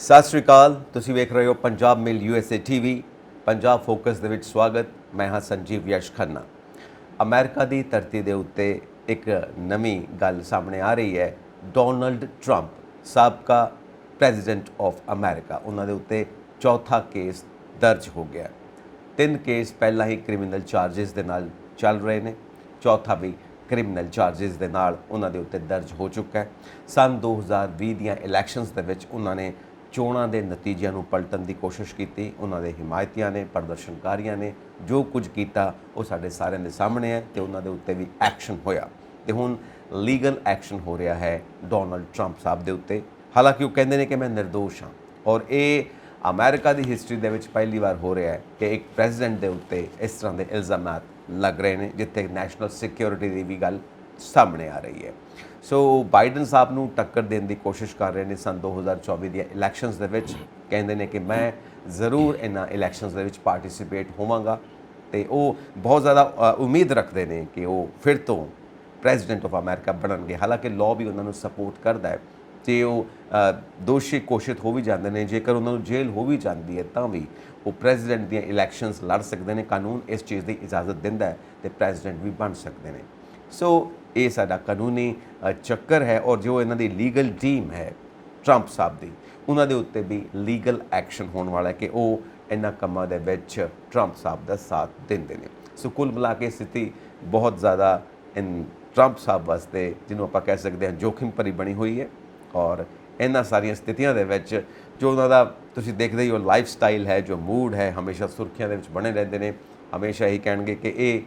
ਸਤਿ ਸ਼੍ਰੀ ਅਕਾਲ। ਤੁਸੀਂ ਵੇਖ ਰਹੇ ਹੋ ਪੰਜਾਬ ਮੇਲ USA TV। ਪੰਜਾਬ ਫੋਕਸ ਦੇ ਵਿੱਚ ਸਵਾਗਤ। ਮੈਂ ਹਾਂ ਸੰਜੀਵ ਯਸ਼ ਖੰਨਾ। ਅਮਰੀਕਾ ਦੀ ਧਰਤੀ ਦੇ ਉੱਤੇ ਇੱਕ ਨਵੀਂ ਗੱਲ ਸਾਹਮਣੇ ਆ ਰਹੀ ਹੈ। ਡੋਨਲਡ ਟਰੰਪ ਸਾਬਕਾ ਪ੍ਰੈਜ਼ੀਡੈਂਟ ਆਫ ਅਮਰੀਕਾ, ਉਹਨਾਂ ਦੇ ਉੱਤੇ ਚੌਥਾ ਕੇਸ ਦਰਜ ਹੋ ਗਿਆ। 3 ਕੇਸ ਪਹਿਲਾਂ ਹੀ ਕ੍ਰਿਮੀਨਲ ਚਾਰजेस ਦੇ ਨਾਲ ਚੱਲ ਰਹੇ ਨੇ, ਚੌਥਾ ਵੀ ਕ੍ਰਿਮੀਨਲ ਚਾਰजेस ਦੇ ਨਾਲ ਉਹਨਾਂ ਦੇ ਉੱਤੇ ਦਰਜ ਹੋ ਚੁੱਕਾ ਹੈ। ਸੰਨ 2020 ਦੀਆਂ ਇਲੈਕਸ਼ਨਸ ਦੇ ਵਿੱਚ ਉਹਨਾਂ ਨੇ ਚੋਣਾਂ ਦੇ ਨਤੀਜਿਆਂ ਨੂੰ ਪਲਟਣ ਦੀ ਕੋਸ਼ਿਸ਼ ਕੀਤੀ। ਉਹਨਾਂ ਦੇ ਹਿਮਾਇਤੀਆਂ ਨੇ, ਪ੍ਰਦਰਸ਼ਨਕਾਰੀਆਂ ਨੇ ਜੋ ਕੁਝ ਕੀਤਾ ਉਹ ਸਾਡੇ ਸਾਰਿਆਂ ਦੇ ਸਾਹਮਣੇ ਹੈ ਤੇ ਉਹਨਾਂ ਦੇ ਉੱਤੇ ਵੀ ਐਕਸ਼ਨ ਹੋਇਆ ਤੇ ਹੁਣ ਲੀਗਲ ਐਕਸ਼ਨ ਹੋ ਰਿਹਾ ਹੈ ਡੋਨਲਡ ਟਰੰਪ ਸਾਹਿਬ ਦੇ ਉੱਤੇ। ਹਾਲਾਂਕਿ ਉਹ ਕਹਿੰਦੇ ਨੇ ਕਿ ਮੈਂ ਨਿਰਦੋਸ਼ ਹਾਂ ਔਰ ਇਹ ਅਮਰੀਕਾ ਦੀ ਹਿਸਟਰੀ ਦੇ ਵਿੱਚ ਪਹਿਲੀ ਵਾਰ ਹੋ ਰਿਹਾ ਹੈ ਕਿ ਇੱਕ ਪ੍ਰੈਜ਼ੀਡੈਂਟ ਦੇ ਉੱਤੇ ਇਸ ਤਰ੍ਹਾਂ ਦੇ ਇਲਜ਼ਾਮਾਤ ਲੱਗ ਰਹੇ ਨੇ ਜਿੱਥੇ ਨੈਸ਼ਨਲ ਸਿਕਿਉਰਿਟੀ ਦੀ ਵੀ ਗੱਲ ਸਾਹਮਣੇ ਆ ਰਹੀ ਹੈ। ਸੋ ਬਾਈਡਨ ਸਾਹਿਬ ਨੂੰ ਟੱਕਰ ਦੇਣ ਦੀ ਕੋਸ਼ਿਸ਼ ਕਰ ਰਹੇ ਨੇ ਸੰਨ 2024 ਦੀਆਂ ਇਲੈਕਸ਼ਨਸ ਦੇ ਵਿੱਚ। ਕਹਿੰਦੇ ਨੇ ਕਿ ਮੈਂ ਜ਼ਰੂਰ ਇਹਨਾਂ ਇਲੈਕਸ਼ਨਸ ਦੇ ਵਿੱਚ ਪਾਰਟਿਸਿਪੇਟ ਹੋਵਾਂਗਾ ਤੇ ਉਹ ਬਹੁਤ ਜ਼ਿਆਦਾ ਉਮੀਦ ਰੱਖਦੇ ਨੇ ਕਿ ਉਹ ਫਿਰ ਤੋਂ ਪ੍ਰੈਜ਼ੀਡੈਂਟ ਆਫ ਅਮਰੀਕਾ ਬਣਨਗੇ। ਹਾਲਾਂਕਿ ਲਾਅ ਵੀ ਉਹਨਾਂ ਨੂੰ ਸਪੋਰਟ ਕਰਦਾ ਹੈ ਤੇ ਉਹ ਦੋਸ਼ੀ ਘੋਸ਼ਿਤ ਹੋ ਵੀ ਜਾਂਦੇ ਨੇ। ਜੇਕਰ ਉਹਨਾਂ ਨੂੰ ਜੇਲ੍ਹ ਹੋ ਵੀ ਜਾਂਦੀ ਹੈ ਤਾਂ ਵੀ ਉਹ ਪ੍ਰੈਜ਼ੀਡੈਂਟ ਦੀਆਂ ਇਲੈਕਸ਼ਨਸ ਲੜ ਸਕਦੇ ਨੇ। ਕਾਨੂੰਨ ਇਸ ਚੀਜ਼ ਦੀ ਇਜਾਜ਼ਤ ਦਿੰਦਾ ਹੈ ਤੇ ਪ੍ਰੈਜ਼ੀਡੈਂਟ ਵੀ ਬਣ ਸਕਦੇ ਨੇ। ਸੋ ਇਹ ਸਾਡਾ ਕਾਨੂੰਨੀ ਚੱਕਰ ਹੈ ਔਰ ਜੋ ਇਹਨਾਂ ਦੀ ਲੀਗਲ ਟੀਮ ਹੈ ਟਰੰਪ ਸਾਹਿਬ ਦੀ, ਉਹਨਾਂ ਦੇ ਉੱਤੇ ਵੀ ਲੀਗਲ ਐਕਸ਼ਨ ਹੋਣ ਵਾਲਾ ਹੈ ਕਿ ਉਹ ਇਹਨਾਂ ਕੰਮਾਂ ਦੇ ਵਿੱਚ ਟਰੰਪ ਸਾਹਿਬ ਦਾ ਸਾਥ ਦਿੰਦੇ ਨੇ। ਸੋ ਕੁੱਲ ਮਿਲਾ ਕੇ ਸਥਿਤੀ ਬਹੁਤ ਜ਼ਿਆਦਾ ਟਰੰਪ ਸਾਹਿਬ ਵਾਸਤੇ, ਜਿਹਨੂੰ ਆਪਾਂ ਕਹਿ ਸਕਦੇ ਹਾਂ, ਜੋਖਿਮ ਭਰੀ ਬਣੀ ਹੋਈ ਹੈ। ਔਰ ਇਹਨਾਂ ਸਾਰੀਆਂ ਸਥਿਤੀਆਂ ਦੇ ਵਿੱਚ ਜੋ ਉਹਨਾਂ ਦਾ ਤੁਸੀਂ ਦੇਖਦੇ ਹੀ ਹੋ ਲਾਈਫ ਸਟਾਈਲ ਹੈ, ਜੋ ਮੂਡ ਹੈ, ਹਮੇਸ਼ਾ ਸੁਰਖੀਆਂ ਦੇ ਵਿੱਚ ਬਣੇ ਰਹਿੰਦੇ ਨੇ। ਹਮੇਸ਼ਾ ਇਹੀ ਕਹਿਣਗੇ ਕਿ ਇਹ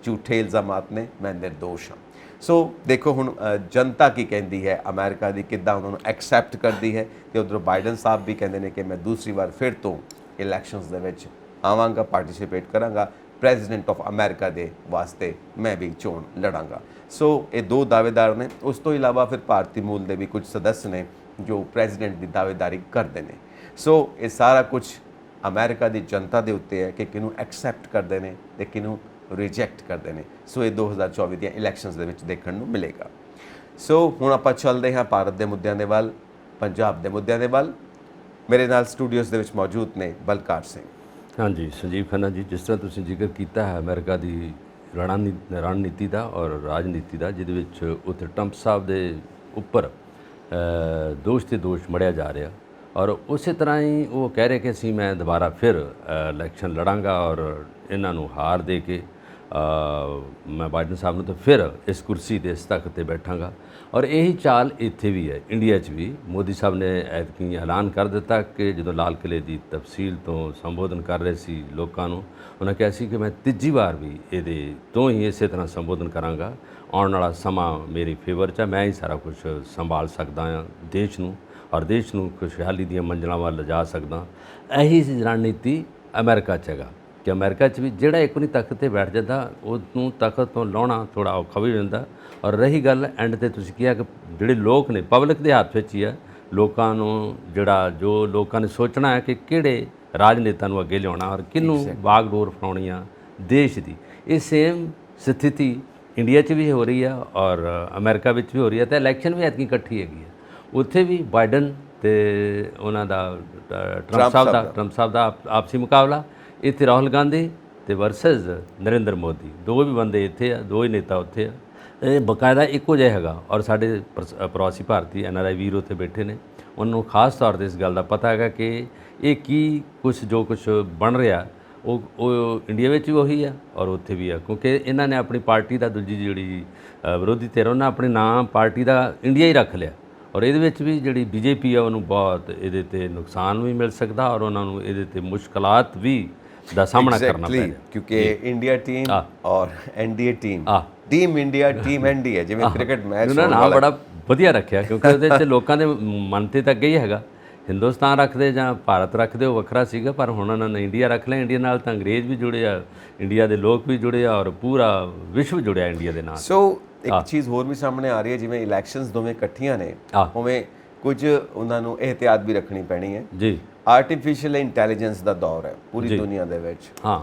ਝੂਠੇ ਇਲਜ਼ਾਮਾਤ ਨੇ, ਮੈਂ ਨਿਰਦੋਸ਼ ਹਾਂ। ਸੋ ਦੇਖੋ ਹੁਣ ਜਨਤਾ ਕੀ ਕਹਿੰਦੀ ਹੈ ਅਮਰੀਕਾ ਦੀ, ਕਿੱਦਾਂ ਉਹਨਾਂ ਨੂੰ ਐਕਸੈਪਟ ਕਰਦੀ ਹੈ। ਤੇ ਉੱਧਰੋਂ ਬਾਈਡਨ ਸਾਹਿਬ ਵੀ ਕਹਿੰਦੇ ਨੇ ਕਿ ਮੈਂ ਦੂਸਰੀ ਵਾਰ ਫਿਰ ਤੋਂ ਇਲੈਕਸ਼ਨਸ ਦੇ ਵਿੱਚ ਆਵਾਂਗਾ, ਪਾਰਟਿਸਿਪੇਟ ਕਰਾਂਗਾ, ਪ੍ਰੈਜ਼ੀਡੈਂਟ ਆਫ ਅਮਰੀਕਾ ਦੇ ਵਾਸਤੇ ਮੈਂ ਵੀ ਚੋਣ ਲੜਾਂਗਾ। ਸੋ ਇਹ ਦੋ ਦਾਅਵੇਦਾਰ ਨੇ। ਉਸ ਤੋਂ ਇਲਾਵਾ ਫਿਰ ਭਾਰਤੀ ਮੂਲ ਦੇ ਵੀ ਕੁਝ ਸਦੱਸ ਨੇ ਜੋ ਪ੍ਰੈਜ਼ੀਡੈਂਟ ਦੀ ਦਾਅਵੇਦਾਰੀ ਕਰਦੇ ਨੇ। ਸੋ ਇਹ ਸਾਰਾ ਕੁਝ ਅਮਰੀਕਾ ਦੀ ਜਨਤਾ ਦੇ ਉੱਤੇ ਹੈ ਕਿ ਕਿਹਨੂੰ ਐਕਸੈਪਟ ਕਰਦੇ ਨੇ ਤੇ ਕਿਹਨੂੰ ਰਿਜੈਕਟ ਕਰਦੇ ਨੇ। ਸੋ ਇਹ 2024 ਦੀਆਂ ਇਲੈਕਸ਼ਨਸ ਦੇ ਵਿੱਚ ਦੇਖਣ ਨੂੰ ਮਿਲੇਗਾ। ਸੋ ਹੁਣ ਆਪਾਂ ਚੱਲਦੇ ਹਾਂ ਭਾਰਤ ਦੇ ਮੁੱਦਿਆਂ ਦੇ ਵੱਲ, ਪੰਜਾਬ ਦੇ ਮੁੱਦਿਆਂ ਦੇ ਵੱਲ। ਮੇਰੇ ਨਾਲ ਸਟੂਡੀਓਜ਼ ਦੇ ਵਿੱਚ ਮੌਜੂਦ ਨੇ ਬਲਕਾਰ ਸਿੰਘ। ਹਾਂਜੀ ਸੰਜੀਵ ਖੰਨਾ ਜੀ, ਜਿਸ ਤਰ੍ਹਾਂ ਤੁਸੀਂ ਜ਼ਿਕਰ ਕੀਤਾ ਹੈ ਅਮਰੀਕਾ ਦੀ ਰਣਨੀਤੀ ਦਾ ਔਰ ਰਾਜਨੀਤੀ ਦਾ, ਜਿਹਦੇ ਵਿੱਚ ਉੱਥੇ ਟਰੰਪ ਸਾਹਿਬ ਦੇ ਉੱਪਰ ਦੋਸ਼ ਤੇ ਦੋਸ਼ ਮੜਿਆ ਜਾ ਰਿਹਾ ਔਰ ਉਸੇ ਤਰ੍ਹਾਂ ਹੀ ਉਹ ਕਹਿ ਰਹੇ ਕਿ ਅਸੀਂ ਮੈਂ ਦੁਬਾਰਾ ਫਿਰ ਇਲੈਕਸ਼ਨ ਲੜਾਂਗਾ ਔਰ ਇਹਨਾਂ ਨੂੰ ਹਾਰ ਦੇ ਕੇ ਮੈਂ ਬਾਈਡਨ ਸਾਹਿਬ ਨੂੰ ਤਾਂ ਫਿਰ ਇਸ ਕੁਰਸੀ 'ਤੇ, ਇਸ ਤਖ਼ਤ 'ਤੇ ਬੈਠਾਂਗਾ। ਔਰ ਇਹੀ ਚਾਲ ਇੱਥੇ ਵੀ ਹੈ, ਇੰਡੀਆ 'ਚ ਵੀ। ਮੋਦੀ ਸਾਹਿਬ ਨੇ ਐਤਕੀ ਐਲਾਨ ਕਰ ਦਿੱਤਾ ਕਿ ਜਦੋਂ ਲਾਲ ਕਿਲ੍ਹੇ ਦੀ ਤਫਸੀਲ ਤੋਂ ਸੰਬੋਧਨ ਕਰ ਰਹੇ ਸੀ ਲੋਕਾਂ ਨੂੰ, ਉਹਨਾਂ ਕਿਹਾ ਸੀ ਕਿ ਮੈਂ ਤੀਜੀ ਵਾਰ ਵੀ ਇਹਦੇ ਤੋਂ ਹੀ ਇਸੇ ਤਰ੍ਹਾਂ ਸੰਬੋਧਨ ਕਰਾਂਗਾ। ਆਉਣ ਵਾਲਾ ਸਮਾਂ ਮੇਰੀ ਫੇਵਰ 'ਚ ਹੈ, ਮੈਂ ਹੀ ਸਾਰਾ ਕੁਝ ਸੰਭਾਲ ਸਕਦਾ ਹਾਂ ਦੇਸ਼ ਨੂੰ ਔਰ ਦੇਸ਼ ਨੂੰ ਖੁਸ਼ਹਾਲੀ ਦੀਆਂ ਮੰਜ਼ਿਲਾਂ ਵੱਲ ਲਿਜਾ ਸਕਦਾ। ਇਹੀ ਰਣਨੀਤੀ ਅਮਰੀਕਾ 'ਚ ਹੈਗਾ ਕਿ ਅਮਰੀਕਾ 'ਚ ਵੀ ਜਿਹੜਾ ਇੱਕ ਵਾਰੀ ਤਖ਼ਤ 'ਤੇ ਬੈਠ ਜਾਂਦਾ ਉਹਨੂੰ ਤਖ਼ਤ ਤੋਂ ਲਾਉਣਾ ਥੋੜ੍ਹਾ ਔਖਾ ਵੀ ਹੋ ਜਾਂਦਾ। ਔਰ ਰਹੀ ਗੱਲ ਐਂਡ 'ਤੇ ਤੁਸੀਂ ਕਿਹਾ ਕਿ ਜਿਹੜੇ ਲੋਕ ਨੇ ਪਬਲਿਕ ਦੇ ਹੱਥ ਵਿੱਚ ਹੀ ਹੈ, ਲੋਕਾਂ ਨੂੰ ਜੋ ਲੋਕਾਂ ਨੇ ਸੋਚਣਾ ਹੈ ਕਿ ਕਿਹੜੇ ਰਾਜਨੇਤਾ ਨੂੰ ਅੱਗੇ ਲਿਆਉਣਾ ਔਰ ਕਿਹਨੂੰ ਬਾਗਡੋਰ ਫੜਾਉਣੀ ਆ ਦੇਸ਼ ਦੀ। ਇਹ ਸੇਮ ਸਥਿਤੀ ਇੰਡੀਆ 'ਚ ਵੀ ਹੋ ਰਹੀ ਹੈ ਔਰ ਅਮਰੀਕਾ ਵਿੱਚ ਵੀ ਹੋ ਰਹੀ ਹੈ। ਅਤੇ ਇਲੈਕਸ਼ਨ ਵੀ ਐਤਕੀ ਇਕੱਠੀ ਹੈਗੀ ਹੈ। ਉੱਥੇ ਵੀ ਬਾਈਡਨ ਅਤੇ ਉਹਨਾਂ ਦਾ ਟਰੰਪ ਸਾਹਿਬ ਦਾ ਆਪਸੀ ਮੁਕਾਬਲਾ, ਇੱਥੇ ਰਾਹੁਲ ਗਾਂਧੀ ਤੇ ਵਰਸਸ ਨਰਿੰਦਰ ਮੋਦੀ। ਦੋ ਵੀ ਬੰਦੇ ਇੱਥੇ ਆ, ਦੋ ਹੀ ਨੇਤਾ ਉੱਥੇ ਆ। ਇਹ ਬਕਾਇਦਾ ਇੱਕੋ ਜਿਹਾ ਹੈਗਾ ਔਰ ਸਾਡੇ ਪ੍ਰਵਾਸੀ ਭਾਰਤੀ NRI ਵੀਰ ਉੱਥੇ ਬੈਠੇ ਨੇ। ਉਹਨਾਂ ਨੂੰ ਖਾਸ ਤੌਰ 'ਤੇ ਇਸ ਗੱਲ ਦਾ ਪਤਾ ਹੈਗਾ ਕਿ ਇਹ ਕੀ ਜੋ ਕੁਛ ਬਣ ਰਿਹਾ ਉਹ ਇੰਡੀਆ ਵਿੱਚ ਵੀ ਉਹੀ ਆ ਔਰ ਉੱਥੇ ਵੀ ਆ, ਕਿਉਂਕਿ ਇਹਨਾਂ ਨੇ ਆਪਣੀ ਪਾਰਟੀ ਦਾ, ਦੂਜੀ ਜਿਹੜੀ ਵਿਰੋਧੀ ਧਿਰ, ਉਹਨਾਂ ਆਪਣੇ ਨਾਮ ਪਾਰਟੀ ਦਾ ਇੰਡੀਆ ਹੀ ਰੱਖ ਲਿਆ। ਔਰ ਇਹਦੇ ਵਿੱਚ ਵੀ ਜਿਹੜੀ BJP ਆ ਉਹਨੂੰ ਬਹੁਤ ਇਹਦੇ 'ਤੇ ਨੁਕਸਾਨ ਵੀ ਮਿਲ ਸਕਦਾ ਔਰ ਉਹਨਾਂ ਨੂੰ ਇਹਦੇ 'ਤੇ ਮੁਸ਼ਕਲਾਤ ਵੀ ਦਾ ਸਾਹਮਣਾ ਕਰਨਾ ਪੈਂਦਾ, ਕਿਉਂਕਿ ਇੰਡੀਆ ਟੀਮ ਔਰ NDA team India, team NDA, ਜਿਵੇਂ ਕ੍ਰਿਕਟ ਮੈਚ ਉਹਨਾਂ ਨੇ ਨਾਮ ਬੜਾ ਵਧੀਆ ਰੱਖਿਆ ਕਿਉਂਕਿ ਉਹਦੇ 'ਚ ਲੋਕਾਂ ਦੇ ਮਨ 'ਤੇ ਤਾਂ ਅੱਗੇ ਹੀ ਹੈਗਾ। ਹਿੰਦੁਸਤਾਨ ਰੱਖਦੇ ਜਾਂ ਭਾਰਤ ਰੱਖਦੇ ਉਹ ਵੱਖਰਾ ਸੀਗਾ, ਪਰ ਹੁਣ ਉਹਨਾਂ ਨੇ ਇੰਡੀਆ ਰੱਖ ਲਿਆ। ਇੰਡੀਆ ਨਾਲ ਤਾਂ ਅੰਗਰੇਜ਼ ਵੀ ਜੁੜੇ ਆ, ਇੰਡੀਆ ਦੇ ਲੋਕ ਵੀ ਜੁੜੇ ਆ ਔਰ ਪੂਰਾ ਵਿਸ਼ਵ ਜੁੜਿਆ ਇੰਡੀਆ ਦੇ ਨਾਲ। ਸੋ ਇੱਕ ਚੀਜ਼ ਹੋਰ ਵੀ ਸਾਹਮਣੇ ਆ ਰਹੀ ਹੈ, ਜਿਵੇਂ ਇਲੈਕਸ਼ਨਸ ਦੋਵੇਂ ਇਕੱਠੀਆਂ ਨੇ, ਉਵੇਂ ਕੁਝ ਉਹਨਾਂ ਨੂੰ ਇਹਤਿਆਤ ਵੀ ਰੱਖਣੀ ਪੈਣੀ ਹੈ ਜੀ। ਆਰਟੀਫਿਸ਼ੀਅਲ ਇੰਟੈਲੀਜੈਂਸ ਦਾ ਦੌਰ ਹੈ ਪੂਰੀ ਦੁਨੀਆ ਦੇ ਵਿੱਚ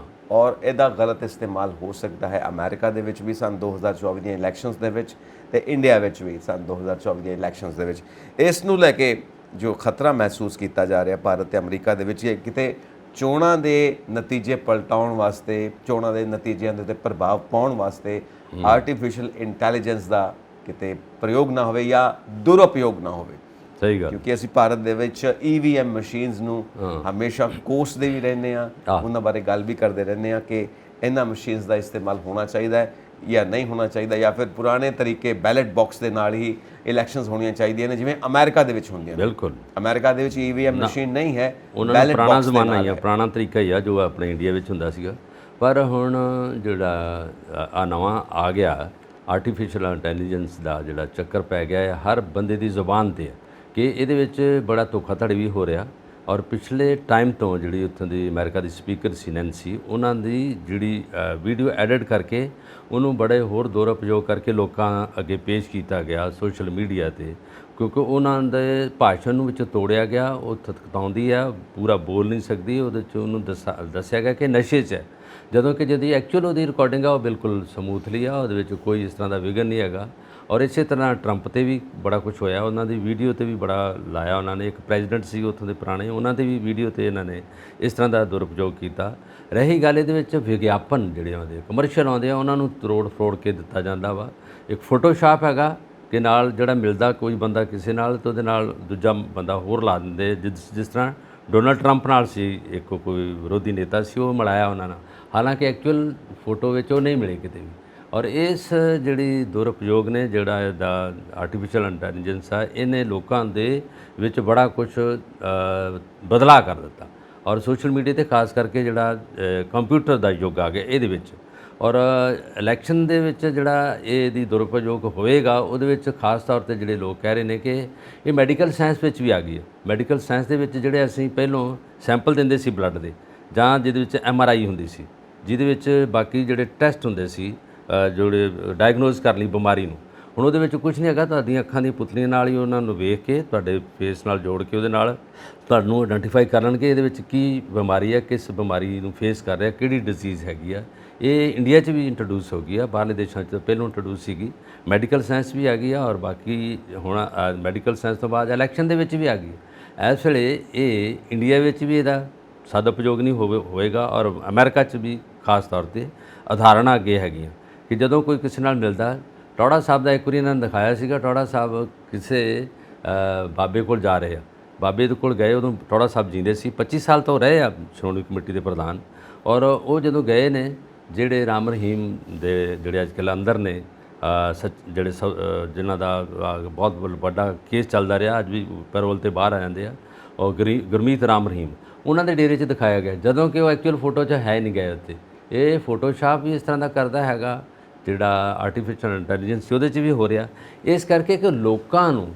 ਔਰ ਇਹਦਾ ਗਲਤ ਇਸਤੇਮਾਲ ਹੋ ਸਕਦਾ ਹੈ ਅਮਰੀਕਾ ਦੇ ਵਿੱਚ ਵੀ ਸੰਨ 2024 ਦੀਆਂ ਇਲੈਕਸ਼ਨਸ ਦੇ ਵਿੱਚ ਤੇ ਇੰਡੀਆ ਵਿੱਚ ਵੀ ਸੰਨ 2024 ਦੀਆਂ ਇਲੈਕਸ਼ਨਸ ਦੇ ਵਿੱਚ। ਇਸ ਨੂੰ ਲੈ ਕੇ ਜੋ ਖਤਰਾ ਮਹਿਸੂਸ ਕੀਤਾ ਜਾ ਰਿਹਾ ਭਾਰਤ ਤੇ ਅਮਰੀਕਾ ਦੇ ਵਿੱਚ, ਇਹ ਕਿਤੇ ਚੋਣਾਂ ਦੇ ਨਤੀਜੇ ਪਲਟਾਉਣ ਵਾਸਤੇ, ਚੋਣਾਂ ਦੇ ਨਤੀਜਿਆਂ ਦੇ ਉੱਤੇ ਪ੍ਰਭਾਵ ਪਾਉਣ ਵਾਸਤੇ ਆਰਟੀਫਿਸ਼ੀਅਲ ਇੰਟੈਲੀਜੈਂਸ ਦਾ ਕਿਤੇ ਪ੍ਰਯੋਗ ਨਾ ਹੋਵੇ ਜਾਂ ਦੁਰਉਪਯੋਗ ਨਾ ਹੋਵੇ। ਸਹੀ ਗੱਲ। ਕਿਉਂਕਿ ਅਸੀਂ ਭਾਰਤ ਦੇ ਵਿੱਚ EVM ਮਸ਼ੀਨਸ ਨੂੰ ਹਮੇਸ਼ਾ ਕੋਸਦੇ ਵੀ ਰਹਿੰਦੇ ਆ, ਉਹਨਾਂ ਬਾਰੇ ਗੱਲ ਵੀ ਕਰਦੇ ਰਹਿੰਦੇ ਆ ਕਿ ਇਹਨਾਂ ਮਸ਼ੀਨਸ ਦਾ ਇਸਤੇਮਾਲ ਹੋਣਾ ਚਾਹੀਦਾ ਹੈ ਜਾਂ ਨਹੀਂ ਹੋਣਾ ਚਾਹੀਦਾ, ਜਾਂ ਫਿਰ ਪੁਰਾਣੇ ਤਰੀਕੇ ਬੈਲਟ ਬਾਕਸ ਦੇ ਨਾਲ ਹੀ ਇਲੈਕਸ਼ਨਸ ਹੋਣੀਆਂ ਚਾਹੀਦੀਆਂ ਨੇ ਜਿਵੇਂ ਅਮਰੀਕਾ ਦੇ ਵਿੱਚ ਹੁੰਦੀਆਂ ਨੇ। ਬਿਲਕੁਲ। ਅਮਰੀਕਾ ਦੇ ਵਿੱਚ EVM ਮਸ਼ੀਨ ਨਹੀਂ ਹੈ, ਉਹਨਾਂ ਦਾ ਪੁਰਾਣਾ ਜ਼ਮਾਨਾ ਹੀ ਆ, ਪੁਰਾਣਾ ਤਰੀਕਾ ਹੀ ਆ ਜੋ ਆਪਣੇ ਇੰਡੀਆ ਵਿੱਚ ਹੁੰਦਾ ਸੀਗਾ। ਪਰ ਹੁਣ ਜਿਹੜਾ ਆ ਨਵਾਂ ਆ ਗਿਆ ਆਰਟੀਫਿਸ਼ੀਅਲ ਇੰਟੈਲੀਜੈਂਸ ਦਾ ਜਿਹੜਾ ਚੱਕਰ ਪੈ ਗਿਆ ਹੈ, ਹਰ ਬੰਦੇ ਦੀ ਜ਼ੁਬਾਨ 'ਤੇ ਹੈ ਕਿ ਇਹਦੇ ਵਿੱਚ ਬੜਾ ਧੋਖਾਧੜੀ ਵੀ ਹੋ ਰਿਹਾ। ਔਰ ਪਿਛਲੇ ਟਾਈਮ ਤੋਂ ਜਿਹੜੀ ਉੱਥੋਂ ਦੀ ਅਮਰੀਕਾ ਦੀ ਸਪੀਕਰ ਸੀ ਨੈਂਸੀ, ਉਹਨਾਂ ਦੀ ਜਿਹੜੀ ਵੀਡੀਓ ਐਡਿਟ ਕਰਕੇ ਉਹਨੂੰ ਬੜੇ ਹੋਰ ਦੁਰਉਪਯੋਗ ਕਰਕੇ ਲੋਕਾਂ ਅੱਗੇ ਪੇਸ਼ ਕੀਤਾ ਗਿਆ ਸੋਸ਼ਲ ਮੀਡੀਆ 'ਤੇ, ਕਿਉਂਕਿ ਉਹਨਾਂ ਦੇ ਭਾਸ਼ਣ ਨੂੰ ਵਿੱਚ ਤੋੜਿਆ ਗਿਆ। ਉਹ ਥਤਕਤਾਉਂਦੀ ਆ, ਪੂਰਾ ਬੋਲ ਨਹੀਂ ਸਕਦੀ, ਉਹਦੇ 'ਚ ਉਹਨੂੰ ਦੱਸਿਆ ਗਿਆ ਕਿ ਨਸ਼ੇ 'ਚ ਹੈ, ਜਦੋਂ ਕਿ ਜਿਹਦੀ ਐਕਚੁਅਲ ਉਹਦੀ ਰਿਕਾਰਡਿੰਗ ਆ ਉਹ ਬਿਲਕੁਲ ਸਮੂਥਲੀ ਆ, ਉਹਦੇ ਵਿੱਚ ਕੋਈ ਇਸ ਤਰ੍ਹਾਂ ਦਾ ਵਿਘਨ ਨਹੀਂ ਹੈਗਾ। ਔਰ ਇਸੇ ਤਰ੍ਹਾਂ ਟਰੰਪ 'ਤੇ ਵੀ ਬੜਾ ਕੁਝ ਹੋਇਆ, ਉਹਨਾਂ ਦੀ ਵੀਡੀਓ 'ਤੇ ਵੀ ਬੜਾ ਲਾਇਆ ਉਹਨਾਂ ਨੇ। ਇੱਕ ਪ੍ਰੈਜ਼ੀਡੈਂਟ ਸੀ ਉੱਥੋਂ ਦੇ ਪੁਰਾਣੇ, ਉਹਨਾਂ 'ਤੇ ਵੀ ਵੀਡੀਓ 'ਤੇ ਇਹਨਾਂ ਨੇ ਇਸ ਤਰ੍ਹਾਂ ਦਾ ਦੁਰਉਪਯੋਗ ਕੀਤਾ। ਰਹੀ ਗੱਲ ਇਹਦੇ ਵਿੱਚ ਵਿਗਿਆਪਨ ਜਿਹੜੇ ਆਉਂਦੇ, ਕਮਰਸ਼ੀਅਲ ਆਉਂਦੇ ਆ, ਉਹਨਾਂ ਨੂੰ ਤਰੋੜ ਫਰੋੜ ਕੇ ਦਿੱਤਾ ਜਾਂਦਾ ਵਾ। ਇੱਕ ਫੋਟੋਸ਼ਾਪ ਹੈਗਾ ਕਿ ਨਾਲ ਜਿਹੜਾ ਮਿਲਦਾ ਕੋਈ ਬੰਦਾ ਕਿਸੇ ਨਾਲ, ਤਾਂ ਉਹਦੇ ਨਾਲ ਦੂਜਾ ਬੰਦਾ ਹੋਰ ਲਾ ਦਿੰਦੇ, ਜਿਸ ਤਰ੍ਹਾਂ ਡੋਨਲਡ ਟਰੰਪ ਨਾਲ ਸੀ, ਇੱਕ ਕੋਈ ਵਿਰੋਧੀ ਨੇਤਾ ਸੀ, ਉਹ ਮਿਲਾਇਆ ਉਹਨਾਂ ਨਾਲ, ਹਾਲਾਂਕਿ ਐਕਚੁਅਲ ਫੋਟੋ ਵਿੱਚ ਉਹ ਨਹੀਂ ਮਿਲੇ ਕਿਤੇ ਵੀ। ਔਰ ਇਸ ਜਿਹੜੀ ਦੁਰਉਪਯੋਗ ਨੇ ਜਿਹੜਾ ਇਹਦਾ ਆਰਟੀਫਿਸ਼ੀਅਲ ਇੰਟੈਲੀਜੈਂਸ ਆ, ਇਹਨੇ ਲੋਕਾਂ ਦੇ ਵਿੱਚ ਬੜਾ ਕੁਝ ਬਦਲਾਅ ਕਰ ਦਿੱਤਾ। ਔਰ ਸੋਸ਼ਲ ਮੀਡੀਆ 'ਤੇ ਖਾਸ ਕਰਕੇ ਜਿਹੜਾ ਕੰਪਿਊਟਰ ਦਾ ਯੁੱਗ ਆ ਗਿਆ ਇਹਦੇ ਵਿੱਚ। ਔਰ ਇਲੈਕਸ਼ਨ ਦੇ ਵਿੱਚ ਜਿਹੜਾ ਇਹਦੀ ਦੁਰਉਪਯੋਗ ਹੋਵੇਗਾ, ਉਹਦੇ ਵਿੱਚ ਖਾਸ ਤੌਰ 'ਤੇ ਜਿਹੜੇ ਲੋਕ ਕਹਿ ਰਹੇ ਨੇ ਕਿ ਇਹ ਮੈਡੀਕਲ ਸਾਇੰਸ ਵਿੱਚ ਵੀ ਆ ਗਈ ਹੈ। ਮੈਡੀਕਲ ਸਾਇੰਸ ਦੇ ਵਿੱਚ ਜਿਹੜੇ ਅਸੀਂ ਪਹਿਲੋਂ ਸੈਂਪਲ ਦਿੰਦੇ ਸੀ ਬਲੱਡ ਦੇ, ਜਾਂ ਜਿਹਦੇ ਵਿੱਚ MRI ਹੁੰਦੀ ਸੀ, ਜਿਹਦੇ ਵਿੱਚ ਬਾਕੀ ਜਿਹੜੇ ਟੈਸਟ ਹੁੰਦੇ ਸੀ ਜਿਹੜੇ ਡਾਇਗਨੋਸ ਕਰ ਲਈ ਬਿਮਾਰੀ ਨੂੰ, ਹੁਣ ਉਹਦੇ ਵਿੱਚ ਕੁਝ ਨਹੀਂ ਹੈਗਾ। ਤੁਹਾਡੀਆਂ ਅੱਖਾਂ ਦੀਆਂ ਪੁਤਲੀਆਂ ਨਾਲ ਹੀ ਉਹਨਾਂ ਨੂੰ ਵੇਖ ਕੇ ਤੁਹਾਡੇ ਫੇਸ ਨਾਲ ਜੋੜ ਕੇ ਉਹਦੇ ਨਾਲ ਤੁਹਾਨੂੰ ਆਇਡੈਂਟੀਫਾਈ ਕਰ ਲੈਣਗੇ ਇਹਦੇ ਵਿੱਚ ਕੀ ਬਿਮਾਰੀ ਹੈ, ਕਿਸ ਬਿਮਾਰੀ ਨੂੰ ਫੇਸ ਕਰ ਰਿਹਾ, ਕਿਹੜੀ ਡਿਜ਼ੀਜ਼ ਹੈਗੀ ਆ। ਇਹ ਇੰਡੀਆ 'ਚ ਵੀ ਇੰਟਰੋਡਿਊਸ ਹੋ ਗਈ ਆ, ਬਾਹਰਲੇ ਦੇਸ਼ਾਂ 'ਚ ਪਹਿਲਾਂ ਇੰਟਰੋਡਿਊਸ ਸੀਗੀ। ਮੈਡੀਕਲ ਸਾਇੰਸ ਵੀ ਆ ਗਈ ਆ, ਔਰ ਬਾਕੀ ਹੁਣ ਮੈਡੀਕਲ ਸਾਇੰਸ ਤੋਂ ਬਾਅਦ ਇਲੈਕਸ਼ਨ ਦੇ ਵਿੱਚ ਵੀ ਆ ਗਈ। ਇਸ ਵੇਲੇ ਇਹ ਇੰਡੀਆ ਵਿੱਚ ਵੀ ਇਹਦਾ ਸਦਉਪਯੋਗ ਨਹੀਂ ਹੋਵੇਗਾ, ਔਰ ਅਮਰੀਕਾ 'ਚ ਵੀ ਖਾਸ ਤੌਰ 'ਤੇ ਉਦਾਹਰਣਾਂ ਅੱਗੇ ਹੈਗੀਆਂ ਕਿ ਜਦੋਂ ਕੋਈ ਕਿਸੇ ਨਾਲ ਮਿਲਦਾ, ਟੌੜਾ ਸਾਹਿਬ ਦਾ ਇੱਕ ਵਾਰੀ ਇਹਨਾਂ ਨੇ ਦਿਖਾਇਆ ਸੀਗਾ। ਟੌੜਾ ਸਾਹਿਬ ਕਿਸੇ ਬਾਬੇ ਕੋਲ ਜਾ ਰਹੇ ਆ, ਬਾਬੇ ਦੇ ਕੋਲ ਗਏ, ਉਦੋਂ ਟੌੜਾ ਸਾਹਿਬ ਜੀਂਦੇ ਸੀ, 25 ਸਾਲ ਤੋਂ ਰਹੇ ਆ ਸ਼੍ਰੋਮਣੀ ਕਮੇਟੀ ਦੇ ਪ੍ਰਧਾਨ। ਔਰ ਉਹ ਜਦੋਂ ਗਏ ਨੇ, ਜਿਹੜੇ ਰਾਮ ਰਹੀਮ ਦੇ ਜਿਹੜੇ ਅੱਜ ਕੱਲ੍ਹ ਅੰਦਰ ਨੇ ਜਿਹੜੇ ਜਿਨ੍ਹਾਂ ਦਾ ਬਹੁਤ ਵੱਡਾ ਕੇਸ ਚੱਲਦਾ ਰਿਹਾ, ਅੱਜ ਵੀ ਪੈਰੋਲ 'ਤੇ ਬਾਹਰ ਆ ਜਾਂਦੇ ਆ, ਔਰ ਗੁਰਮੀਤ ਰਾਮ ਰਹੀਮ, ਉਹਨਾਂ ਦੇ ਡੇਰੇ 'ਚ ਦਿਖਾਇਆ ਗਿਆ, ਜਦੋਂ ਕਿ ਉਹ ਐਕਚੁਅਲ ਫੋਟੋ 'ਚ ਹੈ ਨਹੀਂ ਗਏ ਉੱਥੇ। ਇਹ ਫੋਟੋਸ਼ਾਪ ਵੀ ਇਸ ਤਰ੍ਹਾਂ ਦਾ ਕਰਦਾ ਹੈਗਾ, ਜਿਹੜਾ ਆਰਟੀਫਿਸ਼ੀਅਲ ਇੰਟੈਲੀਜੈਂਸ ਉਹਦੇ 'ਚ ਵੀ ਹੋ ਰਿਹਾ। ਇਸ ਕਰਕੇ ਕਿ ਲੋਕਾਂ ਨੂੰ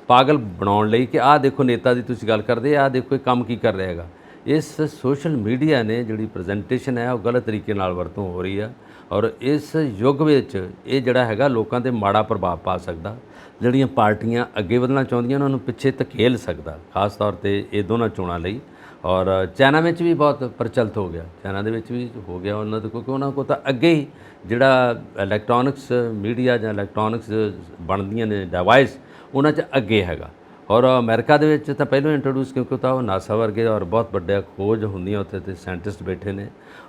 ਪਾਗਲ ਬਣਾਉਣ ਲਈ ਕਿ ਆਹ ਦੇਖੋ ਨੇਤਾ ਦੀ ਤੁਸੀਂ ਗੱਲ ਕਰਦੇ, ਆਹ ਦੇਖੋ ਇਹ ਕੰਮ ਕੀ ਕਰ ਰਿਹਾ ਹੈਗਾ। ਇਸ ਸੋਸ਼ਲ ਮੀਡੀਆ ਨੇ ਜਿਹੜੀ ਪ੍ਰੈਜੈਂਟੇਸ਼ਨ ਹੈ ਉਹ ਗਲਤ ਤਰੀਕੇ ਨਾਲ ਵਰਤੋਂ ਹੋ ਰਹੀ ਆ, ਔਰ ਇਸ ਯੁੱਗ ਵਿੱਚ ਇਹ ਜਿਹੜਾ ਹੈਗਾ ਲੋਕਾਂ 'ਤੇ ਮਾੜਾ ਪ੍ਰਭਾਵ ਪਾ ਸਕਦਾ। ਜਿਹੜੀਆਂ ਪਾਰਟੀਆਂ ਅੱਗੇ ਵਧਣਾ ਚਾਹੁੰਦੀਆਂ ਉਹਨਾਂ ਨੂੰ ਪਿੱਛੇ ਧਕੇਲ ਸਕਦਾ, ਖਾਸ ਤੌਰ 'ਤੇ ਇਹ ਦੋਨਾਂ ਚੋਣਾਂ ਲਈ। ਔਰ ਚਾਈਨਾ ਵਿੱਚ ਵੀ ਬਹੁਤ ਪ੍ਰਚਲਿਤ ਹੋ ਗਿਆ, ਚਾਈਨਾ ਦੇ ਵਿੱਚ ਵੀ ਹੋ ਗਿਆ ਉਹਨਾਂ ਦੇ, ਕਿਉਂਕਿ ਉਹਨਾਂ ਕੋਲ ਤਾਂ ਅੱਗੇ ਹੀ ਜਿਹੜਾ ਇਲੈਕਟ੍ਰੋਨਿਕਸ ਮੀਡੀਆ ਜਾਂ ਇਲੈਕਟ੍ਰੋਨਿਕਸ ਬਣਦੀਆਂ ਨੇ ਡਿਵਾਈਸ, ਉਹਨਾਂ 'ਚ ਅੱਗੇ ਹੈਗਾ। ਔਰ ਅਮਰੀਕਾ ਦੇ ਵਿੱਚ ਤਾਂ ਪਹਿਲਾਂ ਇੰਟਰੋਡਿਊਸ, ਕਿਉਂਕਿ ਤਾਂ ਉਹ ਨਾਸਾ ਵਰਗੇ ਔਰ ਬਹੁਤ ਵੱਡੇ ਖੋਜ ਹੁੰਦੀਆਂ ਉੱਥੇ, ਤੇ ਸਾਇੰਟਿਸਟ ਬੈਠੇ ਨੇ।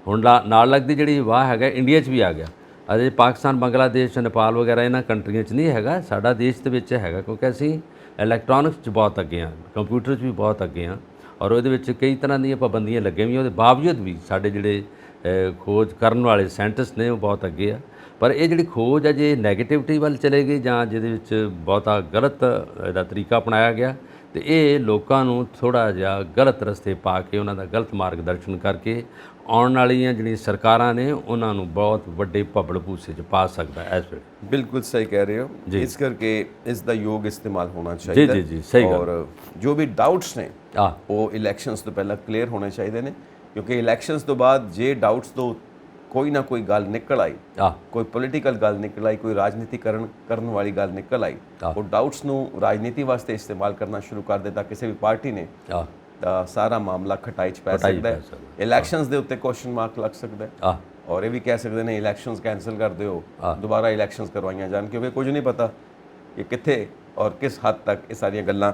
ਹੁਣ ਨਾਲ ਲੱਗਦੀ ਜਿਹੜੀ ਵਾਹ ਹੈਗਾ ਇੰਡੀਆ 'ਚ ਵੀ ਆ ਗਿਆ। ਅਜੇ ਪਾਕਿਸਤਾਨ, ਬੰਗਲਾਦੇਸ਼, ਨੇਪਾਲ ਵਗੈਰਾ ਇਹਨਾਂ ਕੰਟਰੀਆਂ 'ਚ ਨਹੀਂ ਹੈਗਾ, ਸਾਡਾ ਦੇਸ਼ ਦੇ ਵਿੱਚ ਹੈਗਾ, ਕਿਉਂਕਿ ਅਸੀਂ ਇਲੈਕਟ੍ਰੋਨਿਕਸ 'ਚ ਬਹੁਤ ਅੱਗੇ ਹਾਂ, ਕੰਪਿਊਟਰ 'ਚ ਵੀ ਬਹੁਤ ਅੱਗੇ ਹਾਂ। ਔਰ ਉਹਦੇ ਵਿੱਚ ਕਈ ਤਰ੍ਹਾਂ ਦੀਆਂ ਪਾਬੰਦੀਆਂ ਲੱਗੀਆਂ ਵੀ, ਉਹਦੇ ਬਾਵਜੂਦ ਵੀ ਸਾਡੇ ਜਿਹੜੇ ਖੋਜ ਕਰਨ ਵਾਲੇ ਸਾਇੰਟਿਸਟ ਨੇ ਉਹ ਬਹੁਤ ਅੱਗੇ ਆ। ਪਰ ਇਹ ਜਿਹੜੀ ਖੋਜ ਹੈ ਜੇ ਨੈਗੇਟਿਵਿਟੀ ਵੱਲ ਚਲੇ ਗਈ, ਜਾਂ ਜਿਹਦੇ ਵਿੱਚ ਬਹੁਤਾ ਗਲਤ ਇਹਦਾ ਤਰੀਕਾ ਅਪਣਾਇਆ ਗਿਆ, ਤੇ ਇਹ ਲੋਕਾਂ ਨੂੰ ਥੋੜ੍ਹਾ ਜਿਹਾ ਗਲਤ ਰਸਤੇ ਪਾ ਕੇ, ਉਹਨਾਂ ਦਾ ਗਲਤ ਮਾਰਗਦਰਸ਼ਨ ਕਰਕੇ ਆਉਣ ਵਾਲੀਆਂ ਜਿਹੜੀਆਂ ਸਰਕਾਰਾਂ ਨੇ ਉਹਨਾਂ ਨੂੰ ਬਹੁਤ ਵੱਡੇ ਭੱਬਲ ਭੂਸੇ 'ਚ ਪਾ ਸਕਦਾ ਇਸ ਵੇਲੇ। ਬਿਲਕੁਲ ਸਹੀ ਕਹਿ ਰਹੇ ਹੋ। ਇਸ ਕਰਕੇ ਇਸ ਦਾ ਯੋਗ ਇਸਤੇਮਾਲ ਹੋਣਾ ਚਾਹੀਦਾ। ਜੀ ਸਹੀ ਗੱਲ। ਔਰ ਜੋ ਵੀ ਡਾਊਟਸ ਨੇ ਉਹ ਇਲੈਕਸ਼ਨਸ ਤੋਂ ਪਹਿਲਾਂ ਕਲੀਅਰ ਹੋਣੇ ਚਾਹੀਦੇ ਨੇ, ਕਿਉਂਕਿ ਇਲੈਕਸ਼ਨਸ ਤੋਂ ਬਾਅਦ ਜੇ ਡਾਊਟਸ ਤੋਂ ਕੋਈ ਨਾ ਕੋਈ ਗੱਲ ਨਿਕਲ ਆਈ, ਕੋਈ ਪੋਲੀਟੀਕਲ ਗੱਲ ਨਿਕਲ ਆਈ, ਕੋਈ ਰਾਜਨੀਤੀਕਰਨ ਕਰਨ ਵਾਲੀ ਗੱਲ ਨਿਕਲ ਆਈ, ਉਹ ਡਾਊਟਸ ਨੂੰ ਰਾਜਨੀਤੀ ਵਾਸਤੇ ਇਸਤੇਮਾਲ ਕਰਨਾ ਸ਼ੁਰੂ ਕਰ ਦਿੱਤਾ ਕਿਸੇ ਵੀ ਪਾਰਟੀ ਨੇ, ਤਾਂ ਸਾਰਾ ਮਾਮਲਾ ਖਟਾਈ 'ਚ ਪੈ ਸਕਦਾ ਹੈ। ਇਲੈਕਸ਼ਨਸ ਦੇ ਉੱਤੇ ਕੁਐਸਚਨ ਮਾਰਕ ਲੱਗ ਸਕਦਾ ਹੈ, ਔਰ ਇਹ ਵੀ ਕਹਿ ਸਕਦੇ ਨੇ ਇਲੈਕਸ਼ਨਸ ਕੈਂਸਲ ਕਰ ਦਿਓ, ਦੁਬਾਰਾ ਇਲੈਕਸ਼ਨਸ ਕਰਵਾਈਆਂ ਜਾਣ, ਕਿਉਂਕਿ ਕੁਝ ਨਹੀਂ ਪਤਾ ਕਿ ਕਿੱਥੇ ਔਰ ਕਿਸ ਹੱਦ ਤੱਕ ਇਹ ਸਾਰੀਆਂ ਗੱਲਾਂ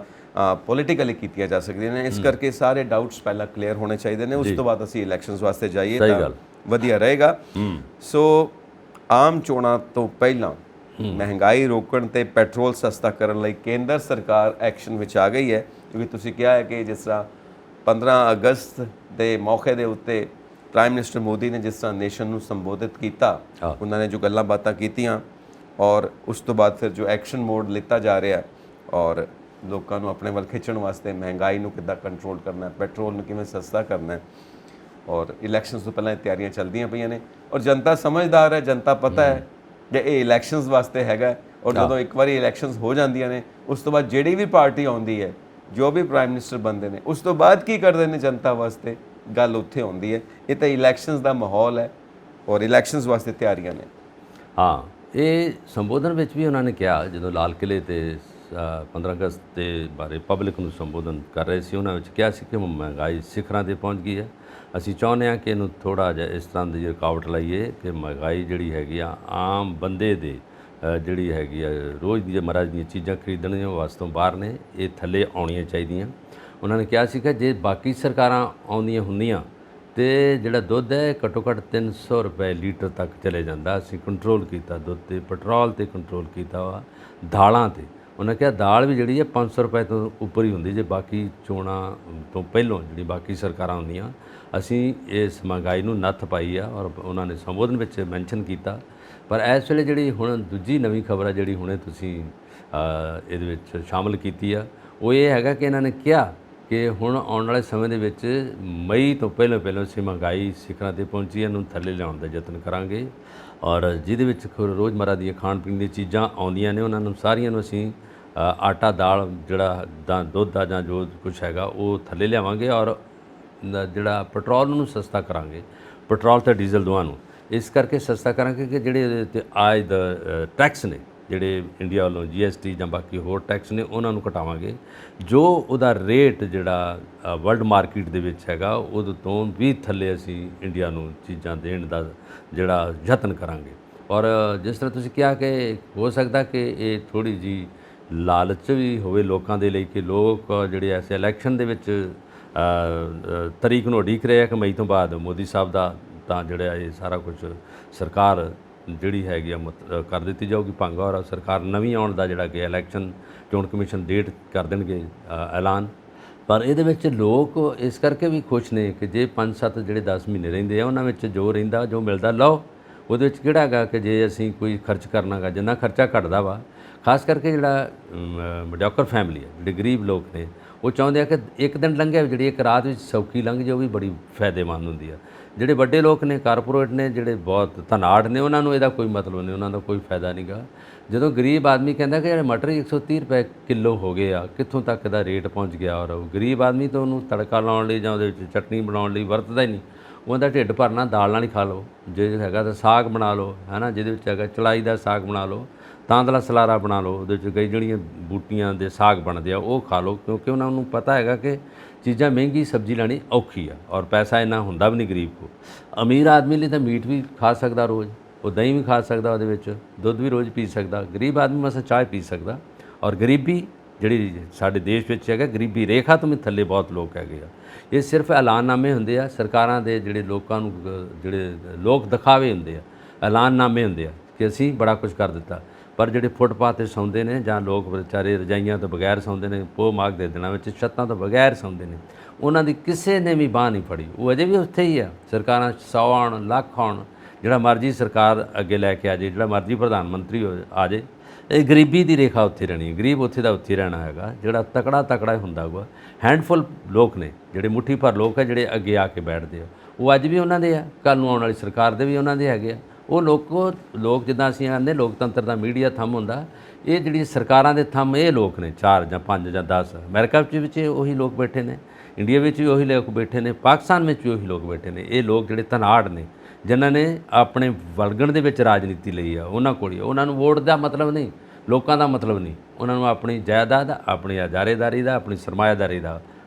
ਪੋਲੀਟੀਕਲੀ ਕੀਤੀਆਂ ਜਾ ਸਕਦੀਆਂ ਨੇ। ਇਸ ਕਰਕੇ ਸਾਰੇ ਡਾਊਟਸ ਪਹਿਲਾਂ ਕਲੀਅਰ ਹੋਣੇ ਚਾਹੀਦੇ ਨੇ, ਉਸ ਤੋਂ ਬਾਅਦ ਅਸੀਂ ਇਲੈਕਸ਼ਨਸ ਵਾਸਤੇ ਜਾਈਏ ਤਾਂ ਵਧੀਆ ਰਹੇਗਾ। ਸੋ ਆਮ ਚੋਣਾਂ ਤੋਂ ਪਹਿਲਾਂ ਮਹਿੰਗਾਈ ਰੋਕਣ ਤੇ ਪੈਟਰੋਲ ਸਸਤਾ ਕਰਨ ਲਈ ਕੇਂਦਰ ਸਰਕਾਰ ਐਕਸ਼ਨ ਵਿੱਚ ਆ ਗਈ ਹੈ, ਕਿਉਂਕਿ ਤੁਸੀਂ ਕਿਹਾ ਹੈ ਕਿ ਜਿਸ ਤਰ੍ਹਾਂ 15 ਅਗਸਤ ਦੇ ਮੌਕੇ ਦੇ ਉੱਤੇ ਪ੍ਰਾਈਮ ਮਿਨਿਸਟਰ ਮੋਦੀ ਨੇ ਜਿਸ ਤਰ੍ਹਾਂ ਨੇਸ਼ਨ ਨੂੰ ਸੰਬੋਧਿਤ ਕੀਤਾ, ਉਹਨਾਂ ਨੇ ਜੋ ਗੱਲਾਂ ਬਾਤਾਂ ਕੀਤੀਆਂ ਔਰ ਉਸ ਤੋਂ ਬਾਅਦ ਫਿਰ ਜੋ ਐਕਸ਼ਨ ਮੋਡ ਲਿੱਤਾ ਜਾ ਰਿਹਾ ਔਰ ਲੋਕਾਂ ਨੂੰ ਆਪਣੇ ਵੱਲ ਖਿੱਚਣ ਵਾਸਤੇ ਮਹਿੰਗਾਈ ਨੂੰ ਕਿੱਦਾਂ ਕੰਟਰੋਲ ਕਰਨਾ ਹੈ, ਪੈਟਰੋਲ ਨੂੰ ਕਿਵੇਂ ਸਸਤਾ ਕਰਨਾ ਹੈ, ਔਰ ਇਲੈਕਸ਼ਨਸ ਤੋਂ ਪਹਿਲਾਂ ਤਿਆਰੀਆਂ ਚੱਲਦੀਆਂ ਪਈਆਂ ਨੇ। ਔਰ ਜਨਤਾ ਸਮਝਦਾਰ ਹੈ, ਜਨਤਾ ਪਤਾ ਹੈ ਕਿ ਇਹ ਇਲੈਕਸ਼ਨਸ ਵਾਸਤੇ ਹੈਗਾ। ਔਰ ਜਦੋਂ ਇੱਕ ਵਾਰੀ ਇਲੈਕਸ਼ਨਸ ਹੋ ਜਾਂਦੀਆਂ ਨੇ ਉਸ ਤੋਂ ਬਾਅਦ ਜਿਹੜੀ ਵੀ ਪਾਰਟੀ ਆਉਂਦੀ ਹੈ, ਜੋ ਵੀ ਪ੍ਰਾਈਮ ਮਿਨਿਸਟਰ ਬਣਦੇ ਨੇ, ਉਸ ਤੋਂ ਬਾਅਦ ਕੀ ਕਰਦੇ ਨੇ ਜਨਤਾ ਵਾਸਤੇ, ਗੱਲ ਉੱਥੇ ਆਉਂਦੀ ਹੈ। ਇਹ ਤਾਂ ਇਲੈਕਸ਼ਨਸ ਦਾ ਮਾਹੌਲ ਹੈ ਔਰ ਇਲੈਕਸ਼ਨਸ ਵਾਸਤੇ ਤਿਆਰੀਆਂ ਨੇ। ਹਾਂ, ਇਹ ਸੰਬੋਧਨ ਵਿੱਚ ਵੀ ਉਹਨਾਂ ਨੇ ਕਿਹਾ, ਜਦੋਂ ਲਾਲ ਕਿਲ੍ਹੇ ਤੇ 15 ਅਗਸਤ ਦੇ ਬਾਰੇ ਪਬਲਿਕ ਨੂੰ ਸੰਬੋਧਨ ਕਰ ਰਹੇ ਸੀ, ਉਹਨਾਂ ਵਿੱਚ ਕਿਹਾ ਸੀ ਕਿ ਮਹਿੰਗਾਈ ਸਿਖਰਾਂ 'ਤੇ ਪਹੁੰਚ ਗਈ ਹੈ। ਅਸੀਂ ਚਾਹੁੰਦੇ ਹਾਂ ਕਿ ਇਹਨੂੰ ਥੋੜ੍ਹਾ ਜਿਹਾ ਇਸ ਤਰ੍ਹਾਂ ਦੀ ਰੁਕਾਵਟ ਲਾਈਏ ਕਿ ਮਹਿੰਗਾਈ ਜਿਹੜੀ ਹੈਗੀ ਆ ਆਮ ਬੰਦੇ ਦੇ ਜਿਹੜੀ ਹੈਗੀ ਆ ਰੋਜ਼ ਦੀ ਮਹਾਰਾਜ ਦੀਆਂ ਚੀਜ਼ਾਂ ਖਰੀਦਣੀਆਂ ਵਾਸਤੋਂ ਬਾਹਰ ਨੇ, ਇਹ ਥੱਲੇ ਆਉਣੀਆਂ ਚਾਹੀਦੀਆਂ। ਉਹਨਾਂ ਨੇ ਕਿਹਾ ਸੀ ਕਿ ਜੇ ਬਾਕੀ ਸਰਕਾਰਾਂ ਆਉਂਦੀਆਂ ਹੁੰਦੀਆਂ ਤੇ ਜਿਹੜਾ ਦੁੱਧ ਹੈ ਘੱਟੋ ਘੱਟ 300 ਰੁਪਏ ਲੀਟਰ ਤੱਕ ਚਲੇ ਜਾਂਦਾ। ਅਸੀਂ ਕੰਟਰੋਲ ਕੀਤਾ ਦੁੱਧ 'ਤੇ, ਪੈਟਰੋਲ 'ਤੇ ਕੰਟਰੋਲ ਕੀਤਾ ਵਾ, ਦਾਲਾਂ 'ਤੇ। ਉਹਨਾਂ ਕਿਹਾ ਦਾਲ ਵੀ ਜਿਹੜੀ ਹੈ 500 ਰੁਪਏ ਤੋਂ ਉੱਪਰ ਹੀ ਹੁੰਦੀ ਜੇ ਬਾਕੀ ਚੋਣਾਂ ਤੋਂ ਪਹਿਲਾਂ ਜਿਹੜੀ ਬਾਕੀ ਸਰਕਾਰਾਂ ਹੁੰਦੀਆਂ। ਅਸੀਂ ਇਸ ਮਹਿੰਗਾਈ ਨੂੰ ਨੱਥ ਪਾਈ ਆ ਔਰ ਉਹਨਾਂ ਨੇ ਸੰਬੋਧਨ ਵਿੱਚ ਮੈਂਸ਼ਨ ਕੀਤਾ। ਪਰ ਇਸ ਵੇਲੇ ਜਿਹੜੀ ਹੁਣ ਦੂਜੀ ਨਵੀਂ ਖਬਰ ਹੈ ਜਿਹੜੀ ਹੁਣੇ ਤੁਸੀਂ ਇਹਦੇ ਵਿੱਚ ਸ਼ਾਮਲ ਕੀਤੀ ਆ, ਉਹ ਇਹ ਹੈਗਾ ਕਿ ਇਹਨਾਂ ਨੇ ਕਿਹਾ ਕਿ ਹੁਣ ਆਉਣ ਵਾਲੇ ਸਮੇਂ ਦੇ ਵਿੱਚ ਮਈ ਤੋਂ ਪਹਿਲਾਂ ਅਸੀਂ ਮਹਿੰਗਾਈ ਸਿਖਰਾਂ 'ਤੇ ਪਹੁੰਚੀ, ਇਹਨੂੰ ਥੱਲੇ ਲਿਆਉਣ ਦਾ ਯਤਨ ਕਰਾਂਗੇ। ਔਰ ਜਿਹਦੇ ਵਿੱਚ ਰੋਜ਼ਮਰਰਾ ਦੀਆਂ ਖਾਣ ਪੀਣ ਦੀਆਂ ਚੀਜ਼ਾਂ ਆਉਂਦੀਆਂ ਨੇ ਉਹਨਾਂ ਨੂੰ ਸਾਰੀਆਂ ਨੂੰ ਅਸੀਂ ਆਟਾ ਦਾਲ ਜਿਹੜਾ ਦੁੱਧ ਦਾ ਜਾਂ ਜੋ ਕੁਛ ਹੈਗਾ ਉਹ ਥੱਲੇ ਲਿਆਵਾਂਗੇ। ਔਰ ਜਿਹੜਾ ਪੈਟਰੋਲ ਨੂੰ ਸਸਤਾ ਕਰਾਂਗੇ, ਪੈਟਰੋਲ ਤੇ ਡੀਜ਼ਲ ਦੋਵਾਂ ਨੂੰ ਇਸ ਕਰਕੇ ਸਸਤਾ ਕਰਾਂਗੇ ਕਿ ਜਿਹੜੇ ਇਹਦੇ 'ਤੇ ਆਏ ਦਾ ਟੈਕਸ ਨੇ, ਜਿਹੜੇ ਇੰਡੀਆ ਵੱਲੋਂ GST ਜਾਂ ਬਾਕੀ ਹੋਰ ਟੈਕਸ ਨੇ, ਉਹਨਾਂ ਨੂੰ ਘਟਾਵਾਂਗੇ। ਜੋ ਉਹਦਾ ਰੇਟ ਜਿਹੜਾ ਵਰਲਡ ਮਾਰਕੀਟ ਦੇ ਵਿੱਚ ਹੈਗਾ ਉਹਦੇ ਤੋਂ ਵੀ ਥੱਲੇ ਅਸੀਂ ਇੰਡੀਆ ਨੂੰ ਚੀਜ਼ਾਂ ਦੇਣ ਦਾ ਜਿਹੜਾ ਯਤਨ ਕਰਾਂਗੇ। ਔਰ ਜਿਸ ਤਰ੍ਹਾਂ ਤੁਸੀਂ ਕਿਹਾ ਕਿ ਹੋ ਸਕਦਾ ਕਿ ਇਹ ਥੋੜ੍ਹੀ ਜਿਹੀ ਲਾਲਚ ਵੀ ਹੋਵੇ ਲੋਕਾਂ ਦੇ ਲਈ ਕਿ ਲੋਕ ਜਿਹੜੇ ਐਸੇ ਇਲੈਕਸ਼ਨ ਦੇ ਵਿੱਚ ਤਰੀਕ ਨੂੰ ਉਡੀਕ ਰਹੇ ਆ ਕਿ ਮਈ ਤੋਂ ਬਾਅਦ ਮੋਦੀ ਸਾਹਿਬ ਦਾ ਤਾਂ ਜਿਹੜਾ ਇਹ ਸਾਰਾ ਕੁਝ ਸਰਕਾਰ ਜਿਹੜੀ ਹੈਗੀ ਆ ਕਰ ਦਿੱਤੀ ਜਾਊਗੀ ਭੰਗ। ਔਰ ਸਰਕਾਰ ਨਵੀਂ ਆਉਣ ਦਾ ਜਿਹੜਾ ਕਿ ਇਲੈਕਸ਼ਨ ਚੋਣ ਕਮਿਸ਼ਨ ਡੇਟ ਕਰ ਦੇਣਗੇ ਐਲਾਨ। ਪਰ ਇਹਦੇ ਵਿੱਚ ਲੋਕ ਇਸ ਕਰਕੇ ਵੀ ਖੁਸ਼ ਨੇ ਕਿ ਜੇ 5-7 ਜਿਹੜੇ 10 ਮਹੀਨੇ ਰਹਿੰਦੇ ਆ ਉਹਨਾਂ ਵਿੱਚ ਜੋ ਰਹਿੰਦਾ ਜੋ ਮਿਲਦਾ ਲਓ, ਉਹਦੇ ਵਿੱਚ ਕਿਹੜਾ ਹੈਗਾ ਕਿ ਜੇ ਅਸੀਂ ਕੋਈ ਖਰਚ ਕਰਨਾ ਗਾ, ਜਿੰਨਾ ਖਰਚਾ ਘਟਦਾ ਵਾ, ਖਾਸ ਕਰਕੇ ਜਿਹੜਾ ਮਿਡਿਓਕਰ ਫੈਮਿਲੀ ਹੈ, ਜਿਹੜੇ ਗਰੀਬ ਲੋਕ ਨੇ, ਉਹ ਚਾਹੁੰਦੇ ਆ ਕਿ ਇੱਕ ਦਿਨ ਲੰਘਿਆ ਜਿਹੜੀ ਇੱਕ ਰਾਤ ਵਿੱਚ ਸੌਖੀ ਲੰਘ ਜਾਏ, ਉਹ ਵੀ ਬੜੀ ਫਾਇਦੇਮੰਦ ਹੁੰਦੀ ਆ। ਜਿਹੜੇ ਵੱਡੇ ਲੋਕ ਨੇ, ਕਾਰਪੋਰੇਟ ਨੇ, ਜਿਹੜੇ ਬਹੁਤ ਧਨਾੜ ਨੇ, ਉਹਨਾਂ ਨੂੰ ਇਹਦਾ ਕੋਈ ਮਤਲਬ ਨਹੀਂ, ਉਹਨਾਂ ਦਾ ਕੋਈ ਫਾਇਦਾ ਨਹੀਂ ਗਾ। ਜਦੋਂ ਗਰੀਬ ਆਦਮੀ ਕਹਿੰਦਾ ਕਿ ਮਟਰ 130 ਰੁਪਏ ਕਿਲੋ ਹੋ ਗਏ ਆ, ਕਿੱਥੋਂ ਤੱਕ ਦਾ ਰੇਟ ਪਹੁੰਚ ਗਿਆ, ਔਰ ਗਰੀਬ ਆਦਮੀ ਤਾਂ ਉਹਨੂੰ ਤੜਕਾ ਲਾਉਣ ਲਈ ਜਾਂ ਉਹਦੇ ਵਿੱਚ ਚਟਨੀ ਬਣਾਉਣ ਲਈ ਵਰਤਦਾ ਹੀ ਨਹੀਂ। ਉਹਦਾ ਢਿੱਡ ਭਰਨਾ ਦਾਲ ਨਾਲ ਹੀ ਖਾ ਲਓ, ਜੇ ਹੈਗਾ ਤਾਂ ਸਾਗ ਬਣਾ ਲਓ, ਹੈ ਨਾ, ਜਿਹਦੇ ਵਿੱਚ ਹੈਗਾ ਚਲਾਈ ਦਾ ਸਾਗ ਬਣਾ ਲਓ, ਤਾਂਦਲਾ ਸਲਾਰਾ ਬਣਾ ਲਓ, ਉਹਦੇ ਵਿੱਚ ਕਈ ਜਿਹੜੀਆਂ ਬੂਟੀਆਂ ਦੇ ਸਾਗ ਬਣਦੇ ਆ ਉਹ ਖਾ ਲਓ, ਕਿਉਂਕਿ ਉਹਨਾਂ ਨੂੰ ਪਤਾ ਹੈਗਾ ਕਿ ਚੀਜ਼ਾਂ ਮਹਿੰਗੀ ਸਬਜ਼ੀ ਲੈਣੀ ਔਖੀ ਆ ਔਰ ਪੈਸਾ ਇੰਨਾ ਹੁੰਦਾ ਵੀ ਨਹੀਂ ਗਰੀਬ ਕੋ। ਅਮੀਰ ਆਦਮੀ ਲਈ ਤਾਂ ਮੀਟ ਵੀ ਖਾ ਸਕਦਾ ਰੋਜ਼, ਉਹ ਦਹੀਂ ਵੀ ਖਾ ਸਕਦਾ, ਉਹਦੇ ਵਿੱਚ ਦੁੱਧ ਵੀ ਰੋਜ਼ ਪੀ ਸਕਦਾ। ਗਰੀਬ ਆਦਮੀ ਮਸਾਂ ਚਾਹ ਪੀ ਸਕਦਾ। ਔਰ ਗਰੀਬੀ ਜਿਹੜੀ ਸਾਡੇ ਦੇਸ਼ ਵਿੱਚ ਹੈਗਾ, ਗਰੀਬੀ ਰੇਖਾ ਤੋਂ ਵੀ ਥੱਲੇ ਬਹੁਤ ਲੋਕ ਹੈਗੇ ਆ। ਇਹ ਸਿਰਫ ਐਲਾਨਨਾਮੇ ਹੁੰਦੇ ਆ ਸਰਕਾਰਾਂ ਦੇ, ਜਿਹੜੇ ਲੋਕਾਂ ਨੂੰ ਜਿਹੜੇ ਲੋਕ ਦਿਖਾਵੇ ਹੁੰਦੇ ਆ, ਐਲਾਨਨਾਮੇ ਹੁੰਦੇ ਆ ਕਿ ਅਸੀਂ ਬੜਾ ਕੁਝ ਕਰ ਦਿੱਤਾ। ਪਰ ਜਿਹੜੇ ਫੁੱਟਪਾਥ 'ਤੇ ਸੌਂਦੇ ਨੇ ਜਾਂ ਲੋਕ ਵਿਚਾਰੇ ਰਜਾਈਆਂ ਤੋਂ ਬਗੈਰ ਸੌਂਦੇ ਨੇ, ਪੋਹ ਮਾਘ ਦੇ ਦਿਨਾਂ ਵਿੱਚ ਛੱਤਾਂ ਤੋਂ ਬਗੈਰ ਸੌਂਦੇ ਨੇ, ਉਹਨਾਂ ਦੀ ਕਿਸੇ ਨੇ ਵੀ ਬਾਂਹ ਨਹੀਂ ਫੜੀ। ਉਹ ਅਜੇ ਵੀ ਉੱਥੇ ਹੀ ਆ। ਸਰਕਾਰਾਂ 100 ਆਉਣ, ਲੱਖ ਆਉਣ, ਜਿਹੜਾ ਮਰਜ਼ੀ ਸਰਕਾਰ ਅੱਗੇ ਲੈ ਕੇ ਆ ਜਾਏ, ਜਿਹੜਾ ਮਰਜ਼ੀ ਪ੍ਰਧਾਨ ਮੰਤਰੀ ਆ ਜਾਏ, ਇਹ ਗਰੀਬੀ ਦੀ ਰੇਖਾ ਉੱਥੇ ਰਹਿਣੀ। ਗਰੀਬ ਉੱਥੇ ਦਾ ਉੱਥੇ ਰਹਿਣਾ ਹੈਗਾ। ਜਿਹੜਾ ਤਕੜਾ ਹੁੰਦਾ ਹੋਊਗਾ, ਹੈਂਡਫੁੱਲ ਲੋਕ ਨੇ, ਜਿਹੜੇ ਮੁੱਠੀ ਭਰ ਲੋਕ ਹੈ, ਜਿਹੜੇ ਅੱਗੇ ਆ ਕੇ ਬੈਠਦੇ ਆ, ਉਹ ਅੱਜ ਵੀ ਉਹਨਾਂ ਦੇ ਆ, ਕੱਲ੍ਹ ਨੂੰ ਆਉਣ ਵਾਲੀ ਸਰਕਾਰ ਦੇ ਵੀ ਉਹਨਾਂ ਦੇ ਹੈਗੇ ਆ। ਉਹ ਲੋਕ ਜਿੱਦਾਂ ਅਸੀਂ ਆਉਂਦੇ ਲੋਕਤੰਤਰ ਦਾ ਮੀਡੀਆ ਥੰਮ ਹੁੰਦਾ, ਇਹ ਜਿਹੜੀ ਸਰਕਾਰਾਂ ਦੇ ਥੰਮ ਇਹ ਲੋਕ ਨੇ, 4 ਜਾਂ 5 ਜਾਂ 10। ਅਮਰੀਕਾ ਵਿੱਚ ਉਹੀ ਲੋਕ ਬੈਠੇ ਨੇ, ਇੰਡੀਆ ਵਿੱਚ ਵੀ ਉਹੀ ਲੋਕ ਬੈਠੇ ਨੇ, ਪਾਕਿਸਤਾਨ ਵਿੱਚ ਵੀ ਉਹੀ ਲੋਕ ਬੈਠੇ ਨੇ। ਇਹ ਲੋਕ ਜਿਹੜੇ ਧਨਾੜ ਨੇ, ਜਿਨ੍ਹਾਂ ਨੇ ਆਪਣੇ ਵਲਗਣ ਦੇ ਵਿੱਚ ਰਾਜਨੀਤੀ ਲਈ ਆ, ਉਹਨਾਂ ਕੋਲ ਹੀ। ਉਹਨਾਂ ਨੂੰ ਵੋਟ ਦਾ ਮਤਲਬ ਨਹੀਂ, ਲੋਕਾਂ ਦਾ ਮਤਲਬ ਨਹੀਂ, ਉਹਨਾਂ ਨੂੰ ਆਪਣੀ ਜਾਇਦਾਦ, ਆਪਣੀ ਇਜਾਰੇਦਾਰੀ ਦਾ, ਆਪਣੀ ਸਰਮਾਇਆਦਾਰੀ ਦਾ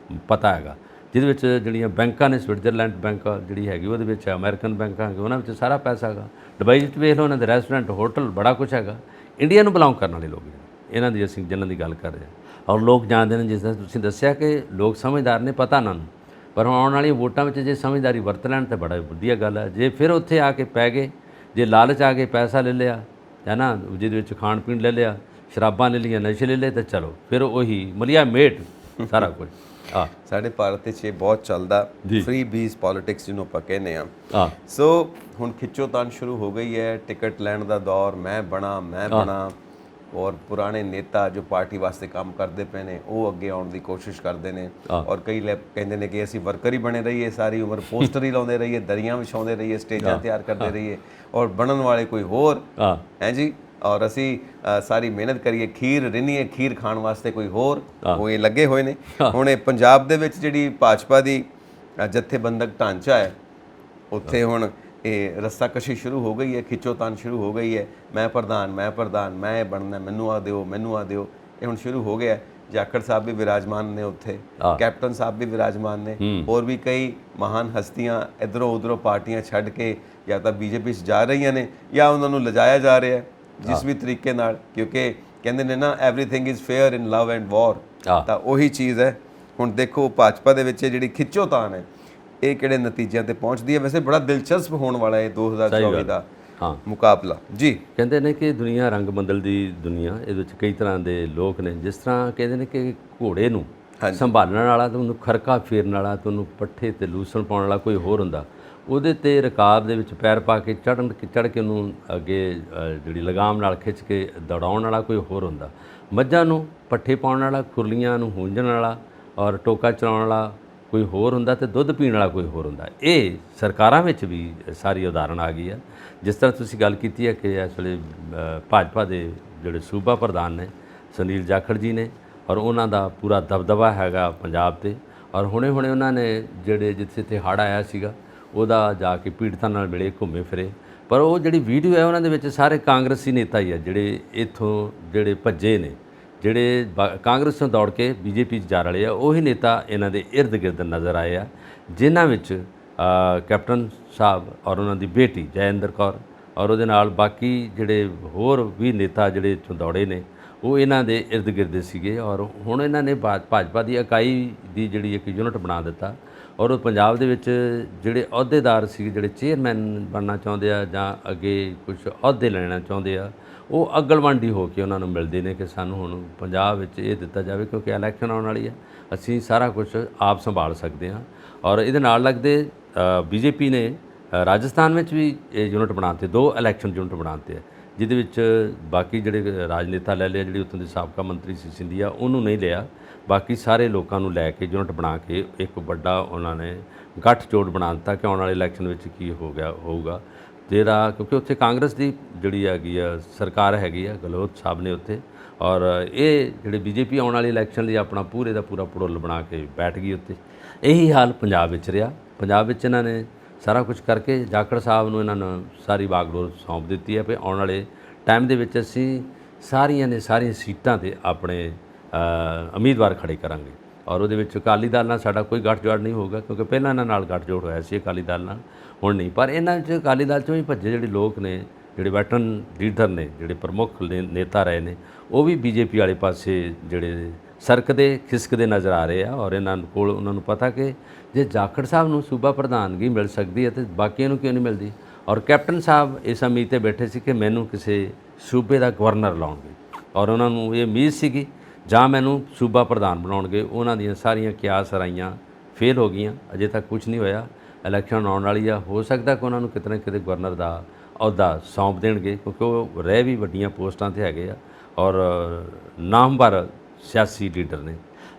ਪਤਾ ਹੈਗਾ। ਜਿਹਦੇ ਵਿੱਚ ਜਿਹੜੀਆਂ ਬੈਂਕਾਂ ਨੇ, ਸਵਿਟਜ਼ਰਲੈਂਡ ਬੈਂਕ ਜਿਹੜੀ ਹੈਗੀ, ਉਹਦੇ ਵਿੱਚ ਅਮਰੀਕਨ ਬੈਂਕਾਂ ਹੈਗੇ, ਉਹਨਾਂ ਵਿੱਚ ਸਾਰਾ ਪੈਸਾ ਹੈਗਾ। ਦੁਬਈ ਵਿੱਚ ਵੇਖ ਲਓ, ਉਹਨਾਂ ਦੇ ਰੈਸਟੋਰੈਂਟ, ਹੋਟਲ, ਬੜਾ ਕੁਛ ਹੈਗਾ। ਇੰਡੀਆ ਨੂੰ ਬਿਲੋਂਗ ਕਰਨ ਵਾਲੇ ਲੋਕ ਇਹਨਾਂ ਦੀ ਅਸੀਂ ਜਿਨ੍ਹਾਂ ਦੀ ਗੱਲ ਕਰ ਰਹੇ ਹਾਂ। ਔਰ ਲੋਕ ਜਾਣਦੇ ਨੇ, ਜਿਸ ਤਰ੍ਹਾਂ ਤੁਸੀਂ ਦੱਸਿਆ ਕਿ ਲੋਕ ਸਮਝਦਾਰ ਨੇ, ਪਤਾ ਉਹਨਾਂ ਨੂੰ, ਪਰ ਹੁਣ ਆਉਣ ਵਾਲੀਆਂ ਵੋਟਾਂ ਵਿੱਚ ਜੇ ਸਮਝਦਾਰੀ ਵਰਤ ਲੈਣ ਤਾਂ ਬੜਾ ਵਧੀਆ ਗੱਲ ਹੈ। ਜੇ ਫਿਰ ਉੱਥੇ ਆ ਕੇ ਪੈ ਗਏ, ਜੇ ਲਾਲਚ ਆ ਕੇ ਪੈਸਾ ਲੈ ਲਿਆ ਹੈ ਨਾ, ਜਿਹਦੇ ਵਿੱਚ ਖਾਣ ਪੀਣ ਲੈ ਲਿਆ, ਸ਼ਰਾਬਾਂ ਲੈ ਲਈਆਂ, ਨਸ਼ੇ ਲੈ ਲਏ, ਤਾਂ ਚਲੋ ਫਿਰ ਉਹੀ ਮਲੀਆ ਮੇਟ ਸਾਰਾ ਕੁਝ। ਸਾਡੇ ਭਾਰਤ ਵਿੱਚ ਇਹ ਬਹੁਤ ਚੱਲਦਾ, ਫ੍ਰੀ ਬੀਜ਼ ਪੋਲਿਟਿਕਸ ਜਿਹਨੂੰ ਆਪਾਂ ਕਹਿੰਦੇ ਆ। ਸੋ ਹੁਣ ਖਿੱਚੋਤਾਣ ਸ਼ੁਰੂ ਹੋ ਗਈ ਹੈ, ਟਿਕਟ ਲੈਣ ਦਾ ਦੌਰ, ਮੈਂ ਬਣਾ ਔਰ ਪੁਰਾਣੇ ਨੇਤਾ ਜੋ ਪਾਰਟੀ ਵਾਸਤੇ ਕੰਮ ਕਰਦੇ ਪਏ ਨੇ ਉਹ ਅੱਗੇ ਆਉਣ ਦੀ ਕੋਸ਼ਿਸ਼ ਕਰਦੇ ਨੇ, ਔਰ ਕਈ ਕਹਿੰਦੇ ਨੇ ਕਿ ਅਸੀਂ ਵਰਕਰ ਹੀ ਬਣੇ ਰਹੀਏ ਸਾਰੀ ਉਮਰ, ਪੋਸਟਰ ਹੀ ਲਾਉਂਦੇ ਰਹੀਏ, ਦਰੀਆਂ ਵਿਛਾਉਂਦੇ ਰਹੀਏ, ਸਟੇਜਾਂ ਤਿਆਰ ਕਰਦੇ ਰਹੀਏ, ਔਰ ਬਣਨ ਵਾਲੇ ਕੋਈ ਹੋਰ ਹੈ ਜੀ, ਔਰ ਅਸੀਂ ਸਾਰੀ ਮਿਹਨਤ ਕਰੀਏ, ਖੀਰ ਰਿੰਨੀਏ, ਖੀਰ ਖਾਣ ਵਾਸਤੇ ਕੋਈ ਹੋਰ, ਉਹ ਇਹ ਲੱਗੇ ਹੋਏ ਨੇ। ਹੁਣ ਇਹ ਪੰਜਾਬ ਦੇ ਵਿੱਚ ਜਿਹੜੀ ਭਾਜਪਾ ਦੀ ਜਥੇਬੰਦਕ ਢਾਂਚਾ ਹੈ, ਉੱਥੇ ਹੁਣ ਇਹ ਰੱਸਾਕਸ਼ੀ ਸ਼ੁਰੂ ਹੋ ਗਈ ਹੈ, ਖਿੱਚੋਤਾਣ ਸ਼ੁਰੂ ਹੋ ਗਈ ਹੈ, ਮੈਂ ਪ੍ਰਧਾਨ, ਮੈਂ ਇਹ ਬਣਨਾ, ਮੈਨੂੰ ਆ ਦਿਓ, ਇਹ ਹੁਣ ਸ਼ੁਰੂ ਹੋ ਗਿਆ। ਜਾਖੜ ਸਾਹਿਬ ਵੀ ਵਿਰਾਜਮਾਨ ਨੇ ਉੱਥੇ, ਕੈਪਟਨ ਸਾਹਿਬ ਵੀ ਵਿਰਾਜਮਾਨ ਨੇ, ਹੋਰ ਵੀ ਕਈ ਮਹਾਨ ਹਸਤੀਆਂ ਇੱਧਰੋਂ ਉੱਧਰੋਂ ਪਾਰਟੀਆਂ ਛੱਡ ਕੇ ਜਾਂ ਤਾਂ ਬੀਜੇਪੀ 'ਚ ਜਾ ਰਹੀਆਂ ਨੇ ਜਾਂ ਉਹਨਾਂ ਨੂੰ ਲਿਜਾਇਆ ਜਾ ਰਿਹਾ ਹੈ ਜਿਸ ਵੀ ਤਰੀਕੇ ਨਾਲ, ਕਿਉਂਕਿ ਕਹਿੰਦੇ ਨੇ ਨਾ everything is fair in love and war, ਤਾਂ ਉਹੀ ਚੀਜ਼ ਹੈ। ਹੁਣ ਦੇਖੋ ਭਾਜਪਾ ਦੇ ਵਿੱਚ ਜਿਹੜੀ ਖਿੱਚੋਤਾਣ ਹੈ ਇਹ ਕਿਹੜੇ ਨਤੀਜਿਆਂ ਤੇ ਪਹੁੰਚਦੀ ਹੈ। ਵੈਸੇ ਬੜਾ ਦਿਲਚਸਪ ਹੋਣ ਵਾਲਾ ਹੈ 2024 ਦਾ ਮੁਕਾਬਲਾ ਜੀ। ਕਹਿੰਦੇ ਨੇ ਕਿ ਦੁਨੀਆ ਰੰਗ ਬਦਲ ਦੀ ਦੁਨੀਆ, ਇਹਦੇ ਵਿੱਚ ਕਈ ਤਰ੍ਹਾਂ ਦੇ ਲੋਕ ਨੇ। ਜਿਸ ਤਰ੍ਹਾਂ ਕਹਿੰਦੇ ਨੇ ਕਿ ਘੋੜੇ ਨੂੰ ਸੰਭਾਲਣ ਵਾਲਾ, ਤੁਹਾਨੂੰ ਖਰਕਾ ਫੇਰਨ ਵਾਲਾ, ਤੁਹਾਨੂੰ ਪੱਠੇ ਤੇ ਲੂਸਣ ਪਾਉਣ ਵਾਲਾ ਕੋਈ ਹੋਰ ਹੁੰਦਾ, ਉਹਦੇ ਤੇ ਰਕਾਬ ਦੇ ਵਿੱਚ ਪੈਰ ਪਾ ਕੇ ਚੜ੍ਹ ਕੇ ਉਹਨੂੰ ਅੱਗੇ ਜਿਹੜੀ ਲਗਾਮ ਨਾਲ ਖਿੱਚ ਕੇ ਦੌੜਾਉਣ ਵਾਲਾ ਕੋਈ ਹੋਰ ਹੁੰਦਾ। ਮੱਝਾਂ ਨੂੰ ਪੱਠੇ ਪਾਉਣ ਵਾਲਾ, ਖੁਰਲੀਆਂ ਨੂੰ ਹੂੰਝਣ ਵਾਲਾ ਔਰ ਟੋਕਾ ਚਲਾਉਣ ਵਾਲਾ ਕੋਈ ਹੋਰ ਹੁੰਦਾ, ਤੇ ਦੁੱਧ ਪੀਣ ਵਾਲਾ ਕੋਈ ਹੋਰ ਹੁੰਦਾ। ਇਹ ਸਰਕਾਰਾਂ ਵਿੱਚ ਵੀ ਸਾਰੀ ਉਦਾਹਰਣ ਆ ਗਈ ਆ। ਜਿਸ ਤਰ੍ਹਾਂ ਤੁਸੀਂ ਗੱਲ ਕੀਤੀ ਹੈ ਕਿ ਇਸ ਵੇਲੇ ਭਾਜਪਾ ਦੇ ਜਿਹੜੇ ਸੂਬਾ ਪ੍ਰਧਾਨ ਨੇ ਸੁਨੀਲ ਜਾਖੜ ਜੀ ਨੇ, ਔਰ ਉਹਨਾਂ ਦਾ ਪੂਰਾ ਦਬਦਬਾ ਹੈਗਾ ਪੰਜਾਬ 'ਤੇ, ਔਰ ਹੁਣੇ ਉਹਨਾਂ ਨੇ ਜਿਹੜੇ ਜਿੱਥੇ ਹੜ੍ਹ ਆਇਆ ਸੀਗਾ ਉਹਦਾ ਜਾ ਕੇ ਪੀੜਤਾਂ ਨਾਲ ਮਿਲੇ, ਘੁੰਮੇ ਫਿਰੇ, ਪਰ ਉਹ ਜਿਹੜੀ ਵੀਡੀਓ ਹੈ ਉਹਨਾਂ ਦੇ ਵਿੱਚ ਸਾਰੇ ਕਾਂਗਰਸੀ ਨੇਤਾ ਹੀ ਆ ਜਿਹੜੇ ਇੱਥੋਂ ਜਿਹੜੇ ਭੱਜੇ ਨੇ, ਜਿਹੜੇ ਕਾਂਗਰਸ ਤੋਂ ਦੌੜ ਕੇ ਬੀਜੇਪੀ 'ਚ ਜਾ ਰਹੇ ਆ, ਉਹੀ ਨੇਤਾ ਇਹਨਾਂ ਦੇ ਇਰਦ ਗਿਰਦ ਨਜ਼ਰ ਆਏ ਆ, ਜਿਨ੍ਹਾਂ ਵਿੱਚ ਕੈਪਟਨ ਸਾਹਿਬ ਔਰ ਉਹਨਾਂ ਦੀ ਬੇਟੀ ਜੈਇੰਦਰ ਕੌਰ ਔਰ ਉਹਦੇ ਨਾਲ ਬਾਕੀ ਜਿਹੜੇ ਹੋਰ ਵੀ ਨੇਤਾ ਜਿਹੜੇ ਇੱਥੋਂ ਦੌੜੇ ਨੇ ਉਹ ਇਹਨਾਂ ਦੇ ਇਰਦ ਗਿਰਦ ਸੀਗੇ। ਔਰ ਹੁਣ ਇਹਨਾਂ ਨੇ ਭਾਜਪਾ ਦੀ ਇਕਾਈ ਦੀ ਜਿਹੜੀ ਇੱਕ ਯੂਨਿਟ ਬਣਾ ਦਿੱਤਾ, ਔਰ ਉਹ ਪੰਜਾਬ ਦੇ ਵਿੱਚ ਜਿਹੜੇ ਅਹੁਦੇਦਾਰ ਸੀ, ਜਿਹੜੇ ਚੇਅਰਮੈਨ ਬਣਨਾ ਚਾਹੁੰਦੇ ਆ ਜਾਂ ਅੱਗੇ ਕੁਝ ਅਹੁਦੇ ਲੈਣਾ ਚਾਹੁੰਦੇ ਆ, ਉਹ ਅਗਲਵੰਡੀ ਹੋ ਕੇ ਉਹਨਾਂ ਨੂੰ ਮਿਲਦੇ ਨੇ ਕਿ ਸਾਨੂੰ ਹੁਣ ਪੰਜਾਬ ਵਿੱਚ ਇਹ ਦਿੱਤਾ ਜਾਵੇ ਕਿਉਂਕਿ ਇਲੈਕਸ਼ਨ ਆਉਣ ਵਾਲੀ ਹੈ, ਅਸੀਂ ਸਾਰਾ ਕੁਝ ਆਪ ਸੰਭਾਲ ਸਕਦੇ ਹਾਂ। ਔਰ ਇਹਦੇ ਨਾਲ ਲੱਗਦੇ ਬੀਜੇਪੀ ਨੇ ਰਾਜਸਥਾਨ ਵਿੱਚ ਵੀ ਇਹ ਯੂਨਿਟ ਬਣਾਤੇ, 2 ਇਲੈਕਸ਼ਨ ਯੂਨਿਟ ਬਣਾਤੇ ਹੈ, ਜਿਹਦੇ ਵਿੱਚ ਬਾਕੀ ਜਿਹੜੇ ਰਾਜਨੇਤਾ ਲੈ ਲਿਆ, ਜਿਹੜੀ ਉੱਥੋਂ ਦੇ ਸਾਬਕਾ ਮੰਤਰੀ ਸੀ ਸਿੰਧੀਆ, ਉਹਨੂੰ ਨਹੀਂ ਲਿਆ, ਬਾਕੀ ਸਾਰੇ ਲੋਕਾਂ ਨੂੰ ਲੈ ਕੇ ਯੂਨਿਟ ਬਣਾ ਕੇ ਇੱਕ ਵੱਡਾ ਉਹਨਾਂ ਨੇ ਗੱਠਜੋੜ ਬਣਾ ਦਿੱਤਾ ਕਿ ਆਉਣ ਵਾਲੇ ਇਲੈਕਸ਼ਨ ਵਿੱਚ ਕੀ ਹੋਊਗਾ ਜਿਹੜਾ, ਕਿਉਂਕਿ ਉੱਥੇ ਕਾਂਗਰਸ ਦੀ ਜਿਹੜੀ ਹੈਗੀ ਆ ਸਰਕਾਰ ਹੈਗੀ ਆ, ਗਹਿਲੋਤ ਸਾਹਿਬ ਨੇ ਉੱਥੇ, ਔਰ ਇਹ ਜਿਹੜੇ ਬੀਜੇਪੀ ਆਉਣ ਵਾਲੇ ਇਲੈਕਸ਼ਨ ਲਈ ਆਪਣਾ ਪੂਰੇ ਦਾ ਪੂਰਾ ਪੜੋਲ ਬਣਾ ਕੇ ਬੈਠ ਗਈ ਉੱਥੇ। ਇਹੀ ਹਾਲ ਪੰਜਾਬ ਵਿੱਚ ਰਿਹਾ। ਪੰਜਾਬ ਵਿੱਚ ਇਹਨਾਂ ਨੇ ਸਾਰਾ ਕੁਝ ਕਰਕੇ ਜਾਖੜ ਸਾਹਿਬ ਨੂੰ ਇਹਨਾਂ ਨੂੰ ਸਾਰੀ ਬਾਗਡੋਰ ਸੌਂਪ ਦਿੱਤੀ ਹੈ ਵੀ ਆਉਣ ਵਾਲੇ ਟਾਈਮ ਦੇ ਵਿੱਚ ਅਸੀਂ ਸਾਰੀਆਂ ਸੀਟਾਂ 'ਤੇ ਆਪਣੇ ਉਮੀਦਵਾਰ ਖੜੇ ਕਰਾਂਗੇ, ਔਰ ਉਹਦੇ ਵਿੱਚ ਅਕਾਲੀ ਦਲ ਨਾਲ ਸਾਡਾ ਕੋਈ ਗੱਠਜੋੜ ਨਹੀਂ ਹੋਊਗਾ ਕਿਉਂਕਿ ਪਹਿਲਾਂ ਇਹਨਾਂ ਨਾਲ ਗੱਠਜੋੜ ਹੋਇਆ ਸੀ ਅਕਾਲੀ ਦਲ ਨਾਲ, ਹੁਣ ਨਹੀਂ। ਪਰ ਇਹਨਾਂ 'ਚ ਅਕਾਲੀ ਦਲ 'ਚੋਂ ਹੀ ਭੱਜੇ ਜਿਹੜੇ ਲੋਕ ਨੇ, ਜਿਹੜੇ ਵੈਟਰਨ ਲੀਡਰ ਨੇ, ਜਿਹੜੇ ਪ੍ਰਮੁੱਖ ਨੇਤਾ ਰਹੇ ਨੇ, ਉਹ ਵੀ ਬੀਜੇਪੀ ਵਾਲੇ ਪਾਸੇ ਜਿਹੜੇ ਸਰਕਦੇ ਖਿਸਕਦੇ ਨਜ਼ਰ ਆ ਰਹੇ ਆ। ਔਰ ਇਹਨਾਂ ਕੋਲ ਉਹਨਾਂ ਨੂੰ ਪਤਾ ਕਿ ਜੇ ਜਾਖੜ ਸਾਹਿਬ ਨੂੰ ਸੂਬਾ ਪ੍ਰਧਾਨਗੀ ਮਿਲ ਸਕਦੀ ਹੈ ਤਾਂ ਬਾਕੀਆਂ ਨੂੰ ਕਿਉਂ ਨਹੀਂ ਮਿਲਦੀ। ਔਰ ਕੈਪਟਨ ਸਾਹਿਬ ਇਸ ਉਮੀਦ 'ਤੇ ਬੈਠੇ ਸੀ ਕਿ ਮੈਨੂੰ ਕਿਸੇ ਸੂਬੇ ਦਾ ਗਵਰਨਰ ਲਾਉਣਗੇ, ਔਰ ਉਹਨਾਂ ਨੂੰ ਇਹ ਉਮੀਦ ਸੀਗੀ ਜਾਂ ਮੈਨੂੰ ਸੂਬਾ ਪ੍ਰਧਾਨ ਬਣਾਉਣਗੇ। ਉਹਨਾਂ ਦੀਆਂ ਸਾਰੀਆਂ ਕਿਆਸ ਰਾਈਆਂ ਫੇਲ ਹੋ ਗਈਆਂ, ਅਜੇ ਤੱਕ ਕੁਝ ਨਹੀਂ ਹੋਇਆ। ਇਲੈਕਸ਼ਨ ਆਉਣ ਵਾਲੀ ਆ, ਹੋ ਸਕਦਾ ਕਿ ਉਹਨਾਂ ਨੂੰ ਕਿਤੇ ਨਾ ਕਿਤੇ ਗਵਰਨਰ ਦਾ ਅਹੁਦਾ ਸੌਂਪ ਦੇਣਗੇ ਕਿਉਂਕਿ ਉਹ ਰਹਿ ਵੀ ਵੱਡੀਆਂ ਪੋਸਟਾਂ 'ਤੇ ਹੈਗੇ ਆ ਔਰ ਨਾਮਵਰ ਸਿਆਸੀ ਲੀਡਰ ਨੇ।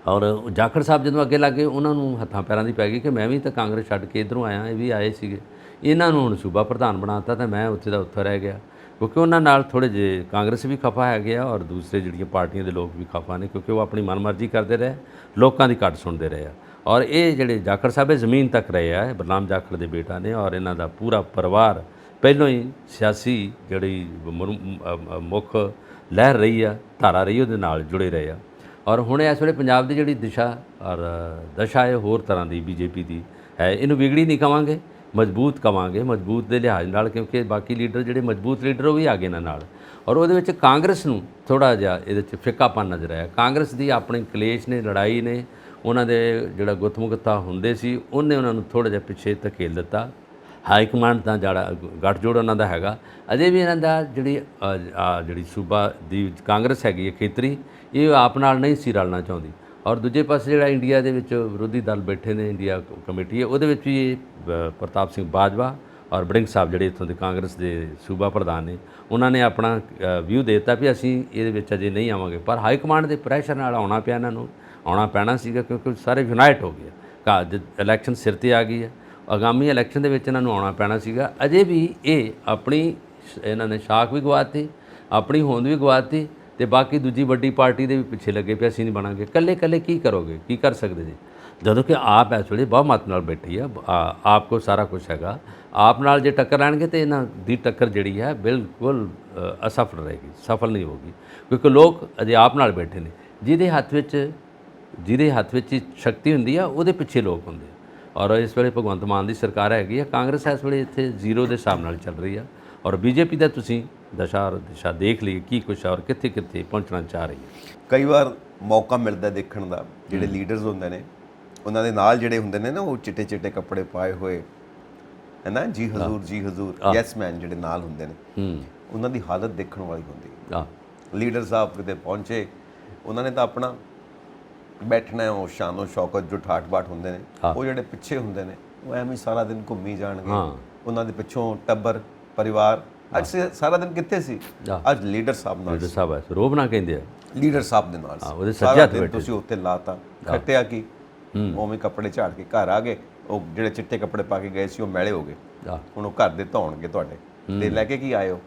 ਔਰ ਜਾਖੜ ਸਾਹਿਬ ਜਦੋਂ ਅੱਗੇ ਲੱਗੇ ਉਹਨਾਂ ਨੂੰ ਹੱਥਾਂ ਪੈਰਾਂ ਦੀ ਪੈ ਗਈ ਕਿ ਮੈਂ ਵੀ ਤਾਂ ਕਾਂਗਰਸ ਛੱਡ ਕੇ ਇੱਧਰੋਂ ਆਇਆ, ਇਹ ਵੀ ਆਏ ਸੀਗੇ, ਇਹਨਾਂ ਨੂੰ ਹੁਣ ਸੂਬਾ ਪ੍ਰਧਾਨ ਬਣਾਤਾ ਤਾਂ ਮੈਂ ਉੱਥੇ ਦਾ ਉੱਥੇ ਰਹਿ ਗਿਆ ਕਿਉਂਕਿ ਉਹਨਾਂ ਨਾਲ ਥੋੜ੍ਹੇ ਜਿਹੇ ਕਾਂਗਰਸ ਵੀ ਖਫਾ ਹੈਗੇ ਆ ਔਰ ਦੂਸਰੇ ਜਿਹੜੀਆਂ ਪਾਰਟੀਆਂ ਦੇ ਲੋਕ ਵੀ ਖਫਾ ਨੇ ਕਿਉਂਕਿ ਉਹ ਆਪਣੀ ਮਨਮਰਜ਼ੀ ਕਰਦੇ ਰਹੇ, ਲੋਕਾਂ ਦੀ ਘੱਟ ਸੁਣਦੇ ਰਹੇ ਆ। ਔਰ ਇਹ ਜਿਹੜੇ ਜਾਖੜ ਸਾਹਿਬ ਇਹ ਜ਼ਮੀਨ ਤੱਕ ਰਹੇ ਆ, ਬਲਰਾਮ ਜਾਖੜ ਦੇ ਬੇਟਾ ਨੇ, ਔਰ ਇਹਨਾਂ ਦਾ ਪੂਰਾ ਪਰਿਵਾਰ ਪਹਿਲੋਂ ਹੀ ਸਿਆਸੀ ਜਿਹੜੀ ਮੁੱਖ ਲਹਿਰ ਰਹੀ ਆ, ਧਾਰਾ ਰਹੀ, ਉਹਦੇ ਨਾਲ ਜੁੜੇ ਰਹੇ ਆ। ਔਰ ਹੁਣ ਇਸ ਵੇਲੇ ਪੰਜਾਬ ਦੀ ਜਿਹੜੀ ਦਿਸ਼ਾ ਔਰ ਦਸ਼ਾ ਹੈ ਹੋਰ ਤਰ੍ਹਾਂ ਦੀ ਬੀਜੇਪੀ ਦੀ ਹੈ। ਇਹਨੂੰ ਵਿਗੜੀ ਨਹੀਂ ਕਵਾਂਗੇ, ਮਜ਼ਬੂਤ ਕਵਾਂਗੇ, ਮਜ਼ਬੂਤ ਦੇ ਲਿਹਾਜ਼ ਨਾਲ, ਕਿਉਂਕਿ ਬਾਕੀ ਲੀਡਰ ਜਿਹੜੇ ਮਜ਼ਬੂਤ ਲੀਡਰ ਉਹ ਵੀ ਆ ਗਏ ਇਹਨਾਂ ਨਾਲ। ਔਰ ਉਹਦੇ ਵਿੱਚ ਕਾਂਗਰਸ ਨੂੰ ਥੋੜ੍ਹਾ ਜਿਹਾ ਇਹਦੇ 'ਚ ਫਿੱਕਾਪਨ ਨਜ਼ਰ ਆਇਆ। ਕਾਂਗਰਸ ਦੀ ਆਪਣੀ ਕਲੇਸ਼ ਨੇ, ਲੜਾਈ ਨੇ, ਉਹਨਾਂ ਦੇ ਜਿਹੜਾ ਗੁੱਥਮੁੱਥਾ ਹੁੰਦੇ ਸੀ ਉਹਨੇ ਉਹਨਾਂ ਨੂੰ ਥੋੜ੍ਹਾ ਜਿਹਾ ਪਿੱਛੇ ਧਕੇਲ ਦਿੱਤਾ। ਹਾਈ ਕਮਾਂਡ ਦਾ ਜਿਹੜਾ ਗੱਠਜੋੜ ਉਹਨਾਂ ਦਾ ਹੈਗਾ, ਅਜੇ ਵੀ ਇਹਨਾਂ ਦਾ ਜਿਹੜੀ ਸੂਬਾ ਦੀ ਕਾਂਗਰਸ ਹੈਗੀ ਹੈ ਖੇਤਰੀ, ਇਹ ਆਪ ਨਾਲ ਨਹੀਂ ਸੀ ਰਲਣਾ ਚਾਹੁੰਦੀ। ਔਰ ਦੂਜੇ ਪਾਸੇ ਜਿਹੜਾ ਇੰਡੀਆ ਦੇ ਵਿੱਚ ਵਿਰੋਧੀ ਦਲ ਬੈਠੇ ਨੇ, ਇੰਡੀਆ ਕਮੇਟੀ ਹੈ, ਉਹਦੇ ਵਿੱਚ ਵੀ ਇਹ ਪ੍ਰਤਾਪ ਸਿੰਘ ਬਾਜਵਾ ਔਰ ਬੜਿੰਗ ਸਾਹਿਬ ਜਿਹੜੇ ਇੱਥੋਂ ਦੇ ਕਾਂਗਰਸ ਦੇ ਸੂਬਾ ਪ੍ਰਧਾਨ ਨੇ, ਉਹਨਾਂ ਨੇ ਆਪਣਾ ਵਿਊ ਦੇ ਦਿੱਤਾ ਵੀ ਅਸੀਂ ਇਹਦੇ ਵਿੱਚ ਅਜੇ ਨਹੀਂ ਆਵਾਂਗੇ। ਪਰ ਹਾਈ ਕਮਾਂਡ ਦੇ ਪ੍ਰੈਸ਼ਰ ਨਾਲ ਆਉਣਾ ਪਿਆ, ਇਹਨਾਂ ਨੂੰ ਆਉਣਾ ਪੈਣਾ ਸੀਗਾ, ਕਿਉਂਕਿ ਸਾਰੇ ਯੂਨਾਈਟ ਹੋ ਗਏ। ਇਲੈਕਸ਼ਨ ਸਿਰ 'ਤੇ ਆ ਗਈ ਹੈ, ਆਗਾਮੀ ਇਲੈਕਸ਼ਨ ਦੇ ਵਿੱਚ ਇਹਨਾਂ ਨੂੰ ਆਉਣਾ ਪੈਣਾ ਸੀਗਾ। ਅਜੇ ਵੀ ਇਹ ਆਪਣੀ ਇਹਨਾਂ ਨੇ ਸ਼ਾਖ ਵੀ ਗਵਾਤੀ, ਆਪਣੀ ਹੋਂਦ ਵੀ ਗਵਾਤੀ, ਤੇ ਬਾਕੀ ਦੂਜੀ ਵੱਡੀ ਪਾਰਟੀ ਦੇ ਵੀ ਪਿੱਛੇ ਲੱਗੇ ਪਏ, ਅਸੀਂ ਨਹੀਂ ਬਣਾਂਗੇ। ਇਕੱਲੇ ਕੀ ਕਰੋਗੇ, ਕੀ ਕਰ ਸਕਦੇ ਜੀ, ਜਦੋਂ ਕਿ ਆਪ ਇਸ ਵੇਲੇ ਬਹੁਮਤ ਨਾਲ ਬੈਠੀ ਆ, ਆਪ ਕੋਲ ਸਾਰਾ ਕੁਝ ਹੈਗਾ। ਆਪ ਨਾਲ ਜੇ ਟੱਕਰ ਲੈਣਗੇ ਤਾਂ ਇਹਨਾਂ ਦੀ ਟੱਕਰ ਜਿਹੜੀ ਹੈ ਬਿਲਕੁਲ ਅਸਫਲ ਰਹੇਗੀ, ਸਫਲ ਨਹੀਂ ਹੋਗੀ, ਕਿਉਂਕਿ ਲੋਕ ਅਜੇ ਆਪ ਨਾਲ ਬੈਠੇ ਨੇ। ਜਿਹਦੇ ਹੱਥ ਵਿੱਚ ਸ਼ਕਤੀ ਹੁੰਦੀ ਆ, ਉਹਦੇ ਪਿੱਛੇ ਲੋਕ ਹੁੰਦੇ ਆ। ਔਰ ਇਸ ਵੇਲੇ ਭਗਵੰਤ ਮਾਨ ਦੀ ਸਰਕਾਰ ਹੈਗੀ ਆ, ਕਾਂਗਰਸ ਇਸ ਵੇਲੇ ਇੱਥੇ ਜ਼ੀਰੋ ਦੇ ਹਿਸਾਬ ਨਾਲ ਚੱਲ ਰਹੀ ਆ। ਔਰ ਬੀਜੇਪੀ ਦਾ ਤੁਸੀਂ ਦਿਸ਼ਾ ਦੇਖ ਲਈ ਕੀ ਕੁਛ ਔਰ ਕਿੱਥੇ ਪਹੁੰਚਣਾ ਚਾਹ ਰਹੀ ਹੈ। ਕਈ ਵਾਰ ਮੌਕਾ ਮਿਲਦਾ ਦੇਖਣ ਦਾ, ਜਿਹੜੇ ਲੀਡਰਸ ਹੁੰਦੇ ਨੇ ਉਹਨਾਂ ਦੇ ਨਾਲ ਜਿਹੜੇ ਹੁੰਦੇ ਨੇ ਨਾ, ਉਹ ਚਿੱਟੇ ਚਿੱਟੇ ਕੱਪੜੇ ਪਾਏ ਹੋਏ, ਹੈ ਨਾ, ਜੀ ਹਜ਼ੂਰ ਯੈਸ ਮੈਨ ਜਿਹੜੇ ਨਾਲ ਹੁੰਦੇ ਨੇ, ਉਹਨਾਂ ਦੀ ਹਾਲਤ ਦੇਖਣ ਵਾਲੀ ਹੁੰਦੀ ਹੈ। ਲੀਡਰ ਸਾਹਿਬ ਕਿਤੇ ਪਹੁੰਚੇ, ਉਹਨਾਂ ਨੇ ਤਾਂ ਆਪਣਾ ਬੈਠਣਾ, ਉਹ ਸ਼ਾਨੋ ਸ਼ੌਕਤ ਜੋ ਠਾਠ ਬਾਠ ਹੁੰਦੇ ਨੇ, ਉਹ ਜਿਹੜੇ ਪਿੱਛੇ ਹੁੰਦੇ ਨੇ ਉਹ ਐਵੇਂ ਸਾਰਾ ਦਿਨ ਘੁੰਮੀ ਜਾਣਗੇ। ਉਹਨਾਂ ਦੇ ਪਿੱਛੋਂ ਟੱਬਰ ਪਰਿਵਾਰ ਅੱਜ ਸਾਰਾ ਦਿਨ ਕਿੱਥੇ ਸੀ? ਅੱਜ ਲੀਡਰ ਸਾਹਿਬ ਨਾਲ, ਲੀਡਰ ਸਾਹਿਬ ਹੈ, ਰੋਬ ਨਾ ਕਹਿੰਦੇ ਆ, ਲੀਡਰ ਸਾਹਿਬ ਦੇ ਨਾਲ ਉਹਦੇ ਸੱਜਾ ਤੇ ਤੁਸੀਂ ਉੱਥੇ ਲਾਤਾ, ਖੱਟਿਆ ਕੀ, ਉਵੇਂ ਕੱਪੜੇ ਝਾੜ ਕੇ ਘਰ ਆ ਗਏ। ਉਹ ਜਿਹੜੇ ਚਿੱਟੇ ਕੱਪੜੇ ਪਾ ਕੇ ਗਏ ਸੀ ਉਹ ਮੈਲੇ ਹੋ ਗਏ, ਹੁਣ ਉਹ ਘਰ ਦੇ ਧੋਣਗੇ ਤੁਹਾਡੇ, ਤੇ ਲੈ ਕੇ ਕੀ ਆਏ ਹੋ?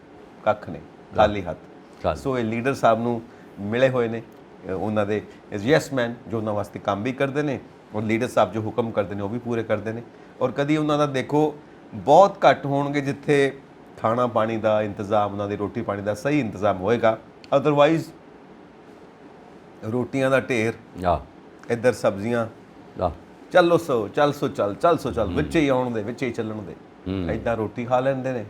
ਕੱਖ ਨਹੀਂ, ਖਾਲੀ ਹੱਥ। ਸੋ ਇਹ ਲੀਡਰ ਸਾਹਿਬ ਨੂੰ ਮਿਲੇ ਹੋਏ ਨੇ, ਉਹਨਾਂ ਦੇ ਯੈਸ ਮੈਨ ਜੋ ਉਹਨਾਂ ਵਾਸਤੇ ਕੰਮ ਵੀ ਕਰਦੇ ਨੇ, ਔਰ ਲੀਡਰ ਸਾਹਿਬ ਜੋ ਹੁਕਮ ਕਰਦੇ ਨੇ ਉਹ ਵੀ ਪੂਰੇ ਕਰਦੇ ਨੇ। ਔਰ ਕਦੀ ਉਹਨਾਂ ਦਾ ਦੇਖੋ ਬਹੁਤ ਘੱਟ ਹੋਣਗੇ ਜਿੱਥੇ ਖਾਣਾ ਪਾਣੀ ਦਾ ਇੰਤਜ਼ਾਮ, ਉਹਨਾਂ ਦੀ ਰੋਟੀ ਪਾਣੀ ਦਾ ਸਹੀ ਇੰਤਜ਼ਾਮ ਹੋਏਗਾ। ਅਦਰਵਾਈਜ਼ ਰੋਟੀਆਂ ਦਾ ਢੇਰ, ਇੱਧਰ ਸਬਜ਼ੀਆਂ, ਚੱਲ ਵਿੱਚ ਹੀ ਆਉਣ ਦੇ, ਵਿੱਚ ਹੀ ਚੱਲਣ ਦੇ, ਇੱਦਾਂ ਰੋਟੀ ਖਾ ਲੈਂਦੇ ਨੇ।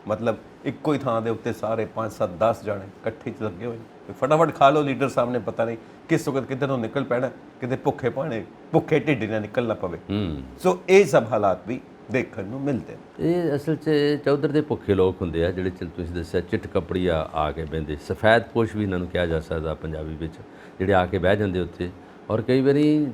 ਮਤਲਬ ਇੱਕੋ ਹੀ ਥਾਂ ਦੇ ਉੱਤੇ ਸਾਰੇ 5 7 10 ਜਾਣੇ ਇਕੱਠੇ 'ਚ ਲੱਗੇ ਹੋਏ ਨੇ, ਫਟਾਫਟ ਖਾ ਲਓ। ਲੀਡਰ ਸਾਹਿਬ ਨੇ ਪਤਾ ਨਹੀਂ ਕਿਸ ਵਕਤ ਕਿੱਧਰ ਤੋਂ ਨਿਕਲ ਪੈਣਾ, ਕਿਤੇ ਭੁੱਖੇ ਢਿੱਡ ਨਾਲ ਨਿਕਲਣਾ ਪਵੇ। ਸੋ ਇਹ ਸਭ ਹਾਲਾਤ ਵੀ ਦੇਖਣ ਨੂੰ ਮਿਲਦੇ ਨੇ। ਇਹ ਅਸਲ 'ਚ ਚੌਧਰ ਦੇ ਭੁੱਖੇ ਲੋਕ ਹੁੰਦੇ ਆ, ਜਿਹੜੇ ਤੁਸੀਂ ਦੱਸਿਆ ਚਿੱਟ ਕੱਪੜੀ ਆ ਕੇ ਬਹਿੰਦੇ, ਸਫੈਦ ਪੋਸ਼ ਵੀ ਇਹਨਾਂ ਨੂੰ ਕਿਹਾ ਜਾ ਸਕਦਾ ਪੰਜਾਬੀ ਵਿੱਚ, ਜਿਹੜੇ ਆ ਕੇ ਬਹਿ ਜਾਂਦੇ ਉੱਥੇ। ਔਰ ਕਈ ਵਾਰੀ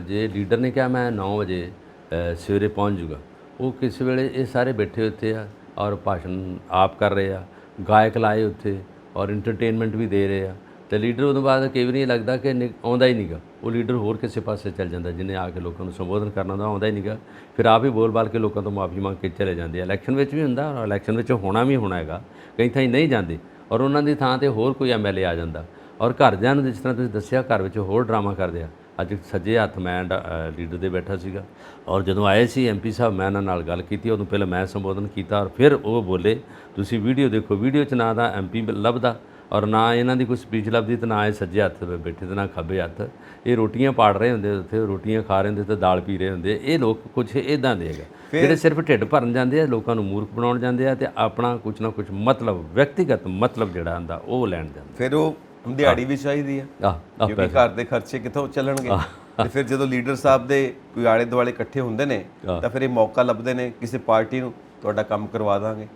ਜੇ ਲੀਡਰ ਨੇ ਕਿਹਾ ਮੈਂ 9 ਵਜੇ ਸਵੇਰੇ ਪਹੁੰਚ ਜੂਗਾ, ਉਹ ਕਿਸੇ ਵੇਲੇ ਇਹ ਸਾਰੇ ਬੈਠੇ ਉੱਥੇ ਆ ਔਰ ਭਾਸ਼ਣ ਆਪ ਕਰ ਰਹੇ ਆ, ਗਾਇਕ ਲਾਏ ਉੱਥੇ ਔਰ ਇੰਟਰਟੇਨਮੈਂਟ ਵੀ ਦੇ ਰਹੇ ਆ, ਤੇ ਲੀਡਰ ਉਦੋਂ ਬਾਅਦ ਕਈ ਵਾਰੀ ਲੱਗਦਾ ਕਿ ਆਉਂਦਾ ਹੀ ਨਹੀਂਗਾ, ਉਹ ਲੀਡਰ ਹੋਰ ਕਿਸੇ ਪਾਸੇ ਚੱਲ ਜਾਂਦਾ, ਜਿਹਨੇ ਆ ਕੇ ਲੋਕਾਂ ਨੂੰ ਸੰਬੋਧਨ ਕਰਨਾ ਦਾ ਆਉਂਦਾ ਹੀ ਨਹੀਂਗਾ, ਫਿਰ ਆਪ ਹੀ ਬੋਲ ਕੇ ਲੋਕਾਂ ਤੋਂ ਮਾਫੀ ਮੰਗ ਕੇ ਚਲੇ ਜਾਂਦੇ ਆ। ਇਲੈਕਸ਼ਨ ਵਿੱਚ ਵੀ ਹੁੰਦਾ, ਔਰ ਇਲੈਕਸ਼ਨ ਵਿੱਚ ਹੋਣਾ ਵੀ ਹੋਣਾ ਹੈਗਾ, ਕਈ ਥਾਈਂ ਨਹੀਂ ਜਾਂਦੇ, ਔਰ ਉਹਨਾਂ ਦੀ ਥਾਂ 'ਤੇ ਹੋਰ ਕੋਈ ਐਮਐਲਏ ਆ ਜਾਂਦਾ। ਔਰ ਘਰਦਿਆਂ ਨੂੰ ਜਿਸ ਤਰ੍ਹਾਂ ਤੁਸੀਂ ਦੱਸਿਆ, ਘਰ ਵਿੱਚ ਹੋਰ ਡਰਾਮਾ ਕਰਦੇ ਆ। ਅੱਜ ਸੱਜੇ ਹੱਥ ਮੈਂ ਲੀਡਰ ਦੇ ਬੈਠਾ ਸੀਗਾ, ਔਰ ਜਦੋਂ ਆਏ ਸੀ ਐਮਪੀ ਸਾਹਿਬ, ਮੈਂ ਉਹਨਾਂ ਨਾਲ ਗੱਲ ਕੀਤੀ, ਉਦੋਂ ਪਹਿਲਾਂ ਮੈਂ ਸੰਬੋਧਨ ਕੀਤਾ, ਔਰ ਫਿਰ ਉਹ ਬੋਲੇ ਤੁਸੀਂ ਵੀਡੀਓ ਦੇਖੋ, ਵੀਡੀਓ 'ਚ ਨਾ ਤਾਂ ਐਮਪੀ ਲੱਭਦਾ ਔਰ ਨਾ ਇਹਨਾਂ ਦੀ ਕੋਈ ਸਪੀਚ ਲੱਭਦੀ, ਤੇ ਨਾ ਇਹ ਸੱਜੇ ਹੱਥ ਬੈਠੇ ਤੇ ਨਾ ਖੱਬੇ ਹੱਥ। ਇਹ ਰੋਟੀਆਂ ਪਾੜ ਰਹੇ ਹੁੰਦੇ ਉੱਥੇ, ਰੋਟੀਆਂ ਖਾ ਰਹੇ ਹੁੰਦੇ ਤੇ ਦਾਲ ਪੀ ਰਹੇ ਹੁੰਦੇ। ਇਹ ਲੋਕ ਕੁਛ ਇੱਦਾਂ ਦੇ ਹੈਗਾ, ਜਿਹੜੇ ਸਿਰਫ ਢਿੱਡ ਭਰਨ ਜਾਂਦੇ ਆ, ਲੋਕਾਂ ਨੂੰ ਮੂਰਖ ਬਣਾਉਣ ਜਾਂਦੇ ਆ, ਤੇ ਆਪਣਾ ਕੁਛ ਨਾ ਕੁਛ ਮਤਲਬ, ਵਿਅਕਤੀਗਤ ਮਤਲਬ ਜਿਹੜਾ ਹੁੰਦਾ ਉਹ ਲੈਣ ਜਾਂਦੇ। ਫਿਰ ਉਹ ਦਿਹਾੜੀ ਵੀ ਚਾਹੀਦੀ ਆ, ਕਿਉਂਕਿ ਘਰ ਦੇ ਖਰਚੇ ਕਿੱਥੋਂ ਚੱਲਣਗੇ। ਤੇ ਫਿਰ ਜਦੋਂ ਲੀਡਰ ਸਾਹਿਬ ਦੇ ਕੋਈ ਆਲੇ ਦੁਆਲੇ ਇਕੱਠੇ ਹੁੰਦੇ ਨੇ, ਤਾਂ ਫਿਰ ਇਹ ਮੌਕਾ ਲੱਭਦੇ ਨੇ ਕਿਸੇ ਪਾਰਟੀ ਨੂੰ, ਤੁਹਾਡਾ ਕੰਮ ਕਰਵਾ ਦਾਂਗੇ,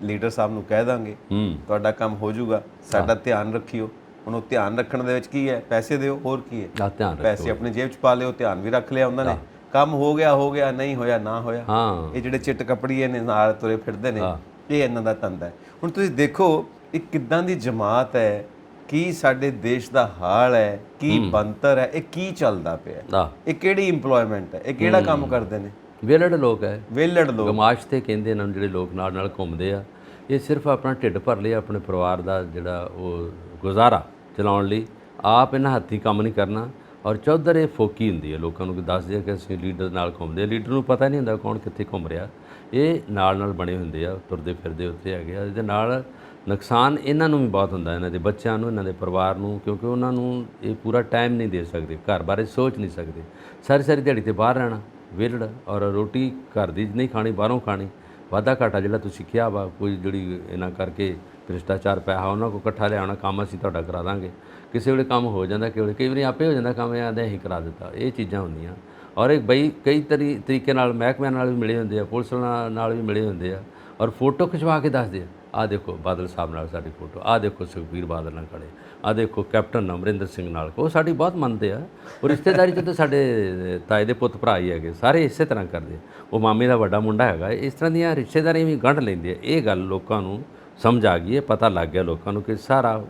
ਲੀਡਰ ਸਾਹਿਬ ਨੂੰ ਕਹਿ ਦਾਂਗੇ ਤੁਹਾਡਾ ਕੰਮ ਹੋ ਜਾਊਗਾ, ਸਾਡਾ ਧਿਆਨ ਰੱਖਿਓ। ਹੁਣ ਉਹ ਧਿਆਨ ਰੱਖਣ ਦੇ ਵਿੱਚ ਕੀ ਹੈ? ਪੈਸੇ ਦਿਓ, ਹੋਰ ਕੀ ਹੈ? ਪੈਸੇ ਆਪਣੇ ਜੇਬ 'ਚ ਪਾ ਲਿਓ, ਧਿਆਨ ਵੀ ਰੱਖ ਲਿਆ ਉਹਨਾਂ ਨੇ, ਕੰਮ ਹੋ ਗਿਆ, ਨਹੀਂ ਹੋਇਆ ਨਾ ਹੋਇਆ। ਇਹ ਜਿਹੜੇ ਚਿੱਟ ਕੱਪੜੀਏ ਨੇ ਨਾਲ ਤੁਰੇ ਫਿਰਦੇ ਨੇ, ਇਹ ਇਹਨਾਂ ਦਾ ਧੰਦਾ ਹੈ। ਹੁਣ ਤੁਸੀਂ ਦੇਖੋ ਇਹ ਕਿੱਦਾਂ ਦੀ ਜਮਾਤ ਹੈ, ਕੀ ਸਾਡੇ ਦੇਸ਼ ਦਾ ਹਾਲ ਹੈ, ਕੀ ਬਣਤਰ ਹੈ, ਇਹ ਕੀ ਚੱਲਦਾ ਪਿਆ, ਇਹ ਕਿਹੜੀ ਇੰਪਲੋਇਮੈਂਟ ਹੈ, ਇਹ ਕਿਹੜਾ ਕੰਮ ਕਰਦੇ ਨੇ? ਵਿਹਲੜ ਲੋਕ ਹੈ, ਵਿਹਲੜ ਲੋਕ, ਗਮਾਸ਼ ਤੇ ਕਹਿੰਦੇ ਇਹਨਾਂ ਨੂੰ, ਜਿਹੜੇ ਲੋਕ ਨਾਲ ਘੁੰਮਦੇ ਆ। ਇਹ ਸਿਰਫ ਆਪਣਾ ਢਿੱਡ ਭਰ ਲਿਆ, ਆਪਣੇ ਪਰਿਵਾਰ ਦਾ ਜਿਹੜਾ ਉਹ ਗੁਜ਼ਾਰਾ ਚਲਾਉਣ ਲਈ ਆਪ ਇਹਨਾਂ ਹੱਥੀਂ ਕੰਮ ਨਹੀਂ ਕਰਨਾ। ਔਰ ਚੌਧਰ ਇਹ ਫੋਕੀ ਹੁੰਦੀ ਹੈ, ਲੋਕਾਂ ਨੂੰ ਦੱਸਦੇ ਆ ਕਿ ਅਸੀਂ ਲੀਡਰ ਨਾਲ ਘੁੰਮਦੇ, ਲੀਡਰ ਨੂੰ ਪਤਾ ਨਹੀਂ ਹੁੰਦਾ ਕੌਣ ਕਿੱਥੇ ਘੁੰਮ ਰਿਹਾ। ਇਹ ਨਾਲ ਬਣੇ ਹੁੰਦੇ ਆ, ਤੁਰਦੇ ਫਿਰਦੇ ਉੱਥੇ ਹੈਗੇ ਆ। ਇਹਦੇ ਨਾਲ ਨੁਕਸਾਨ ਇਹਨਾਂ ਨੂੰ ਵੀ ਬਹੁਤ ਹੁੰਦਾ, ਇਹਨਾਂ ਦੇ ਬੱਚਿਆਂ ਨੂੰ, ਇਹਨਾਂ ਦੇ ਪਰਿਵਾਰ ਨੂੰ, ਕਿਉਂਕਿ ਉਹਨਾਂ ਨੂੰ ਇਹ ਪੂਰਾ ਟਾਈਮ ਨਹੀਂ ਦੇ ਸਕਦੇ, ਘਰ ਬਾਰੇ ਸੋਚ ਨਹੀਂ ਸਕਦੇ, ਸਾਰੀ ਦਿਹਾੜੀ ਤੇ ਬਾਹਰ ਰਹਿਣਾ, ਵਿਹਲੜ, ਔਰ ਰੋਟੀ ਘਰ ਦੀ ਨਹੀਂ ਖਾਣੀ, ਬਾਹਰੋਂ ਖਾਣੀ। ਵਾਧਾ ਘਾਟਾ ਜਿਹੜਾ ਤੁਸੀਂ ਕਿਹਾ ਵਾ ਕੋਈ ਜਿਹੜੀ ਇਹਨਾਂ ਕਰਕੇ ਭ੍ਰਿਸ਼ਟਾਚਾਰ ਪੈਸਾ ਉਹਨਾਂ ਕੋਲ ਇਕੱਠਾ ਲਿਆਉਣਾ ਕੰਮ ਅਸੀਂ ਤੁਹਾਡਾ ਕਰਾ ਦਾਂਗੇ। ਕਿਸੇ ਵੇਲੇ ਕੰਮ ਹੋ ਜਾਂਦਾ, ਕਈ ਵਾਰੀ ਆਪੇ ਹੋ ਜਾਂਦਾ ਕੰਮ, ਆਂਦੇ ਅਸੀਂ ਕਰਾ ਦਿੱਤਾ। ਇਹ ਚੀਜ਼ਾਂ ਹੁੰਦੀਆਂ। ਔਰ ਇਹ ਬਈ ਕਈ ਤਰੀਕੇ ਨਾਲ ਮਹਿਕਮਿਆਂ ਨਾਲ ਵੀ ਮਿਲੇ ਹੁੰਦੇ ਆ, ਪੁਲਿਸ ਨਾਲ ਵੀ ਮਿਲੇ ਹੁੰਦੇ ਆ, ਔਰ ਫੋਟੋ ਖਿਚਵਾ ਕੇ ਦੱਸਦੇ ਆ, ਆਹ ਦੇਖੋ ਬਾਦਲ ਸਾਹਿਬ ਨਾਲ ਸਾਡੀ ਫੋਟੋ, ਆਹ ਦੇਖੋ ਸੁਖਬੀਰ ਬਾਦਲ ਨਾਲ ਖੜੇ, ਆਹ ਦੇਖੋ ਕੈਪਟਨ ਅਮਰਿੰਦਰ ਸਿੰਘ ਨਾਲ। ਉਹ ਸਾਡੀ ਬਹੁਤ ਮੰਨਦੇ ਆ। ਉਹ ਰਿਸ਼ਤੇਦਾਰੀ 'ਚ ਤਾਂ ਸਾਡੇ ਤਾਏ ਦੇ ਪੁੱਤ ਭਰਾ ਹੀ ਹੈਗੇ, ਸਾਰੇ ਇਸੇ ਤਰ੍ਹਾਂ ਕਰਦੇ। ਉਹ ਮਾਮੇ ਦਾ ਵੱਡਾ ਮੁੰਡਾ ਹੈਗਾ। ਇਸ ਤਰ੍ਹਾਂ ਦੀਆਂ ਰਿਸ਼ਤੇਦਾਰੀਆਂ ਵੀ ਗੰਢ ਲੈਂਦੇ ਆ। ਇਹ ਗੱਲ ਲੋਕਾਂ ਨੂੰ ਸਮਝ ਆ ਗਈ ਹੈ, ਪਤਾ ਲੱਗ ਗਿਆ ਲੋਕਾਂ ਨੂੰ ਕਿ ਸਾਰਾ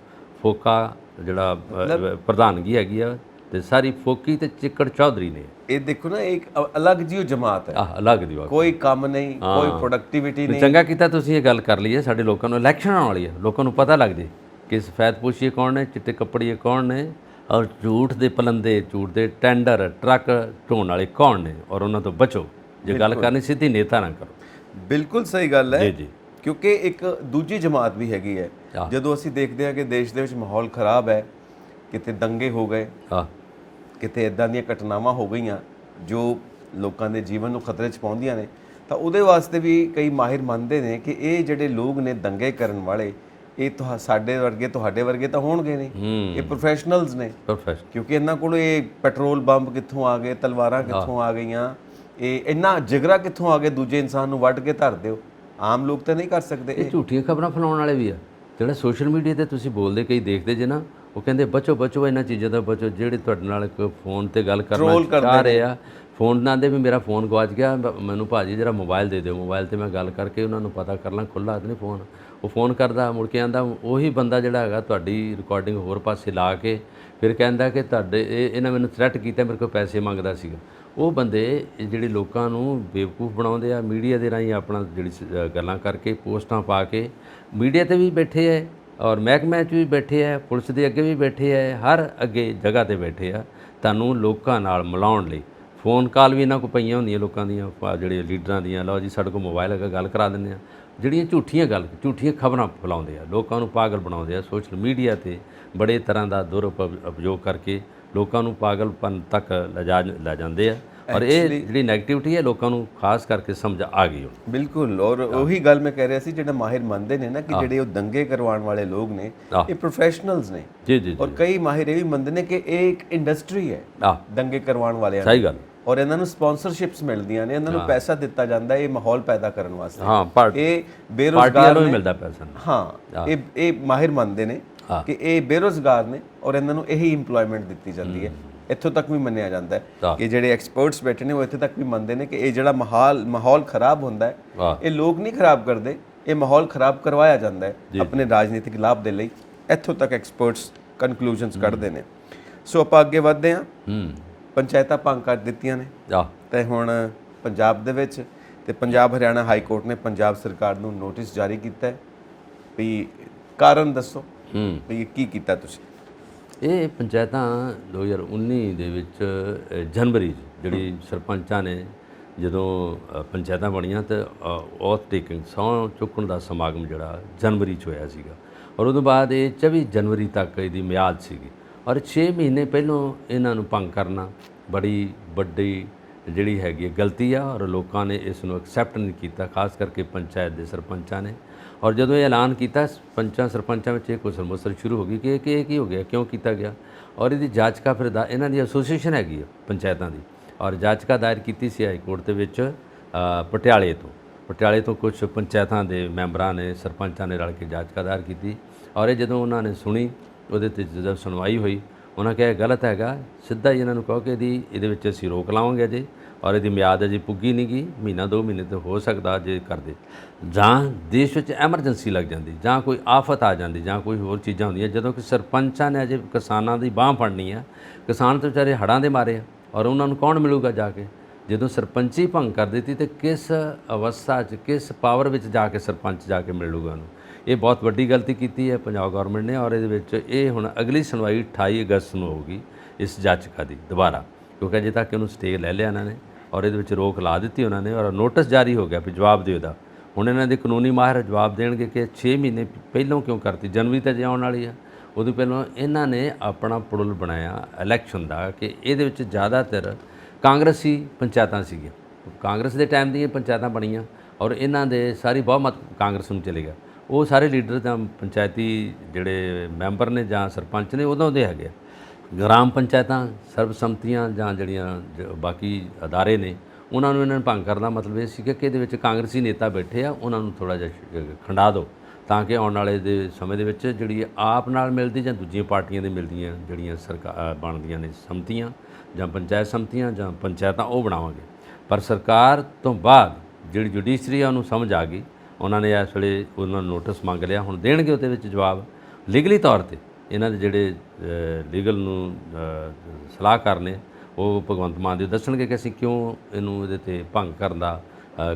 ਫੋਕਾ ਜਿਹੜਾ ਪ੍ਰਧਾਨਗੀ ਹੈਗੀ ਆ ਤੇ ਸਾਰੀ ਫੋਕੀ ਤੇ ਚਿੱਕੜ ਚੌਧਰੀ ਨੇ। ਇਹ ਦੇਖੋ ਨਾ, ਇੱਕ ਅਲੱਗ ਜਿਹੀ ਜਮਾਤ ਹੈ, ਅਲੱਗ ਦੀ ਕੋਈ ਕੰਮ ਨਹੀਂ, ਕੋਈ ਪ੍ਰੋਡਕਟਿਵਿਟੀ ਨਹੀਂ। ਚੰਗਾ ਕੀਤਾ ਤੁਸੀਂ ਇਹ ਗੱਲ ਕਰ ਲਈ ਹੈ। ਸਾਡੇ ਲੋਕਾਂ ਨੂੰ ਇਲੈਕਸ਼ਨ ਆਉਣ ਵਾਲੀ ਹੈ, ਲੋਕਾਂ ਨੂੰ ਪਤਾ ਲੱਗ ਜੇ ਕਿ ਸਫੈਦਪੋਸ਼ੀਏ ਕੌਣ ਨੇ, ਚਿੱਟੇ ਕੱਪੜੀਏ ਕੌਣ ਨੇ, ਔਰ ਝੂਠ ਦੇ ਪਲੰਦੇ, ਝੂਠ ਦੇ ਟੈਂਡਰ, ਟਰੱਕ ਢੋਣ ਵਾਲੇ ਕੌਣ ਨੇ, ਔਰ ਉਹਨਾਂ ਤੋਂ ਬਚੋ। ਜੇ ਗੱਲ ਕਰਨੀ ਸਿੱਧੀ ਨੇਤਾ ਨਾਲ ਕਰੋ। ਬਿਲਕੁਲ ਸਹੀ ਗੱਲ ਹੈ। ਜੀ ਜੀ। ਕਿਉਂਕਿ ਇੱਕ ਦੂਜੀ ਜਮਾਤ ਵੀ ਹੈਗੀ ਹੈ। ਜਦੋਂ ਅਸੀਂ ਦੇਖਦੇ ਹਾਂ ਕਿ ਦੇਸ਼ ਦੇ ਵਿੱਚ ਮਾਹੌਲ ਖਰਾਬ ਹੈ, ਕਿਤੇ ਦੰਗੇ ਹੋ ਗਏ, ਕਿਤੇ ਇਦਾਂ ਦੀਆਂ ਘਟਨਾਵਾਂ ਹੋ ਗਈਆਂ ਜੋ ਲੋਕਾਂ ਦੇ ਜੀਵਨ ਨੂੰ ਖਤਰੇ 'ਚ ਪਾਉਂਦੀਆਂ ਨੇ, ਤਾਂ ਉਹਦੇ ਵਾਸਤੇ ਵੀ ਕਈ ਮਾਹਿਰ ਮੰਨਦੇ ਨੇ ਕਿ ਇਹ ਜਿਹੜੇ ਲੋਕ ਨੇ ਦੰਗੇ ਕਰਨ ਵਾਲੇ, ਇਹ ਸਾਡੇ ਵਰਗੇ, ਤੁਹਾਡੇ ਵਰਗੇ ਤਾਂ ਹੋਣਗੇ ਨਹੀਂ, ਇਹ ਪ੍ਰੋਫੈਸ਼ਨਲਸ ਨੇ। ਕਿਉਂਕਿ ਇਹਨਾਂ ਕੋਲ ਇਹ ਪੈਟਰੋਲ ਬੰਬ ਕਿੱਥੋਂ ਆ ਗਏ, ਤਲਵਾਰਾਂ ਕਿੱਥੋਂ ਆ ਗਈਆਂ, ਇਹ ਇੰਨਾ ਜਿਗਰਾ ਕਿੱਥੋਂ ਆ ਗਏ ਦੂਜੇ ਇਨਸਾਨ ਨੂੰ ਵੱਢ ਕੇ ਧਰ ਦਿਓ। ਆਮ ਲੋਕ ਤਾਂ ਨਹੀਂ ਕਰ ਸਕਦੇ। ਇਹ ਝੂਠੀਆਂ ਖਬਰਾਂ ਫੈਲਾਉਣ ਵਾਲੇ ਵੀ ਆ, ਜਿਹੜਾ ਸੋਸ਼ਲ ਮੀਡੀਆ ਤੇ ਤੁਸੀਂ ਬੋਲਦੇ ਕਈ ਦੇਖਦੇ ਜੇ ਨਾ, ਉਹ ਕਹਿੰਦੇ ਬਚੋ ਬਚੋ ਇਹਨਾਂ ਚੀਜ਼ਾਂ ਦਾ ਬਚੋ। ਜਿਹੜੇ ਤੁਹਾਡੇ ਨਾਲ ਇੱਕ ਫੋਨ ਤੇ ਗੱਲ ਕਰਨਾ ਚਾਹ ਰਹੇ ਆ, ਫੋਨ ਨਾਲ ਦੇ ਵੀ ਮੇਰਾ ਫੋਨ ਗਵਾਚ ਗਿਆ, ਮੈਨੂੰ ਭਾਜੀ ਜਰਾ ਮੋਬਾਈਲ ਦੇ ਦਿਓ, ਮੋਬਾਈਲ ਤੇ ਮੈਂ ਗੱਲ ਕਰਕੇ ਉਹਨਾਂ ਨੂੰ ਪਤਾ ਕਰ ਲਾਂ ਖੁੱਲ੍ਹਾ ਤਾਂ ਨਹੀਂ ਫੋਨ। ਉਹ ਫੋਨ ਕਰਦਾ, ਮੁੜ ਕੇ ਆਂਦਾ ਉਹੀ ਬੰਦਾ ਜਿਹੜਾ ਹੈਗਾ ਤੁਹਾਡੀ ਰਿਕਾਰਡਿੰਗ ਹੋਰ ਪਾਸੇ ਲਾ ਕੇ ਫਿਰ ਕਹਿੰਦਾ ਕਿ ਤੁਹਾਡੇ ਇਹਨਾਂ ਮੈਨੂੰ ਥ੍ਰੈਟ ਕੀਤਾ, ਮੇਰੇ ਕੋਲ ਪੈਸੇ ਮੰਗਦਾ ਸੀਗਾ। ਉਹ ਬੰਦੇ ਜਿਹੜੇ ਲੋਕਾਂ ਨੂੰ ਬੇਵਕੂਫ ਬਣਾਉਂਦੇ ਆ, ਮੀਡੀਆ ਦੇ ਰਾਹੀਂ ਆਪਣਾ ਜਿਹੜੀ ਗੱਲਾਂ ਕਰਕੇ ਪੋਸਟਾਂ ਪਾ ਕੇ, ਮੀਡੀਆ ਤੇ ਵੀ ਬੈਠੇ ਹੈ ਔਰ ਮਹਿਕਮਿਆਂ 'ਚ ਵੀ ਬੈਠੇ ਹੈ, ਪੁਲਿਸ ਦੇ ਅੱਗੇ ਵੀ ਬੈਠੇ ਹੈ, ਹਰ ਅੱਗੇ ਜਗ੍ਹਾ ਤੇ ਬੈਠੇ ਆ ਤੁਹਾਨੂੰ ਲੋਕਾਂ ਨਾਲ ਮਿਲਾਉਣ ਲਈ। ਫੋਨ ਕਾਲ ਵੀ ਇਹਨਾਂ ਕੋਲ ਪਈਆਂ ਹੁੰਦੀਆਂ ਲੋਕਾਂ ਦੀਆਂ, ਜਿਹੜੇ ਲੀਡਰਾਂ ਦੀਆਂ, ਲਓ ਜੀ ਸਾਡੇ ਕੋਲ ਮੋਬਾਈਲ ਹੈਗਾ, ਗੱਲ ਕਰਾ ਦਿੰਦੇ ਆ। ਜਿਹੜੀਆਂ ਝੂਠੀਆਂ ਖਬਰਾਂ ਫੈਲਾਉਂਦੇ ਆ, ਲੋਕਾਂ ਨੂੰ ਪਾਗਲ ਬਣਾਉਂਦੇ ਆ। ਸੋਸ਼ਲ ਮੀਡੀਆ ਤੇ ਬੜੇ ਤਰ੍ਹਾਂ ਦਾ ਦੁਰਉਪਯੋਗ ਕਰਕੇ ਲੋਕਾਂ ਨੂੰ ਪਾਗਲਪਨ ਤੱਕ ਲੈ ਜਾਂਦੇ ਆ। ਔਰ ਇਹ ਜਿਹੜੀ ਨੈਗੇਟਿਵਿਟੀ ਹੈ ਲੋਕਾਂ ਨੂੰ ਖਾਸ ਕਰਕੇ ਸਮਝ ਆ ਗਈ ਹੁਣ। ਬਿਲਕੁਲ। ਔਰ ਉਹੀ ਗੱਲ ਮੈਂ ਕਹਿ ਰਿਹਾ ਸੀ, ਜਿਹੜਾ ਮਾਹਿਰ ਮੰਨਦੇ ਨੇ ਨਾ ਕਿ ਜਿਹੜੇ ਉਹ ਦੰਗੇ ਕਰਵਾਉਣ ਵਾਲੇ ਲੋਕ ਨੇ ਇਹ ਪ੍ਰੋਫੈਸ਼ਨਲਸ ਨੇ। ਜੀ ਜੀ। ਔਰ ਕਈ ਮਾਹਿਰ ਇਹ ਵੀ ਮੰਨਦੇ ਨੇ ਕਿ ਇਹ ਇੱਕ ਇੰਡਸਟਰੀ ਹੈ ਦੰਗੇ ਕਰਵਾਉਣ ਵਾਲਿਆਂ ਦੀ। ਸਹੀ ਗੱਲ। ਔਰ ਇਹਨਾਂ ਨੂੰ ਸਪਾਂਸਰਸ਼ਿਪਸ ਮਿਲਦੀਆਂ ਨੇ, ਇਹਨਾਂ ਨੂੰ ਪੈਸਾ ਦਿੱਤਾ ਜਾਂਦਾ ਹੈ ਇਹ ਮਾਹੌਲ ਪੈਦਾ ਕਰਨ ਵਾਸਤੇ। ਇਹ ਬੇਰੁਜ਼ਗਾਰ ਨੂੰ ਮਿਲਦਾ ਪੈਸਾ। ਹਾਂ, ਇਹ ਮਾਹਿਰ ਮੰਨਦੇ ਨੇ ਕਿ ਇਹ ਬੇਰੁਜ਼ਗਾਰ ਨੇ ਔਰ ਇਹਨਾਂ ਨੂੰ ਇਹੀ ਇੰਪਲੋਇਮੈਂਟ ਦਿੱਤੀ ਜਾਂਦੀ ਹੈ। ਇੱਥੋਂ ਤੱਕ ਵੀ ਮੰਨਿਆ ਜਾਂਦਾ ਹੈ ਕਿ ਜਿਹੜੇ ਐਕਸਪਰਟਸ ਬੈਠੇ ਨੇ ਉਹ ਇੱਥੇ ਤੱਕ ਵੀ ਮੰਨਦੇ ਨੇ ਕਿ ਇਹ ਜਿਹੜਾ ਮਾਹੌਲ ਖਰਾਬ ਹੁੰਦਾ ਹੈ, ਇਹ ਲੋਕ ਨਹੀਂ ਖਰਾਬ ਕਰਦੇ, ਇਹ ਮਾਹੌਲ ਖਰਾਬ ਕਰਵਾਇਆ ਜਾਂਦਾ ਹੈ ਆਪਣੇ ਰਾਜਨੀਤਿਕ ਲਾਭ ਦੇ ਲਈ। ਇੱਥੋਂ ਤੱਕ ਐਕਸਪਰਟਸ ਕਨਕਲੂਜਨਸ ਕੱਢਦੇ ਨੇ। ਸੋ ਆਪਾਂ ਅੱਗੇ ਵਧਦੇ ਹਾਂ। ਪੰਚਾਇਤਾਂ ਭੰਗ ਕਰ ਦਿੱਤੀਆਂ ਨੇ ਤੇ ਹੁਣ ਪੰਜਾਬ ਦੇ ਵਿੱਚ ਤੇ ਪੰਜਾਬ ਹਰਿਆਣਾ ਹਾਈ ਕੋਰਟ ਨੇ ਪੰਜਾਬ ਸਰਕਾਰ ਨੂੰ ਨੋਟਿਸ ਜਾਰੀ ਕੀਤਾ ਹੈ ਵੀ ਕਾਰਨ ਦੱਸੋ ਵੀ ਕੀ ਕੀਤਾ ਤੁਸੀਂ। ਇਹ ਪੰਚਾਇਤਾਂ 2019 ਦੇ ਵਿੱਚ ਜਨਵਰੀ ਜਿਹੜੀ ਸਰਪੰਚਾਂ ਨੇ ਜਦੋਂ ਪੰਚਾਇਤਾਂ ਬਣੀਆਂ ਤੇ ਔਥ ਟੇਕਿੰਗ ਸਹੁੰ ਚੁੱਕਣ ਦਾ ਸਮਾਗਮ ਜਿਹੜਾ ਜਨਵਰੀ 'ਚ ਹੋਇਆ ਸੀਗਾ ਔਰ ਉਦੋਂ ਬਾਅਦ ਇਹ 24 ਜਨਵਰੀ ਤੱਕ ਇਹਦੀ ਮਿਆਦ ਸੀਗੀ ਔਰ 6 ਮਹੀਨੇ ਪਹਿਲੋਂ ਇਹਨਾਂ ਨੂੰ ਭੰਗ ਕਰਨਾ ਬੜੀ ਵੱਡੀ ਜਿਹੜੀ ਹੈਗੀ ਗਲਤੀ ਆ ਔਰ ਲੋਕਾਂ ਨੇ ਇਸ ਨੂੰ ਐਕਸੈਪਟ ਨਹੀਂ ਕੀਤਾ, ਖਾਸ ਕਰਕੇ ਪੰਚਾਇਤ ਦੇ ਸਰਪੰਚਾਂ ਨੇ। ਔਰ ਜਦੋਂ ਇਹ ਐਲਾਨ ਕੀਤਾ ਸਰਪੰਚਾਂ ਵਿੱਚ ਇਹ ਘੁਸਰ-ਮੁਸਰ ਸ਼ੁਰੂ ਹੋ ਗਈ ਕਿ ਇਹ ਕੀ ਹੋ ਗਿਆ, ਕਿਉਂ ਕੀਤਾ ਗਿਆ। ਔਰ ਇਹਦੀ ਜਾਂਚਕਾ ਫਿਰ ਇਹਨਾਂ ਦੀ ਐਸੋਸੀਏਸ਼ਨ ਹੈਗੀ ਆ ਪੰਚਾਇਤਾਂ ਦੀ ਔਰ ਜਾਂਚਕਾ ਦਾਇਰ ਕੀਤੀ ਸੀ ਹਾਈ ਕੋਰਟ ਦੇ ਵਿੱਚ ਪਟਿਆਲੇ ਤੋਂ ਕੁਝ ਪੰਚਾਇਤਾਂ ਦੇ ਮੈਂਬਰਾਂ ਨੇ, ਸਰਪੰਚਾਂ ਨੇ ਰਲ ਕੇ ਜਾਂਚਕਾ ਦਾਇਰ ਕੀਤੀ ਔਰ ਇਹ ਜਦੋਂ ਉਹਨਾਂ ਨੇ ਸੁਣੀ, ਉਹਦੇ 'ਤੇ ਜਦੋਂ ਸੁਣਵਾਈ ਹੋਈ, ਉਹਨਾਂ ਕਿਹਾ ਗਲਤ ਹੈਗਾ, ਸਿੱਧਾ ਹੀ ਇਹਨਾਂ ਨੂੰ ਕਹੋ ਕਿ ਇਹਦੇ ਵਿੱਚ ਅਸੀਂ ਰੋਕ ਲਾਵਾਂਗੇ ਅਜੇ ਔਰ ਇਹਦੀ ਮਿਆਦ ਅਜੇ ਪੁੱਗੀ ਨਹੀਂ ਗਈ, ਮਹੀਨਾ 2 ਮਹੀਨੇ ਤਾਂ ਹੋ ਸਕਦਾ ਜੇ ਕਰਦੇ, ਜਾਂ ਦੇਸ਼ ਵਿੱਚ ਐਮਰਜੈਂਸੀ ਲੱਗ ਜਾਂਦੀ, ਜਾਂ ਕੋਈ ਆਫਤ ਆ ਜਾਂਦੀ, ਜਾਂ ਕੋਈ ਹੋਰ ਚੀਜ਼ਾਂ ਹੁੰਦੀਆਂ। ਜਦੋਂ ਕਿ ਸਰਪੰਚਾਂ ਨੇ ਅਜੇ ਕਿਸਾਨਾਂ ਦੀ ਬਾਂਹ ਫੜਨੀ ਆ, ਕਿਸਾਨ ਤਾਂ ਵਿਚਾਰੇ ਹੜ੍ਹਾਂ ਦੇ ਮਾਰੇ ਆ ਔਰ ਉਹਨਾਂ ਨੂੰ ਕੌਣ ਮਿਲੂਗਾ ਜਾ ਕੇ। ਜਦੋਂ ਸਰਪੰਚੀ ਭੰਗ ਕਰ ਦਿੱਤੀ ਤੇ ਕਿਸ ਅਵਸਥਾ 'ਚ, ਕਿਸ ਪਾਵਰ ਵਿੱਚ ਜਾ ਕੇ ਸਰਪੰਚ ਜਾ ਕੇ ਮਿਲੂਗਾ ਉਹਨੂੰ। ਇਹ ਬਹੁਤ ਵੱਡੀ ਗਲਤੀ ਕੀਤੀ ਹੈ ਪੰਜਾਬ ਗੌਰਮੈਂਟ ਨੇ ਔਰ ਇਹਦੇ ਵਿੱਚ ਇਹ ਹੁਣ ਅਗਲੀ ਸੁਣਵਾਈ 28 ਅਗਸਤ ਨੂੰ ਹੋਊਗੀ ਇਸ ਜਾਂਚਕਾ ਦੀ ਦੁਬਾਰਾ, ਕਿਉਂਕਿ ਅਜੇ ਤੱਕ ਇਹਨੂੰ ਸਟੇ ਲੈ ਲਿਆ ਇਹਨਾਂ ਨੇ ਔਰ ਇਹਦੇ ਵਿੱਚ ਰੋਕ ਲਾ ਦਿੱਤੀ ਉਹਨਾਂ ਨੇ ਔਰ ਨੋਟਿਸ ਜਾਰੀ ਹੋ ਗਿਆ ਵੀ ਜਵਾਬ ਦਿਓ ਇਹਦਾ। ਹੁਣ ਇਹਨਾਂ ਦੇ ਕਾਨੂੰਨੀ ਮਾਹਿਰ ਜਵਾਬ ਦੇਣਗੇ ਕਿ 6 ਮਹੀਨੇ ਪਹਿਲਾਂ ਕਿਉਂ ਕਰਤੀ, ਜਨਵਰੀ ਤਾਂ ਆਉਣ ਵਾਲੀ ਆ, ਉਦੋਂ ਪਹਿਲਾਂ ਇਹਨਾਂ ਨੇ ਆਪਣਾ ਪੁੜਲ ਬਣਾਇਆ ਇਲੈਕਸ਼ਨ ਦਾ ਕਿ ਇਹਦੇ ਵਿੱਚ ਜ਼ਿਆਦਾਤਰ ਕਾਂਗਰਸੀ ਪੰਚਾਇਤਾਂ ਸੀਗੀਆਂ, ਕਾਂਗਰਸ ਦੇ ਟਾਈਮ ਦੀਆਂ ਪੰਚਾਇਤਾਂ ਬਣੀਆਂ ਔਰ ਇਹਨਾਂ ਦੇ ਸਾਰੀ ਬਹੁਮਤ ਕਾਂਗਰਸ ਨੂੰ ਚਲੇ ਗਿਆ। ਉਹ ਸਾਰੇ ਲੀਡਰ ਜਾਂ ਪੰਚਾਇਤੀ ਜਿਹੜੇ ਮੈਂਬਰ ਨੇ ਜਾਂ ਸਰਪੰਚ ਨੇ ਉਦੋਂ ਦੇ ਹੈਗੇ ਆ। ਗ੍ਰਾਮ ਪੰਚਾਇਤਾਂ ਸਰਬਸੰਮਤੀਆਂ ਜਾਂ ਜਿਹੜੀਆਂ ਬਾਕੀ ਅਦਾਰੇ ਨੇ ਉਹਨਾਂ ਨੂੰ ਇਹਨਾਂ ਨੇ ਭੰਗ ਕਰਨ ਦਾ ਮਤਲਬ ਇਹ ਸੀ ਕਿ ਇਹਦੇ ਵਿੱਚ ਕਾਂਗਰਸੀ ਨੇਤਾ ਬੈਠੇ ਆ, ਉਹਨਾਂ ਨੂੰ ਥੋੜ੍ਹਾ ਜਿਹਾ ਖੰਡਾ ਦਿਓ ਤਾਂ ਕਿ ਆਉਣ ਵਾਲੇ ਦੇ ਸਮੇਂ ਦੇ ਵਿੱਚ ਜਿਹੜੀ ਆਪ ਨਾਲ ਮਿਲਦੀ ਜਾਂ ਦੂਜੀਆਂ ਪਾਰਟੀਆਂ ਦੇ ਮਿਲਦੀਆਂ ਜਿਹੜੀਆਂ ਸਰਕਾਰ ਬਣਦੀਆਂ ਨੇ ਸੰਮਤੀਆਂ ਜਾਂ ਪੰਚਾਇਤ ਸੰਮਤੀਆਂ ਜਾਂ ਪੰਚਾਇਤਾਂ ਉਹ ਬਣਾਵਾਂਗੇ। ਪਰ ਸਰਕਾਰ ਤੋਂ ਬਾਅਦ ਜਿਹੜੀ ਜੁਡੀਸ਼ਰੀ ਆ ਉਹਨੂੰ ਸਮਝ ਆ ਗਈ, ਉਹਨਾਂ ਨੇ ਇਸ ਵੇਲੇ ਉਹਨਾਂ ਨੂੰ ਨੋਟਿਸ ਮੰਗ ਲਿਆ, ਹੁਣ ਦੇਣਗੇ ਉਹਦੇ ਵਿੱਚ ਜਵਾਬ। ਲੀਗਲੀ ਤੌਰ ਤੇ ਇਹਨਾਂ ਦੇ ਜਿਹੜੇ ਲੀਗਲ ਨੂੰ ਸਲਾਹਕਾਰ ਨੇ ਉਹ ਭਗਵੰਤ ਮਾਨ ਦੇ ਦੱਸਣਗੇ ਕਿ ਅਸੀਂ ਕਿਉਂ ਇਹਨੂੰ ਇਹਦੇ 'ਤੇ ਭੰਗ ਕਰਨ ਦਾ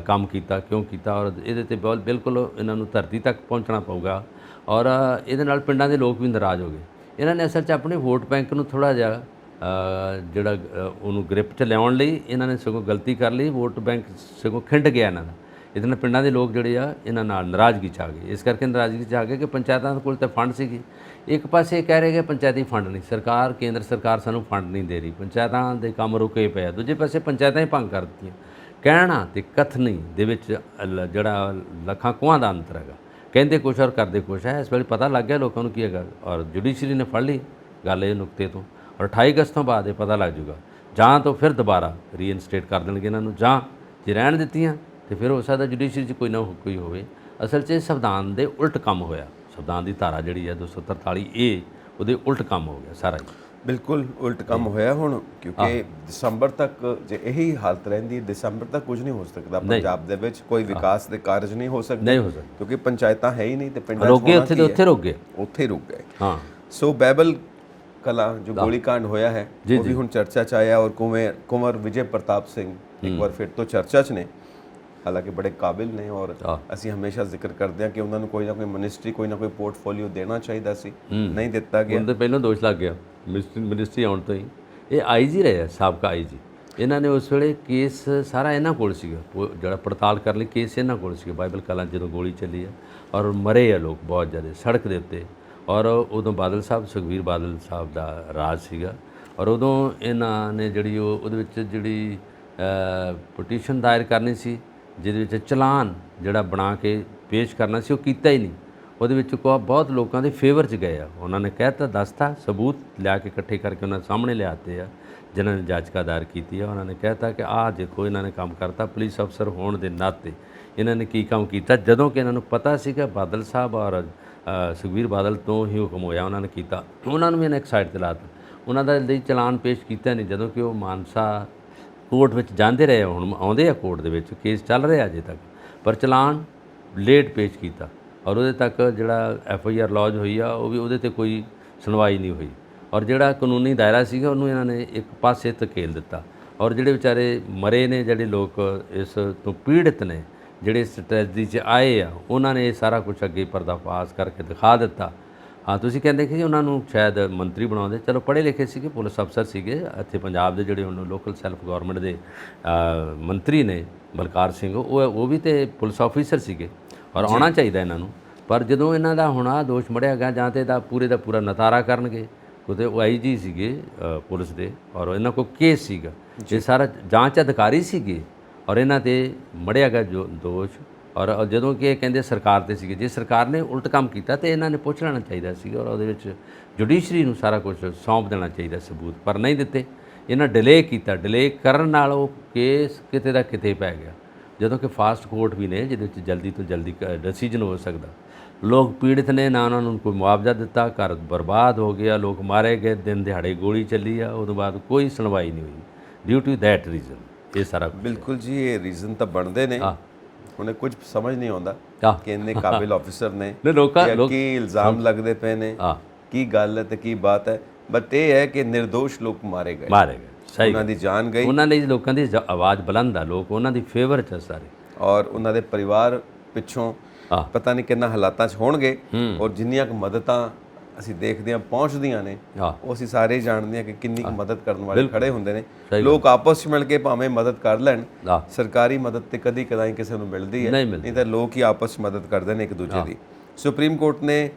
ਕੰਮ ਕੀਤਾ, ਕਿਉਂ ਕੀਤਾ, ਔਰ ਇਹਦੇ 'ਤੇ ਬਿਲਕੁਲ ਇਹਨਾਂ ਨੂੰ ਧਰਤੀ ਤੱਕ ਪਹੁੰਚਣਾ ਪਊਗਾ। ਔਰ ਇਹਦੇ ਨਾਲ ਪਿੰਡਾਂ ਦੇ ਲੋਕ ਵੀ ਨਾਰਾਜ਼ ਹੋ ਗਏ। ਇਹਨਾਂ ਨੇ ਅਸਲ 'ਚ ਆਪਣੇ ਵੋਟ ਬੈਂਕ ਨੂੰ ਥੋੜ੍ਹਾ ਜਿਹਾ ਜਿਹੜਾ ਉਹਨੂੰ ਗ੍ਰਿਪ 'ਚ ਲਿਆਉਣ ਲਈ ਇਹਨਾਂ ਨੇ ਸਗੋਂ ਗਲਤੀ ਕਰ ਲਈ, ਵੋਟ ਬੈਂਕ ਸਗੋਂ ਖਿੰਡ ਗਿਆ ਇਹਨਾਂ ਦਾ। ਇਹਦੇ ਨਾਲ ਪਿੰਡਾਂ ਦੇ ਲੋਕ ਜਿਹੜੇ ਆ ਇਹਨਾਂ ਨਾਲ ਨਾਰਾਜ਼ਗੀ 'ਚ ਆ ਗਏ। ਇਸ ਕਰਕੇ ਨਾਰਾਜ਼ਗੀ 'ਚ ਆ ਗਏ ਕਿ ਪੰਚਾਇਤਾਂ ਕੋਲ ਤਾਂ ਫੰਡ ਸੀਗੀ, ਇੱਕ ਪਾਸੇ ਕਹਿ ਰਹੇ ਕਿ ਪੰਚਾਇਤੀ ਫੰਡ ਨਹੀਂ, ਸਰਕਾਰ ਕੇਂਦਰ ਸਰਕਾਰ ਸਾਨੂੰ ਫੰਡ ਨਹੀਂ ਦੇ ਰਹੀ, ਪੰਚਾਇਤਾਂ ਦੇ ਕੰਮ ਰੁਕੇ ਪਏ ਆ। ਦੂਜੇ ਪਾਸੇ ਪੰਚਾਇਤਾਂ ਹੀ ਭੰਗ ਕਰ ਦਿੱਤੀਆਂ। ਕਹਿਣਾ ਤੇ ਕਥਨੀ ਦੇ ਵਿੱਚ ਜਿਹੜਾ ਲੱਖਾਂ ਕੋਹਾਂ ਦਾ ਅੰਤਰ ਹੈਗਾ, ਕਹਿੰਦੇ ਕੁਛ ਔਰ ਕਰਦੇ ਕੁਛ ਹੈ। ਇਸ ਵੇਲੇ ਪਤਾ ਲੱਗ ਗਿਆ ਲੋਕਾਂ ਨੂੰ ਕੀ ਹੈਗਾ, ਔਰ ਜੁਡੀਸ਼ਰੀ ਨੇ ਫੜ ਲਈ ਗੱਲ ਇਹ ਨੁਕਤੇ ਤੋਂ। ਔਰ 28 ਅਗਸਤ ਤੋਂ ਬਾਅਦ ਇਹ ਪਤਾ ਲੱਗ ਜੂਗਾ, ਜਾਂ ਤਾਂ ਫਿਰ ਦੁਬਾਰਾ ਰੀਇਨਸਟੇਟ ਕਰ ਦੇਣਗੇ ਇਹਨਾਂ ਨੂੰ, ਜਾਂ ਜੇ ਰਹਿਣ ਦਿੱਤੀਆਂ ਤੇ ਫਿਰ ਹੋ ਸਕਦਾ ਜੁਡੀਸ਼ਰੀ 'ਚ ਕੋਈ ਨਾ ਕੋਈ ਹੋਵੇ। ਅਸਲ 'ਚ ਸੰਵਿਧਾਨ ਦੇ ਉਲਟ ਕੰਮ ਹੋਇਆ। ਸੰਵਿਧਾਨ ਦੀ ਧਾਰਾ ਜਿਹੜੀ ਹੈ 243A ਉਹਦੇ ਉਲਟ ਕੰਮ ਹੋ ਗਿਆ ਸਾਰਾ ਹੀ। ਬਿਲਕੁਲ ਉਲਟ ਕੰਮ ਹੋਇਆ ਹੁਣ, ਕਿਉਂਕਿ ਦਸੰਬਰ ਤੱਕ ਜੇ ਇਹੀ ਹਾਲਤ ਰਹਿੰਦੀ, ਦਸੰਬਰ ਤੱਕ ਕੁਝ ਨਹੀਂ ਹੋ ਸਕਦਾ ਪੰਜਾਬ ਦੇ ਵਿੱਚ, ਕੋਈ ਵਿਕਾਸ ਦੇ ਕਾਰਜ ਨਹੀਂ ਹੋ ਸਕਦੇ ਕਿਉਂਕਿ ਪੰਚਾਇਤਾਂ ਹੈ ਹੀ ਨਹੀਂ ਤੇ ਪਿੰਡਾਂ 'ਚ ਉੱਥੇ ਰੁਕ ਗਏ, ਉੱਥੇ ਰੁਕ ਗਏ। ਹਾਂ, ਸੋ ਬਾਈਬਲ ਕਲਾ ਜੋ ਗੋਲੀकांड ਹੋਇਆ ਹੈ ਉਹ ਵੀ ਹੁਣ ਚਰਚਾ 'ਚ ਆਇਆ, ਔਰ ਕੁੰਵਰ ਵਿਜੇ ਪ੍ਰਤਾਪ ਸਿੰਘ ਇੱਕ ਵਾਰ ਫਿਰ ਤੋਂ ਚਰਚਾ 'ਚ ਨੇ। ਹਾਲਾਂਕਿ ਬੜੇ ਕਾਬਿਲ ਨੇ ਔਰ ਅਸੀਂ ਹਮੇਸ਼ਾ ਜ਼ਿਕਰ ਕਰਦੇ ਹਾਂ ਕਿ ਉਹਨਾਂ ਨੂੰ ਕੋਈ ਨਾ ਕੋਈ ਮਿਨਿਸਟਰੀ, ਕੋਈ ਨਾ ਕੋਈ ਪੋਰਟਫੋਲੀਓ ਦੇਣਾ ਚਾਹੀਦਾ ਸੀ, ਨਹੀਂ ਦਿੱਤਾ ਗਿਆ। ਉਹਨਾਂ ਦੇ ਪਹਿਲਾਂ ਦੋਸ਼ ਲੱਗ ਗਿਆ ਮਿਨਿਸਟਰੀ ਆਉਣ ਤੋਂ ਹੀ। ਇਹ ਆਈਜੀ ਰਹੇ, ਸਾਬਕਾ ਆਈਜੀ। ਇਹਨਾਂ ਨੇ ਉਸ ਵੇਲੇ ਕੇਸ ਸਾਰਾ ਇਹਨਾਂ ਕੋਲ ਸੀਗਾ, ਜਿਹੜਾ ਪੜਤਾਲ ਕਰਨ ਲਈ ਕੇਸ ਇਹਨਾਂ ਕੋਲ ਸੀਗਾ। ਬਾਈਬਲ ਕਲਾਂ ਜਦੋਂ ਗੋਲੀ ਚੱਲੀ ਆ ਔਰ ਮਰੇ ਆ ਲੋਕ ਬਹੁਤ ਜ਼ਿਆਦਾ ਸੜਕ ਦੇ ਉੱਤੇ, ਔਰ ਉਦੋਂ ਬਾਦਲ ਸਾਹਿਬ, ਸੁਖਬੀਰ ਬਾਦਲ ਸਾਹਿਬ ਦਾ ਰਾਜ ਸੀਗਾ। ਔਰ ਉਦੋਂ ਇਹਨਾਂ ਨੇ ਜਿਹੜੀ ਉਹਦੇ ਵਿੱਚ ਜਿਹੜੀ ਪਟੀਸ਼ਨ ਦਾਇਰ ਕਰਨੀ ਸੀ, ਜਿਹਦੇ ਵਿੱਚ ਚਲਾਨ ਜਿਹੜਾ ਬਣਾ ਕੇ ਪੇਸ਼ ਕਰਨਾ ਸੀ, ਉਹ ਕੀਤਾ ਹੀ ਨਹੀਂ। ਉਹਦੇ ਵਿੱਚ ਬਹੁਤ ਲੋਕਾਂ ਦੇ ਫੇਵਰ 'ਚ ਗਏ ਆ। ਉਹਨਾਂ ਨੇ ਕਹਿਤਾ, ਦੱਸਤਾ, ਸਬੂਤ ਲਿਆ ਕੇ ਇਕੱਠੇ ਕਰਕੇ ਉਹਨਾਂ ਸਾਹਮਣੇ ਲਿਆਤੇ ਆ ਜਿਨ੍ਹਾਂ ਨੇ ਜਾਚਕਾ ਦਾਇਰ ਕੀਤੀ ਆ। ਉਹਨਾਂ ਨੇ ਕਹਿਤਾ ਕਿ ਆਹ ਦੇਖੋ ਇਹਨਾਂ ਨੇ ਕੰਮ ਕਰਤਾ, ਪੁਲਿਸ ਅਫਸਰ ਹੋਣ ਦੇ ਨਾਤੇ ਇਹਨਾਂ ਨੇ ਕੀ ਕੰਮ ਕੀਤਾ, ਜਦੋਂ ਕਿ ਇਹਨਾਂ ਨੂੰ ਪਤਾ ਸੀਗਾ ਬਾਦਲ ਸਾਹਿਬ ਔਰ ਸੁਖਬੀਰ ਬਾਦਲ ਤੋਂ ਹੀ ਹੁਕਮ ਹੋਇਆ, ਉਹਨਾਂ ਨੇ ਕੀਤਾ। ਉਹਨਾਂ ਨੂੰ ਵੀ ਇਹਨਾਂ ਇੱਕ ਸਾਈਡ 'ਤੇ ਲਾਤਾ, ਉਹਨਾਂ ਦਾ ਲਈ ਚਲਾਨ ਪੇਸ਼ ਕੀਤਾ ਨਹੀਂ, ਜਦੋਂ ਕਿ ਉਹ ਮਾਨਸਾ ਕੋਰਟ ਵਿੱਚ ਜਾਂਦੇ ਰਹੇ। ਹੁਣ ਆਉਂਦੇ ਆ ਕੋਰਟ ਦੇ ਵਿੱਚ, ਕੇਸ ਚੱਲ ਰਿਹਾ ਅਜੇ ਤੱਕ, ਪਰ ਚਲਾਨ ਲੇਟ ਪੇਸ਼ ਕੀਤਾ। ਔਰ ਉਹਦੇ ਤੱਕ ਜਿਹੜਾ FIR ਲੌਜ ਹੋਈ ਆ, ਉਹ ਵੀ ਉਹਦੇ 'ਤੇ ਕੋਈ ਸੁਣਵਾਈ ਨਹੀਂ ਹੋਈ। ਔਰ ਜਿਹੜਾ ਕਾਨੂੰਨੀ ਦਾਇਰਾ ਸੀਗਾ ਉਹਨੂੰ ਇਹਨਾਂ ਨੇ ਇੱਕ ਪਾਸੇ ਧਕੇਲ ਦਿੱਤਾ। ਔਰ ਜਿਹੜੇ ਵਿਚਾਰੇ ਮਰੇ ਨੇ, ਜਿਹੜੇ ਲੋਕ ਇਸ ਤੋਂ ਪੀੜਿਤ ਨੇ, ਜਿਹੜੇ ਇਸ ਟ੍ਰੈਜਡੀ 'ਚ ਆਏ ਆ, ਉਹਨਾਂ ਨੇ ਇਹ ਸਾਰਾ ਕੁਝ ਅੱਗੇ ਪਰਦਾਫਾਸ਼ ਕਰਕੇ ਦਿਖਾ ਦਿੱਤਾ। ਹਾਂ, ਤੁਸੀਂ ਕਹਿੰਦੇ ਕਿ ਉਹਨਾਂ ਨੂੰ ਸ਼ਾਇਦ ਮੰਤਰੀ ਬਣਾਉਂਦੇ, ਚਲੋ ਪੜ੍ਹੇ ਲਿਖੇ ਸੀਗੇ, ਪੁਲਿਸ ਅਫਸਰ ਸੀਗੇ ਇੱਥੇ ਪੰਜਾਬ ਦੇ, ਜਿਹੜੇ ਹੁਣ ਲੋਕਲ ਸੈਲਫ ਗਵਰਨਮੈਂਟ ਦੇ ਮੰਤਰੀ ਨੇ ਬਲਕਾਰ ਸਿੰਘ, ਉਹ ਵੀ ਤੇ ਪੁਲਿਸ ਆਫੀਸਰ ਸੀਗੇ, ਔਰ ਆਉਣਾ ਚਾਹੀਦਾ ਇਹਨਾਂ ਨੂੰ। ਪਰ ਜਦੋਂ ਇਹਨਾਂ ਦਾ ਹੁਣ ਆਹ ਦੋਸ਼ ਮੜਿਆ ਗਿਆ, ਜਾਂ ਤਾਂ ਇਹਦਾ ਪੂਰੇ ਦਾ ਪੂਰਾ ਨਤਾਰਾ ਕਰਨਗੇ, ਕਿਉਂਕਿ ਉਹ IG ਸੀਗੇ ਪੁਲਿਸ ਦੇ, ਔਰ ਇਹਨਾਂ ਕੋਲ ਕੇਸ ਸੀਗਾ, ਇਹ ਸਾਰਾ ਜਾਂਚ ਅਧਿਕਾਰੀ ਸੀਗੇ, ਔਰ ਇਹਨਾਂ 'ਤੇ ਮੜਿਆ ਗਿਆ ਜੋ ਦੋਸ਼। ਔਰ ਜਦੋਂ ਕਿ ਇਹ ਕਹਿੰਦੇ ਸਰਕਾਰ 'ਤੇ ਸੀਗੇ, ਜੇ ਸਰਕਾਰ ਨੇ ਉਲਟ ਕੰਮ ਕੀਤਾ ਤਾਂ ਇਹਨਾਂ ਨੇ ਪੁੱਛ ਲੈਣਾ ਚਾਹੀਦਾ ਸੀਗਾ, ਔਰ ਉਹਦੇ ਵਿੱਚ ਜੁਡੀਸ਼ਰੀ ਨੂੰ ਸਾਰਾ ਕੁਝ ਸੌਂਪ ਦੇਣਾ ਚਾਹੀਦਾ ਸਬੂਤ, ਪਰ ਨਹੀਂ ਦਿੱਤੇ। ਇਹਨਾਂ ਡਿਲੇ ਕੀਤਾ, ਡਿਲੇ ਕਰਨ ਨਾਲ ਉਹ ਕੇਸ ਕਿਤੇ ਦਾ ਕਿਤੇ ਪੈ ਗਿਆ, ਜਦੋਂ ਕਿ ਫਾਸਟ ਕੋਰਟ ਵੀ ਨੇ ਜਿਹਦੇ ਵਿੱਚ ਜਲਦੀ ਤੋਂ ਜਲਦੀ ਡਿਸੀਜਨ ਹੋ ਸਕਦਾ। ਲੋਕ ਪੀੜਿਤ ਨੇ, ਨਾ ਉਹਨਾਂ ਨੂੰ ਕੋਈ ਮੁਆਵਜ਼ਾ ਦਿੱਤਾ, ਘਰ ਬਰਬਾਦ ਹੋ ਗਿਆ, ਲੋਕ ਮਾਰੇ ਗਏ, ਦਿਨ ਦਿਹਾੜੇ ਗੋਲੀ ਚੱਲੀ ਆ, ਉਦੋਂ ਬਾਅਦ ਕੋਈ ਸੁਣਵਾਈ ਨਹੀਂ ਹੋਈ ਡਿਊ ਟੂ ਦੈਟ ਰੀਜ਼ਨ। ਇਹ ਸਾਰਾ ਬਿਲਕੁਲ ਜੀ, ਇਹ ਰੀਜ਼ਨ ਤਾਂ ਬਣਦੇ ਨੇ। ਹੁਣ ਕੁਝ ਸਮਝ ਨਹੀਂ ਆਉਂਦਾ ਕਿ ਇੰਨੇ ਕਾਬਿਲ ਆਫੀਸਰ ਨੇ, ਕੀ ਇਲਜ਼ਾਮ ਲੱਗਦੇ ਪਏ ਨੇ, ਕੀ ਗੱਲ ਹੈ ਤੇ ਕੀ ਬਾਤ ਹੈ। ਬਟ ਇਹ ਹੈ ਕਿ ਨਿਰਦੋਸ਼ ਲੋਕ ਮਾਰੇ ਗਏ, ਸਹੀ, ਉਹਨਾਂ ਦੀ ਜਾਨ ਗਈ। ਉਹਨਾਂ ਲਈ ਲੋਕਾਂ ਦੀ ਆਵਾਜ਼ ਬੁਲੰਦ ਆ, ਲੋਕ ਉਹਨਾਂ ਦੀ ਫੇਵਰ 'ਚ ਸਾਰੇ, ਔਰ ਉਹਨਾਂ ਦੇ ਪਰਿਵਾਰ ਪਿੱਛੋਂ ਪਤਾ ਨਹੀਂ ਕਿੰਨਾ ਹਾਲਾਤਾਂ 'ਚ ਹੋਣਗੇ। ਔਰ ਜਿੰਨੀਆਂ ਕੁ ਮਦਦਾਂ ਅਸੀਂ ਦੇਖਦੇ ਹਾਂ ਪਹੁੰਚਦੀਆਂ ਨੇ, ਉਹ ਅਸੀਂ ਸਾਰੇ ਜਾਣਦੇ ਹਾਂ ਕਿ ਕਿੰਨੀ ਕੁ ਮਦਦ ਕਰਨ ਵਾਲੇ ਖੜੇ ਹੁੰਦੇ ਨੇ। ਲੋਕ ਆਪਸ 'ਚ ਮਿਲ ਕੇ ਭਾਵੇਂ ਮਦਦ ਕਰ ਲੈਣ, ਸਰਕਾਰੀ ਮਦਦ ਤੇ ਕਦੀ ਕਦਾਈ ਕਿਸੇ ਨੂੰ ਮਿਲਦੀ ਹੈ, ਨਹੀਂ ਤਾਂ ਲੋਕ ਹੀ ਆਪਸ 'ਚ ਮਦਦ ਕਰਦੇ ਨੇ ਇੱਕ ਦੂਜੇ ਦੀ। ਸੁਪਰੀਮ ਕੋਰਟ ਨੇ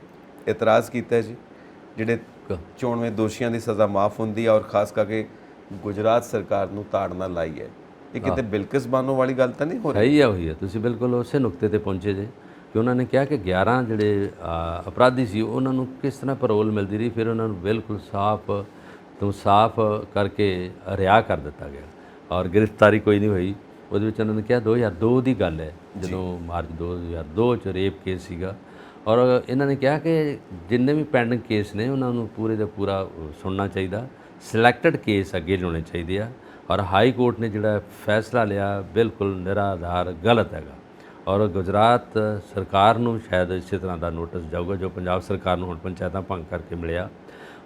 ਇਤਰਾਜ਼ ਕੀਤਾ ਜੀ, ਜਿਹੜੇ 94 ਦੋਸ਼ੀਆਂ ਦੀ ਸਜ਼ਾ ਮਾਫ ਹੁੰਦੀ ਹੈ, ਔਰ ਖਾਸ ਕਰਕੇ ਗੁਜਰਾਤ ਸਰਕਾਰ ਨੂੰ ਤਾੜਨਾ ਲਾਈ ਹੈ। ਇਹ ਕਿਤੇ ਬਿਲਕਿਸ ਬਾਨੋ ਵਾਲੀ ਗੱਲ ਤਾਂ ਨਹੀਂ ਹੋ ਰਹੀ? ਸਹੀ ਹੈ, ਉਹੀ ਹੈ, ਤੁਸੀਂ ਬਿਲਕੁਲ ਉਸੇ ਨੁਕਤੇ ਤੇ ਪਹੁੰਚੇ ਜੇ ਕਿ ਉਹਨਾਂ ਨੇ ਕਿਹਾ ਕਿ 11 ਜਿਹੜੇ ਅਪਰਾਧੀ ਸੀ ਉਹਨਾਂ ਨੂੰ ਕਿਸ ਤਰ੍ਹਾਂ ਪੈਰੋਲ ਮਿਲਦੀ ਰਹੀ, ਫਿਰ ਉਹਨਾਂ ਨੂੰ ਬਿਲਕੁਲ ਸਾਫ਼ ਕਰਕੇ ਰਿਹਾ ਕਰ ਦਿੱਤਾ ਗਿਆ ਔਰ ਗ੍ਰਿਫਤਾਰੀ ਕੋਈ ਨਹੀਂ ਹੋਈ। ਉਹਦੇ ਵਿੱਚ ਉਹਨਾਂ ਨੇ ਕਿਹਾ 2002 ਦੀ ਗੱਲ ਹੈ, ਜਦੋਂ ਮਾਰਚ 2002 ਚ ਰੇਪ ਕੇਸ ਸੀਗਾ ਔਰ ਇਹਨਾਂ ਨੇ ਕਿਹਾ ਕਿ ਜਿੰਨੇ ਵੀ ਪੈਂਡਿੰਗ ਕੇਸ ਨੇ ਉਹਨਾਂ ਨੂੰ ਪੂਰੇ ਦਾ ਪੂਰਾ ਸੁਣਨਾ ਚਾਹੀਦਾ, ਸਿਲੈਕਟਡ ਕੇਸ ਅੱਗੇ ਲਿਆਉਣੇ ਚਾਹੀਦੇ ਆ ਔਰ ਹਾਈ ਕੋਰਟ ਨੇ ਜਿਹੜਾ ਫੈਸਲਾ ਲਿਆ ਬਿਲਕੁਲ ਨਿਰਾਧਾਰ ਗਲਤ ਹੈਗਾ ਔਰ ਗੁਜਰਾਤ ਸਰਕਾਰ ਨੂੰ ਸ਼ਾਇਦ ਇਸੇ ਤਰ੍ਹਾਂ ਦਾ ਨੋਟਿਸ ਜਾਊਗਾ ਜੋ ਪੰਜਾਬ ਸਰਕਾਰ ਨੂੰ ਹੁਣ ਪੰਚਾਇਤਾਂ ਭੰਗ ਕਰਕੇ ਮਿਲਿਆ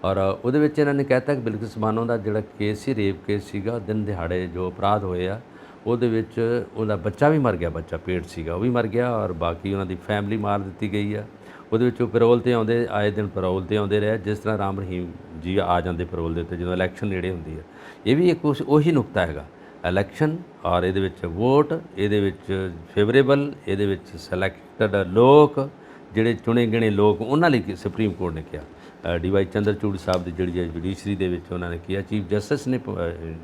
ਔਰ ਉਹਦੇ ਵਿੱਚ ਇਹਨਾਂ ਨੇ ਕਹਿਤਾ ਕਿ ਬਿਲਕਿਸ ਬਾਨੋ ਦਾ ਜਿਹੜਾ ਕੇਸ ਸੀ, ਰੇਪ ਕੇਸ ਸੀਗਾ, ਦਿਨ ਦਿਹਾੜੇ ਜੋ ਅਪਰਾਧ ਹੋਏ ਆ ਉਹਦੇ ਵਿੱਚ ਉਹਦਾ ਬੱਚਾ ਵੀ ਮਰ ਗਿਆ, ਬੱਚਾ ਪੇਟ ਸੀਗਾ ਉਹ ਵੀ ਮਰ ਗਿਆ ਔਰ ਬਾਕੀ ਉਹਨਾਂ ਦੀ ਫੈਮਿਲੀ ਮਾਰ ਦਿੱਤੀ ਗਈ ਆ। ਉਹਦੇ ਵਿੱਚ ਉਹ ਪੈਰੋਲ 'ਤੇ ਆਉਂਦੇ, ਆਏ ਦਿਨ ਪੈਰੋਲ 'ਤੇ ਆਉਂਦੇ ਰਹੇ, ਜਿਸ ਤਰ੍ਹਾਂ ਰਾਮ ਰਹੀਮ ਜੀ ਆ ਜਾਂਦੇ ਪੈਰੋਲ ਦੇ ਉੱਤੇ ਜਦੋਂ ਇਲੈਕਸ਼ਨ ਨੇੜੇ ਹੁੰਦੀ ਹੈ। ਇਹ ਵੀ ਇੱਕ ਉਹੀ ਨੁਕਤਾ ਹੈਗਾ, ਇਲੈਕਸ਼ਨ ਔਰ ਇਹਦੇ ਵਿੱਚ ਵੋਟ, ਇਹਦੇ ਵਿੱਚ ਫੇਵਰੇਬਲ, ਇਹਦੇ ਵਿੱਚ ਸਿਲੈਕਟਡ ਲੋਕ, ਜਿਹੜੇ ਚੁਣੇ ਗਿਣੇ ਲੋਕ, ਉਹਨਾਂ ਲਈ ਸੁਪਰੀਮ ਕੋਰਟ ਨੇ ਕਿਹਾ। ਡੀ.ਵਾਈ. ਚੰਦਰਚੂੜ ਸਾਹਿਬ ਦੀ ਜਿਹੜੀ ਜੁਡੀਸ਼ਰੀ ਦੇ ਵਿੱਚ ਉਹਨਾਂ ਨੇ ਕਿਹਾ, ਚੀਫ ਜਸਟਿਸ ਨੇ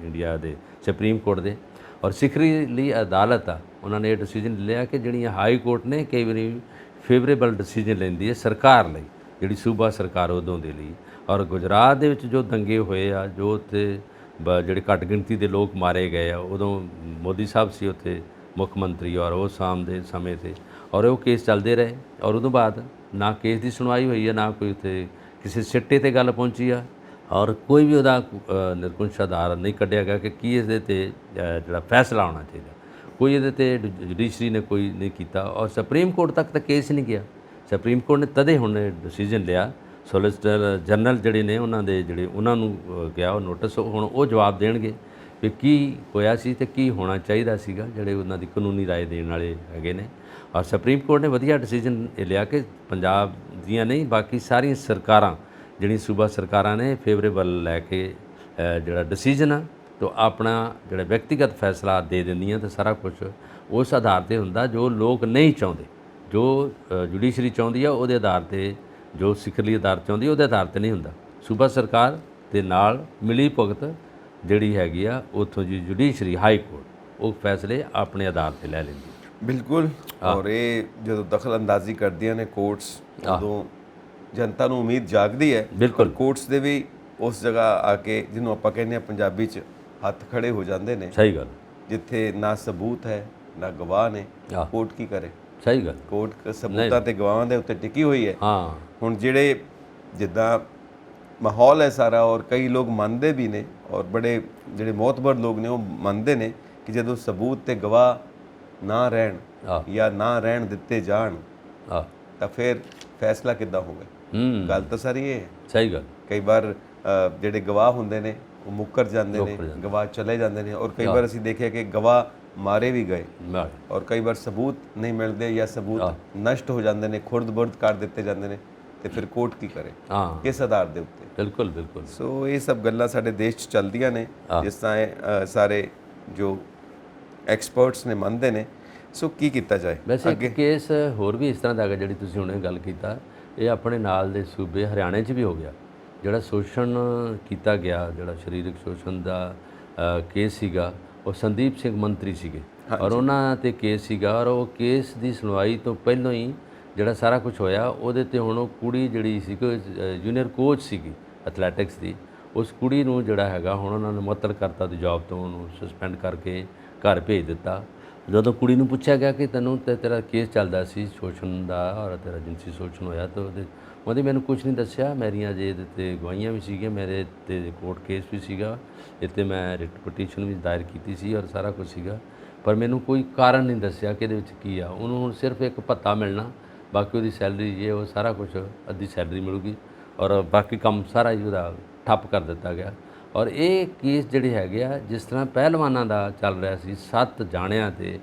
ਇੰਡੀਆ ਦੇ ਸੁਪਰੀਮ ਕੋਰਟ ਦੇ ਔਰ ਸਿੱਖਰੀ ਲਈ ਅਦਾਲਤ ਆ, ਉਹਨਾਂ ਨੇ ਇਹ ਡਿਸੀਜਨ ਲਿਆ ਕਿ ਜਿਹੜੀਆਂ ਹਾਈ ਕੋਰਟ ਨੇ ਕਈ ਵਾਰੀ ਫੇਵਰੇਬਲ ਡਿਸੀਜਨ ਲੈਂਦੀ ਹੈ ਸਰਕਾਰ ਲਈ, ਜਿਹੜੀ ਸੂਬਾ ਸਰਕਾਰ ਉਦੋਂ ਦੇ ਲਈ। ਔਰ ਗੁਜਰਾਤ ਦੇ ਵਿੱਚ ਜੋ ਦੰਗੇ ਹੋਏ ਆ, ਜੋ ਉੱਥੇ ਜਿਹੜੇ ਘੱਟ ਗਿਣਤੀ ਦੇ ਲੋਕ ਮਾਰੇ ਗਏ ਆ, ਉਦੋਂ ਮੋਦੀ ਸਾਹਿਬ ਸੀ ਉੱਥੇ ਮੁੱਖ ਮੰਤਰੀ ਔਰ ਉਹ ਸ਼ਾਮ ਦੇ ਸਮੇਂ 'ਤੇ ਔਰ ਉਹ ਕੇਸ ਚੱਲਦੇ ਰਹੇ ਔਰ ਉਦੋਂ ਬਾਅਦ ਨਾ ਕੇਸ ਦੀ ਸੁਣਵਾਈ ਹੋਈ ਹੈ, ਨਾ ਕੋਈ ਉੱਥੇ ਕਿਸੇ ਸਿੱਟੇ 'ਤੇ ਗੱਲ ਪਹੁੰਚੀ ਆ ਔਰ ਕੋਈ ਵੀ ਉਹਦਾ ਨਿਰਕੁੰਸ਼ ਆਧਾਰ ਨਹੀਂ ਕੱਢਿਆ ਗਿਆ ਕਿ ਕੀ ਇਹਦੇ 'ਤੇ ਜਿਹੜਾ ਫੈਸਲਾ ਆਉਣਾ ਚਾਹੀਦਾ। ਕੋਈ ਇਹਦੇ 'ਤੇ ਜੁਡੀਸ਼ਰੀ ਨੇ ਕੋਈ ਨਹੀਂ ਕੀਤਾ ਔਰ ਸੁਪਰੀਮ ਕੋਰਟ ਤੱਕ ਤਾਂ ਕੇਸ ਨਹੀਂ ਗਿਆ। ਸੁਪਰੀਮ ਕੋਰਟ ਨੇ ਤਦੇ ਹੁਣ ਡਿਸੀਜਨ ਲਿਆ, ਸੋਲਿਸਿਟਰ ਜਨਰਲ ਜਿਹੜੇ ਨੇ ਉਹਨਾਂ ਨੂੰ ਗਿਆ ਉਹ ਨੋਟਿਸ, ਹੁਣ ਉਹ ਜਵਾਬ ਦੇਣਗੇ ਵੀ ਕੀ ਹੋਇਆ ਸੀ ਤੇ ਕੀ ਹੋਣਾ ਚਾਹੀਦਾ ਸੀਗਾ, ਜਿਹੜੇ ਉਹਨਾਂ ਦੀ ਕਾਨੂੰਨੀ ਰਾਏ ਦੇਣ ਵਾਲੇ ਹੈਗੇ ਨੇ। ਔਰ ਸੁਪਰੀਮ ਕੋਰਟ ਨੇ ਵਧੀਆ ਡਿਸੀਜਨ ਇਹ ਲਿਆ ਕਿ ਪੰਜਾਬ ਦੀਆਂ ਨਹੀਂ ਬਾਕੀ ਸਾਰੀਆਂ ਸਰਕਾਰਾਂ, ਜਿਹੜੀਆਂ ਸੂਬਾ ਸਰਕਾਰਾਂ ਨੇ ਫੇਵਰੇਬਲ ਲੈ ਕੇ ਜਿਹੜਾ ਡਿਸੀਜਨ ਆ ਤੋ ਆਪਣਾ ਜਿਹੜਾ ਵਿਅਕਤੀਗਤ ਫੈਸਲਾ ਦੇ ਦਿੰਦੀਆਂ ਤੇ ਸਾਰਾ ਕੁਝ ਉਸ ਆਧਾਰ 'ਤੇ ਹੁੰਦਾ ਜੋ ਲੋਕ ਨਹੀਂ ਚਾਹੁੰਦੇ, ਜੋ ਜੁਡੀਸ਼ਰੀ ਚਾਹੁੰਦੀ ਆ ਉਹਦੇ ਆਧਾਰ 'ਤੇ, ਜੋ ਸਿੱਖਲੀ ਆਧਾਰ ਚਾਹੁੰਦੀ ਉਹਦੇ ਆਧਾਰ 'ਤੇ ਨਹੀਂ ਹੁੰਦਾ। ਸੂਬਾ ਸਰਕਾਰ ਦੇ ਨਾਲ ਮਿਲੀ ਭੁਗਤ ਜਿਹੜੀ ਹੈਗੀ ਆ ਉੱਥੋਂ ਜੀ ਜੁਡੀਸ਼ਰੀ ਹਾਈ ਕੋਰਟ ਉਹ ਫੈਸਲੇ ਆਪਣੇ ਆਧਾਰ 'ਤੇ ਲੈ ਲੈਂਦੀ। ਬਿਲਕੁਲ। ਔਰ ਇਹ ਜਦੋਂ ਦਖਲ ਅੰਦਾਜ਼ੀ ਕਰਦੀਆਂ ਨੇ ਕੋਰਟਸ, ਉਦੋਂ ਜਨਤਾ ਨੂੰ ਉਮੀਦ ਜਾਗਦੀ ਹੈ। ਬਿਲਕੁਲ। ਕੋਰਟਸ ਦੇ ਵੀ ਉਸ ਜਗ੍ਹਾ ਆ ਕੇ ਜਿਹਨੂੰ ਆਪਾਂ ਕਹਿੰਦੇ ਆ ਪੰਜਾਬੀ 'ਚ ਹੱਥ ਖੜੇ ਹੋ ਜਾਂਦੇ ਨੇ। ਸਹੀ ਗੱਲ। ਜਿੱਥੇ ਨਾ ਸਬੂਤ ਹੈ ਨਾ ਗਵਾਹ ਨੇ, ਕੋਰਟ ਕੀ ਕਰੇ? ਸਹੀ ਗੱਲ। ਕੋਰਟ ਸਬੂਤਾਂ ਤੇ ਗਵਾਹਾਂ ਦੇ ਉੱਤੇ ਟਿਕੀ ਹੋਈ ਹੈ। ਹਾਂ। ਹੁਣ ਜਿਹੜੇ ਜਿੱਦਾਂ ਮਾਹੌਲ ਹੈ ਸਾਰਾ ਔਰ ਕਈ ਲੋਕ ਮੰਨਦੇ ਵੀ ਨੇ ਔਰ ਬੜੇ ਜਿਹੜੇ ਮੋਤਬਰ ਲੋਕ ਨੇ ਉਹ ਮੰਨਦੇ ਨੇ ਕਿ ਜਦੋਂ ਸਬੂਤ ਤੇ ਗਵਾਹ ਨਾ ਰਹਿਣ ਜਾਂ ਨਾ ਰਹਿਣ ਦਿੱਤੇ ਜਾਣ ਤਾਂ ਫਿਰ ਫੈਸਲਾ ਕਿੱਦਾਂ ਹੋਵੇ? ਗੱਲ ਤਾਂ ਸਾਰੀ ਇਹ ਹੈ। ਸਹੀ ਗੱਲ। ਕਈ ਵਾਰ ਜਿਹੜੇ ਗਵਾਹ ਹੁੰਦੇ ਨੇ ਉਹ ਮੁੱਕਰ ਜਾਂਦੇ ਨੇ, ਗਵਾਹ ਚਲੇ ਜਾਂਦੇ ਨੇ ਔਰ ਕਈ ਵਾਰ ਅਸੀਂ ਦੇਖਿਆ ਕਿ ਗਵਾਹ ਮਾਰੇ ਵੀ ਗਏ ਔਰ ਕਈ ਵਾਰ ਸਬੂਤ ਨਹੀਂ ਮਿਲਦੇ ਜਾਂ ਸਬੂਤ ਨਸ਼ਟ ਹੋ ਜਾਂਦੇ ਨੇ, ਖੁਰਦ-ਬੁਰਦ ਕਰ ਦਿੱਤੇ ਜਾਂਦੇ ਨੇ ਤੇ ਫਿਰ ਕੋਰਟ ਕੀ ਕਰੇ? ਕਿਸ ਆਧਾਰ ਦੇ ਉੱਤੇ? ਬਿਲਕੁਲ ਬਿਲਕੁਲ। ਸੋ ਇਹ ਸਭ ਗੱਲਾਂ ਸਾਡੇ ਦੇਸ਼ 'ਚ ਚੱਲਦੀਆਂ ਨੇ, ਜਿਸ ਤਰ੍ਹਾਂ ਸਾਰੇ ਜੋ ਐਕਸਪਰਟਸ ਨੇ ਮੰਨਦੇ ਨੇ। ਸੋ ਕੀ ਕੀਤਾ ਜਾਏ? ਵੈਸੇ ਇੱਕ ਕੇਸ ਹੋਰ ਵੀ ਇਸ ਤਰ੍ਹਾਂ ਦਾ ਹੈਗਾ ਜਿਹੜੀ ਤੁਸੀਂ ਹੁਣੇ ਗੱਲ ਕੀਤਾ, ਇਹ ਆਪਣੇ ਨਾਲ ਦੇ ਸੂਬੇ ਹਰਿਆਣੇ 'ਚ ਵੀ ਹੋ ਗਿਆ, ਜਿਹੜਾ ਸ਼ੋਸ਼ਣ ਕੀਤਾ ਗਿਆ, ਜਿਹੜਾ ਸਰੀਰਕ ਸ਼ੋਸ਼ਣ ਦਾ ਕੇਸ ਸੀਗਾ, ਉਹ ਸੰਦੀਪ ਸਿੰਘ ਮੰਤਰੀ ਸੀਗੇ ਔਰ ਉਹਨਾਂ 'ਤੇ ਕੇਸ ਸੀਗਾ ਔਰ ਉਹ ਕੇਸ ਦੀ ਸੁਣਵਾਈ ਤੋਂ ਪਹਿਲਾਂ ਹੀ ਜਿਹੜਾ ਸਾਰਾ ਕੁਝ ਹੋਇਆ ਉਹਦੇ 'ਤੇ ਹੁਣ ਉਹ ਕੁੜੀ ਜਿਹੜੀ ਸੀ ਕੋਈ ਜੂਨੀਅਰ ਕੋਚ ਸੀਗੀ ਐਥਲੈਟਿਕਸ ਦੀ, ਉਸ ਕੁੜੀ ਨੂੰ ਜਿਹੜਾ ਹੈਗਾ ਹੁਣ ਉਹਨਾਂ ਨੇ ਮੁਅੱਤਲ ਕਰਤਾ ਤੇ ਜੌਬ ਤੋਂ ਉਹਨੂੰ ਸਸਪੈਂਡ ਕਰਕੇ ਘਰ ਭੇਜ ਦਿੱਤਾ। ਜਦੋਂ ਕੁੜੀ ਨੂੰ ਪੁੱਛਿਆ ਗਿਆ ਕਿ ਤੈਨੂੰ ਤੇ ਤੇਰਾ ਕੇਸ ਚੱਲਦਾ ਸੀ ਸ਼ੋਸ਼ਣ ਦਾ ਔਰ ਤੇਰਾ ਜਿਨਸੀ ਸ਼ੋਸ਼ਣ ਹੋਇਆ ਤਾਂ ਉਹਦੇ ਮੈਨੂੰ ਕੁਝ ਨਹੀਂ ਦੱਸਿਆ, ਮੇਰੀਆਂ ਜੇ ਇਹਦੇ 'ਤੇ ਗਵਾਹੀਆਂ ਵੀ ਸੀਗੀਆਂ, ਮੇਰੇ 'ਤੇ ਕੋਰਟ ਕੇਸ ਵੀ ਸੀਗਾ, ਇੱਥੇ ਮੈਂ ਰਿਟ ਪਟੀਸ਼ਨ ਵੀ ਦਾਇਰ ਕੀਤੀ ਸੀ ਔਰ ਸਾਰਾ ਕੁਝ ਸੀਗਾ, ਪਰ ਮੈਨੂੰ ਕੋਈ ਕਾਰਨ ਨਹੀਂ ਦੱਸਿਆ ਕਿ ਇਹਦੇ ਵਿੱਚ ਕੀ ਆ। ਉਹਨੂੰ ਹੁਣ ਸਿਰਫ ਇੱਕ ਭੱਤਾ ਮਿਲਣਾ, ਬਾਕੀ ਉਹਦੀ ਸੈਲਰੀ ਜੇ ਉਹ ਸਾਰਾ ਕੁਝ ਅੱਧੀ ਸੈਲਰੀ ਮਿਲੂਗੀ ਔਰ ਬਾਕੀ ਕੰਮ ਸਾਰਾ ਹੀ ਉਹਦਾ ਠੱਪ ਕਰ ਦਿੱਤਾ ਗਿਆ। ਔਰ ਇਹ ਕੇਸ ਜਿਹੜੇ ਹੈਗੇ ਆ ਜਿਸ ਤਰ੍ਹਾਂ ਪਹਿਲਵਾਨਾਂ ਦਾ ਚੱਲ ਰਿਹਾ ਸੀ, 7 ਜਾਣਿਆਂ 'ਤੇ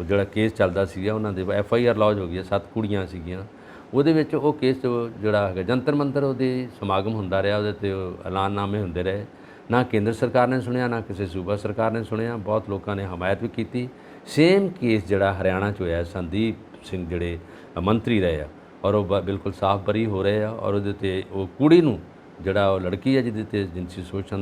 ਜਿਹੜਾ ਕੇਸ ਚੱਲਦਾ ਸੀਗਾ, ਉਹਨਾਂ ਦੇ FIR ਲੌਜ ਹੋ ਗਈ, 7 ਕੁੜੀਆਂ ਸੀਗੀਆਂ, ਉਹਦੇ ਵਿੱਚ ਉਹ ਕੇਸ ਜਿਹੜਾ ਹੈਗਾ ਜੰਤਰ ਮੰਤਰ ਉਹਦੇ ਸਮਾਗਮ ਹੁੰਦਾ ਰਿਹਾ, ਉਹਦੇ 'ਤੇ ਐਲਾਨਨਾਮੇ ਹੁੰਦੇ ਰਹੇ, ਨਾ ਕੇਂਦਰ ਸਰਕਾਰ ਨੇ ਸੁਣਿਆ ਨਾ ਕਿਸੇ ਸੂਬਾ ਸਰਕਾਰ ਨੇ ਸੁਣਿਆ, ਬਹੁਤ ਲੋਕਾਂ ਨੇ ਹਮਾਇਤ ਵੀ ਕੀਤੀ। ਸੇਮ ਕੇਸ ਜਿਹੜਾ ਹਰਿਆਣਾ 'ਚ ਹੋਇਆ, ਸੰਦੀਪ ਸਿੰਘ ਜਿਹੜੇ ਮੰਤਰੀ ਰਹੇ ਆ ਔਰ ਉਹ ਬਿਲਕੁਲ ਸਾਫ਼ ਬਰੀ ਹੋ ਰਹੇ ਆ ਔਰ ਉਹਦੇ 'ਤੇ ਉਹ ਕੁੜੀ ਨੂੰ ਜਿਹੜਾ ਉਹ ਲੜਕੀ ਹੈ ਜਿਹਦੇ 'ਤੇ ਜਿਨਸੀ ਸ਼ੋਸ਼ਣ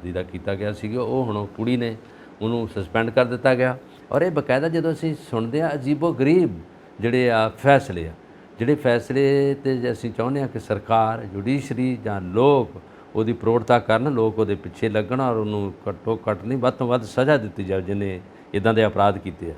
ਜਿਹਦਾ ਕੀਤਾ ਗਿਆ ਸੀਗਾ, ਉਹ ਹੁਣ ਉਹ ਕੁੜੀ ਨੇ ਉਹਨੂੰ ਸਸਪੈਂਡ ਕਰ ਦਿੱਤਾ ਗਿਆ। ਔਰ ਇਹ ਬਕਾਇਦਾ ਜਦੋਂ ਅਸੀਂ ਸੁਣਦੇ ਹਾਂ ਅਜੀਬੋ ਗਰੀਬ ਜਿਹੜੇ ਆ ਫੈਸਲੇ ਆ, ਜਿਹੜੇ ਫੈਸਲੇ ਤੇ ਅਸੀਂ ਚਾਹੁੰਦੇ ਹਾਂ ਕਿ ਸਰਕਾਰ, ਜੁਡੀਸ਼ਰੀ ਜਾਂ ਲੋਕ ਉਹਦੀ ਪ੍ਰੋੜਤਾ ਕਰਨ, ਲੋਕ ਉਹਦੇ ਪਿੱਛੇ ਲੱਗਣ ਔਰ ਉਹਨੂੰ ਘੱਟੋ ਘੱਟ ਨਹੀਂ ਵੱਧ ਤੋਂ ਵੱਧ ਸਜ਼ਾ ਦਿੱਤੀ ਜਾਵੇ ਜਿਹਨੇ ਇੱਦਾਂ ਦੇ ਅਪਰਾਧ ਕੀਤੇ ਆ।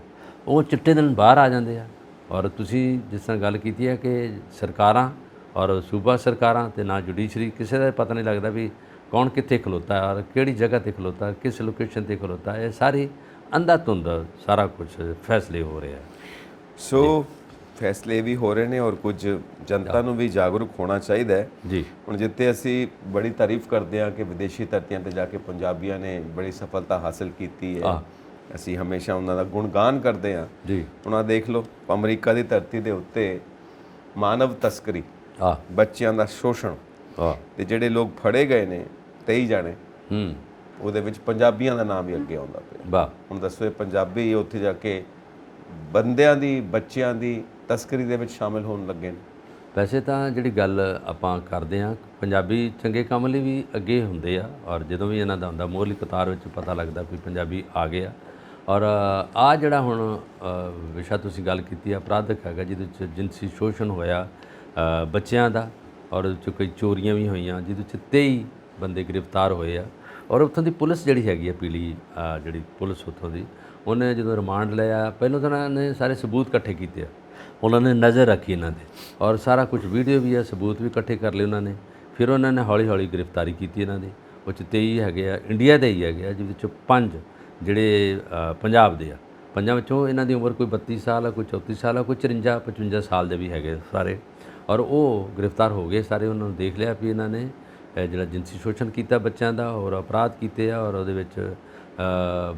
ਉਹ ਚਿੱਟੇ ਦਿਨ ਬਾਹਰ ਆ ਜਾਂਦੇ ਆ। ਔਰ ਤੁਸੀਂ ਜਿਸ ਤਰ੍ਹਾਂ ਗੱਲ ਕੀਤੀ ਹੈ ਕਿ ਸਰਕਾਰਾਂ ਔਰ ਸੂਬਾ ਸਰਕਾਰਾਂ ਤੇ ਨਾ ਜੁਡੀਸ਼ਰੀ, ਕਿਸੇ ਦਾ ਪਤਾ ਨਹੀਂ ਲੱਗਦਾ ਵੀ ਕੌਣ ਕਿੱਥੇ ਖਲੋਤਾ ਔਰ ਕਿਹੜੀ ਜਗ੍ਹਾ ਤੇ ਖਲੋਤਾ, ਕਿਸ ਲੋਕੇਸ਼ਨ ਤੇ ਖਲੋਤਾ। ਇਹ ਸਾਰੀ ਅੰਧਾਧੁੰਦ ਸਾਰਾ ਕੁਝ ਫੈਸਲੇ ਹੋ ਰਿਹਾ। ਸੋ ਫੈਸਲੇ ਵੀ ਹੋ ਰਹੇ ਨੇ ਔਰ ਕੁਝ ਜਨਤਾ ਨੂੰ ਵੀ ਜਾਗਰੂਕ ਹੋਣਾ ਚਾਹੀਦਾ ਹੈ ਜੀ। ਹੁਣ ਜਿੱਥੇ ਅਸੀਂ ਬੜੀ ਤਾਰੀਫ ਕਰਦੇ ਹਾਂ ਕਿ ਵਿਦੇਸ਼ੀ ਧਰਤੀਆਂ ਤੇ ਜਾ ਕੇ ਪੰਜਾਬੀਆਂ ਨੇ ਬੜੀ ਸਫਲਤਾ ਹਾਸਲ ਕੀਤੀ ਹੈ, ਅਸੀਂ ਹਮੇਸ਼ਾ ਉਹਨਾਂ ਦਾ ਗੁਣਗਾਨ ਕਰਦੇ ਹਾਂ ਜੀ। ਹੁਣ ਆਹ ਦੇਖ ਲਓ, ਅਮਰੀਕਾ ਦੀ ਧਰਤੀ ਦੇ ਉੱਤੇ ਮਾਨਵ ਤਸਕਰੀ, ਬੱਚਿਆਂ ਦਾ ਸ਼ੋਸ਼ਣ, ਤੇ ਜਿਹੜੇ ਲੋਕ ਫੜੇ ਗਏ ਨੇ 23 ਜਾਣੇ, ਉਹਦੇ ਵਿੱਚ ਪੰਜਾਬੀਆਂ ਦਾ ਨਾਮ ਵੀ ਅੱਗੇ ਆਉਂਦਾ ਪਿਆ। ਹੁਣ ਦੱਸੋ ਇਹ ਪੰਜਾਬੀ ਉੱਥੇ ਜਾ ਕੇ ਬੰਦਿਆਂ ਦੀ, ਬੱਚਿਆਂ ਦੀ ਤਸਕਰੀ ਦੇ ਵਿੱਚ ਸ਼ਾਮਿਲ ਹੋਣ ਲੱਗੇ ਨੇ। ਵੈਸੇ ਤਾਂ ਜਿਹੜੀ ਗੱਲ ਆਪਾਂ ਕਰਦੇ ਹਾਂ, ਪੰਜਾਬੀ ਚੰਗੇ ਕੰਮ ਲਈ ਵੀ ਅੱਗੇ ਹੁੰਦੇ ਆ ਔਰ ਜਦੋਂ ਵੀ ਇਹਨਾਂ ਦਾ ਹੁੰਦਾ ਮੋਹਰਲੀ ਕਤਾਰ ਵਿੱਚ ਪਤਾ ਲੱਗਦਾ ਵੀ ਪੰਜਾਬੀ ਆ ਗਏ ਆ। ਔਰ ਆ ਜਿਹੜਾ ਹੁਣ ਵਿਸ਼ਾ ਤੁਸੀਂ ਗੱਲ ਕੀਤੀ ਆ ਅਪਰਾਧਕ ਹੈਗਾ, ਜਿਹਦੇ ਵਿੱਚ ਜਿਨਸੀ ਸ਼ੋਸ਼ਣ ਹੋਇਆ ਬੱਚਿਆਂ ਦਾ ਔਰ ਉਹਦੇ 'ਚ ਕਈ ਚੋਰੀਆਂ ਵੀ ਹੋਈਆਂ, ਜਿਹਦੇ 'ਚ 23 ਬੰਦੇ ਗ੍ਰਿਫਤਾਰ ਹੋਏ ਆ। ਔਰ ਉੱਥੋਂ ਦੀ ਪੁਲਿਸ ਜਿਹੜੀ ਹੈਗੀ ਆ, ਪੀਲੀ ਜਿਹੜੀ ਪੁਲਿਸ ਉੱਥੋਂ ਦੀ, ਉਹਨੇ ਜਦੋਂ ਰਿਮਾਂਡ ਲਿਆ ਪਹਿਲਾਂ ਤਾਂ ਉਹਨਾਂ ਨੇ ਸਾਰੇ ਸਬੂਤ ਇਕੱਠੇ ਕੀਤੇ ਆ, ਉਹਨਾਂ ਨੇ ਨਜ਼ਰ ਰੱਖੀ ਇਹਨਾਂ 'ਤੇ ਔਰ ਸਾਰਾ ਕੁਝ ਵੀਡੀਓ ਵੀ ਆ, ਸਬੂਤ ਵੀ ਇਕੱਠੇ ਕਰ ਲਏ ਉਹਨਾਂ ਨੇ। ਫਿਰ ਉਹਨਾਂ ਨੇ ਹੌਲੀ ਹੌਲੀ ਗ੍ਰਿਫਤਾਰੀ ਕੀਤੀ ਇਹਨਾਂ ਦੀ। ਉਹ 'ਚ 23 ਹੈਗੇ ਆ ਇੰਡੀਆ ਦੇ ਹੀ ਹੈਗੇ ਆ, ਜਿਹਦੇ 'ਚੋਂ 5 ਜਿਹੜੇ ਪੰਜਾਬ ਦੇ ਆ। 5 ਵਿੱਚੋਂ ਇਹਨਾਂ ਦੀ ਉਮਰ ਕੋਈ 32 ਸਾਲ ਆ, ਕੋਈ 34 ਸਾਲ ਆ, ਕੋਈ 54 55 ਸਾਲ ਦੇ ਵੀ ਹੈਗੇ ਸਾਰੇ। ਔਰ ਉਹ ਗ੍ਰਿਫਤਾਰ ਹੋ ਗਏ ਸਾਰੇ। ਉਹਨਾਂ ਨੂੰ ਦੇਖ ਲਿਆ ਵੀ ਇਹਨਾਂ ਨੇ ਜਿਹੜਾ ਜਿਨਸੀ ਸ਼ੋਸ਼ਣ ਕੀਤਾ ਬੱਚਿਆਂ ਦਾ ਔਰ ਅਪਰਾਧ ਕੀਤੇ ਆ ਔਰ ਉਹਦੇ ਵਿੱਚ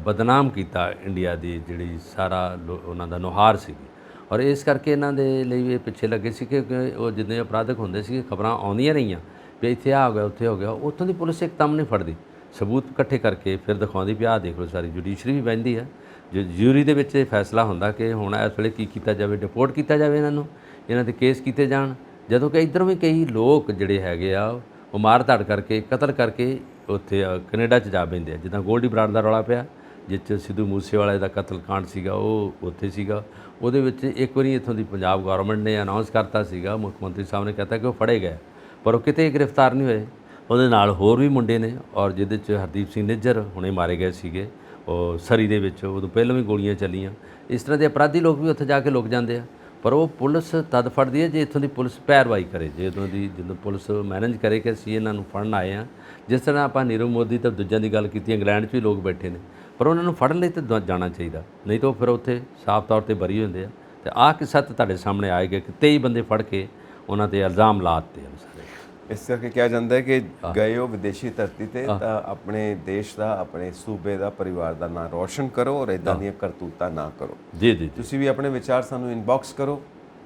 ਬਦਨਾਮ ਕੀਤਾ ਇੰਡੀਆ ਦੀ ਜਿਹੜੀ ਸਾਰਾ ਉਹਨਾਂ ਦਾ ਨੁਹਾਰ ਸੀਗੀ। ਔਰ ਇਸ ਕਰਕੇ ਇਹਨਾਂ ਦੇ ਲਈ ਇਹ ਪਿੱਛੇ ਲੱਗੇ ਸੀ ਕਿ ਉਹ ਜਿੰਨੇ ਅਪਰਾਧਕ ਹੁੰਦੇ ਸੀ, ਖਬਰਾਂ ਆਉਂਦੀਆਂ ਰਹੀਆਂ ਵੀ ਇੱਥੇ ਆ ਹੋ ਗਿਆ, ਉੱਥੇ ਹੋ ਗਿਆ। ਉੱਥੋਂ ਦੀ ਪੁਲਿਸ ਇੱਕਦਮ ਨਹੀਂ ਫੜਦੀ, ਸਬੂਤ ਇਕੱਠੇ ਕਰਕੇ ਫਿਰ ਦਿਖਾਉਂਦੀ ਵੀ ਆਹ ਦੇਖ ਲਓ। ਸਾਰੀ ਜੁਡੀਸ਼ਰੀ ਵੀ ਬਹਿੰਦੀ ਆ, ਜਿਊਰੀ ਦੇ ਵਿੱਚ ਇਹ ਫੈਸਲਾ ਹੁੰਦਾ ਕਿ ਹੁਣ ਇਸ ਵੇਲੇ ਕੀ ਕੀਤਾ ਜਾਵੇ, ਡਿਪੋਰਟ ਕੀਤਾ ਜਾਵੇ ਇਹਨਾਂ ਨੂੰ, ਇਹਨਾਂ ਦੇ ਕੇਸ ਕੀਤੇ ਜਾਣ। ਜਦੋਂ ਕਿ ਇੱਧਰੋਂ ਵੀ ਕਈ ਲੋਕ ਜਿਹੜੇ ਹੈਗੇ ਆ ਉਹ ਮਾਰ ਧਾੜ ਕਰਕੇ, ਕਤਲ ਕਰਕੇ ਉੱਥੇ ਕੈਨੇਡਾ 'ਚ ਜਾ ਪੈਂਦੇ ਆ। ਜਿੱਦਾਂ ਗੋਲਡੀ ਬਰਾੜ ਦਾ ਰੌਲਾ ਪਿਆ, ਜਿਸ 'ਚ ਸਿੱਧੂ ਮੂਸੇਵਾਲੇ ਦਾ ਕਤਲ ਕਾਂਡ ਸੀਗਾ, ਉਹ ਉੱਥੇ ਸੀਗਾ। ਉਹਦੇ ਵਿੱਚ ਇੱਕ ਵਾਰੀ ਇੱਥੋਂ ਦੀ ਪੰਜਾਬ ਗੌਰਮੈਂਟ ਨੇ ਅਨਾਉਂਸ ਕਰਤਾ ਸੀਗਾ, ਮੁੱਖ ਮੰਤਰੀ ਸਾਹਿਬ ਨੇ ਕਹਿਤਾ ਕਿ ਉਹ ਫੜੇ ਗਏ, ਪਰ ਉਹ ਕਿਤੇ ਗ੍ਰਿਫਤਾਰ ਨਹੀਂ ਹੋਏ। ਉਹਦੇ ਨਾਲ ਹੋਰ ਵੀ ਮੁੰਡੇ ਨੇ ਔਰ ਜਿਹਦੇ 'ਚ ਹਰਦੀਪ ਸਿੰਘ ਨਿੱਜਰ ਹੁਣੇ ਮਾਰੇ ਗਏ ਸੀਗੇ ਉਹ ਸਰੀ ਦੇ ਵਿੱਚ, ਉਦੋਂ ਪਹਿਲਾਂ ਵੀ ਗੋਲੀਆਂ ਚੱਲੀਆਂ। ਇਸ ਤਰ੍ਹਾਂ ਦੇ ਅਪਰਾਧੀ ਲੋਕ ਵੀ ਉੱਥੇ ਜਾ ਕੇ ਲੁਕ ਜਾਂਦੇ ਆ, ਪਰ ਉਹ ਪੁਲਿਸ ਤਦ ਫੜਦੀ ਹੈ ਜੇ ਇੱਥੋਂ ਦੀ ਪੁਲਿਸ ਪੈਰਵਾਈ ਕਰੇ, ਜਦੋਂ ਪੁਲਿਸ ਮੈਨੇਜ ਕਰੇ ਕਿ ਅਸੀਂ ਇਹਨਾਂ ਨੂੰ ਫੜਨ ਆਏ ਹਾਂ। ਜਿਸ ਤਰ੍ਹਾਂ ਆਪਾਂ ਨੀਰਵ ਮੋਦੀ ਤੇ ਦੂਜਿਆਂ ਦੀ ਗੱਲ ਕੀਤੀ, ਇੰਗਲੈਂਡ 'ਚ ਵੀ ਲੋਕ ਬੈਠੇ ਨੇ, ਪਰ ਉਹਨਾਂ ਨੂੰ ਫੜਨ ਲਈ ਤਾਂ ਜਾਣਾ ਚਾਹੀਦਾ, ਨਹੀਂ ਤਾਂ ਫਿਰ ਉੱਥੇ ਸਾਫ਼ ਤੌਰ 'ਤੇ ਬਰੀ ਹੁੰਦੇ ਆ। ਤੇ ਆਹ ਕਿੱਸਾ ਤਾਂ ਤੁਹਾਡੇ ਸਾਹਮਣੇ ਆਏਗਾ ਕਿ 23 ਬੰਦੇ ਫੜ ਕੇ ਉਹਨਾਂ 'ਤੇ ਇਲਜ਼ਾਮ ਲਾ ਦਿੱਤੇ ਹਨ ਸਾਰੇ। ਇਸ ਕਰਕੇ ਕਿਹਾ ਜਾਂਦਾ ਹੈ ਕਿ ਗਏ ਹੋ ਵਿਦੇਸ਼ੀ ਧਰਤੀ ਤੇ ਤਾਂ ਆਪਣੇ ਦੇਸ਼ ਦਾ, ਆਪਣੇ ਸੂਬੇ ਦਾ, ਪਰਿਵਾਰ ਦਾ ਨਾਂ ਰੋਸ਼ਨ ਕਰੋ ਔਰ ਇਦਾਂ ਦੀਆਂ ਕਰਤੂਤਾਂ ਨਾ ਕਰੋ। ਜੀ ਜੀ। ਤੁਸੀਂ ਵੀ ਆਪਣੇ ਵਿਚਾਰ ਸਾਨੂੰ ਇਨਬਾਕਸ ਕਰੋ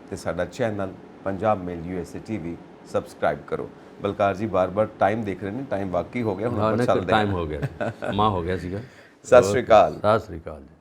ਤੇ ਸਾਡਾ ਚੈਨਲ ਪੰਜਾਬ ਮੇਲ USA TV ਸਬਸਕ੍ਰਾਈਬ ਕਰੋ। ਬਲਕਾਰ ਜੀ ਬਾਰ-ਬਾਰ ਟਾਈਮ ਦੇਖ ਰਹੇ ਨੇ, ਟਾਈਮ ਵਾਕਈ ਹੋ ਗਿਆ, ਹੁਣ ਆਪਾਂ ਚੱਲਦੇ ਹਾਂ। ਟਾਈਮ ਹੋ ਗਿਆ, ਸਮਾਂ ਹੋ ਗਿਆ ਸੀਗਾ। ਸਤਿ ਸ਼੍ਰੀ ਅਕਾਲ। ਸਤਿ ਸ਼੍ਰੀ ਅਕਾਲ ਜੀ।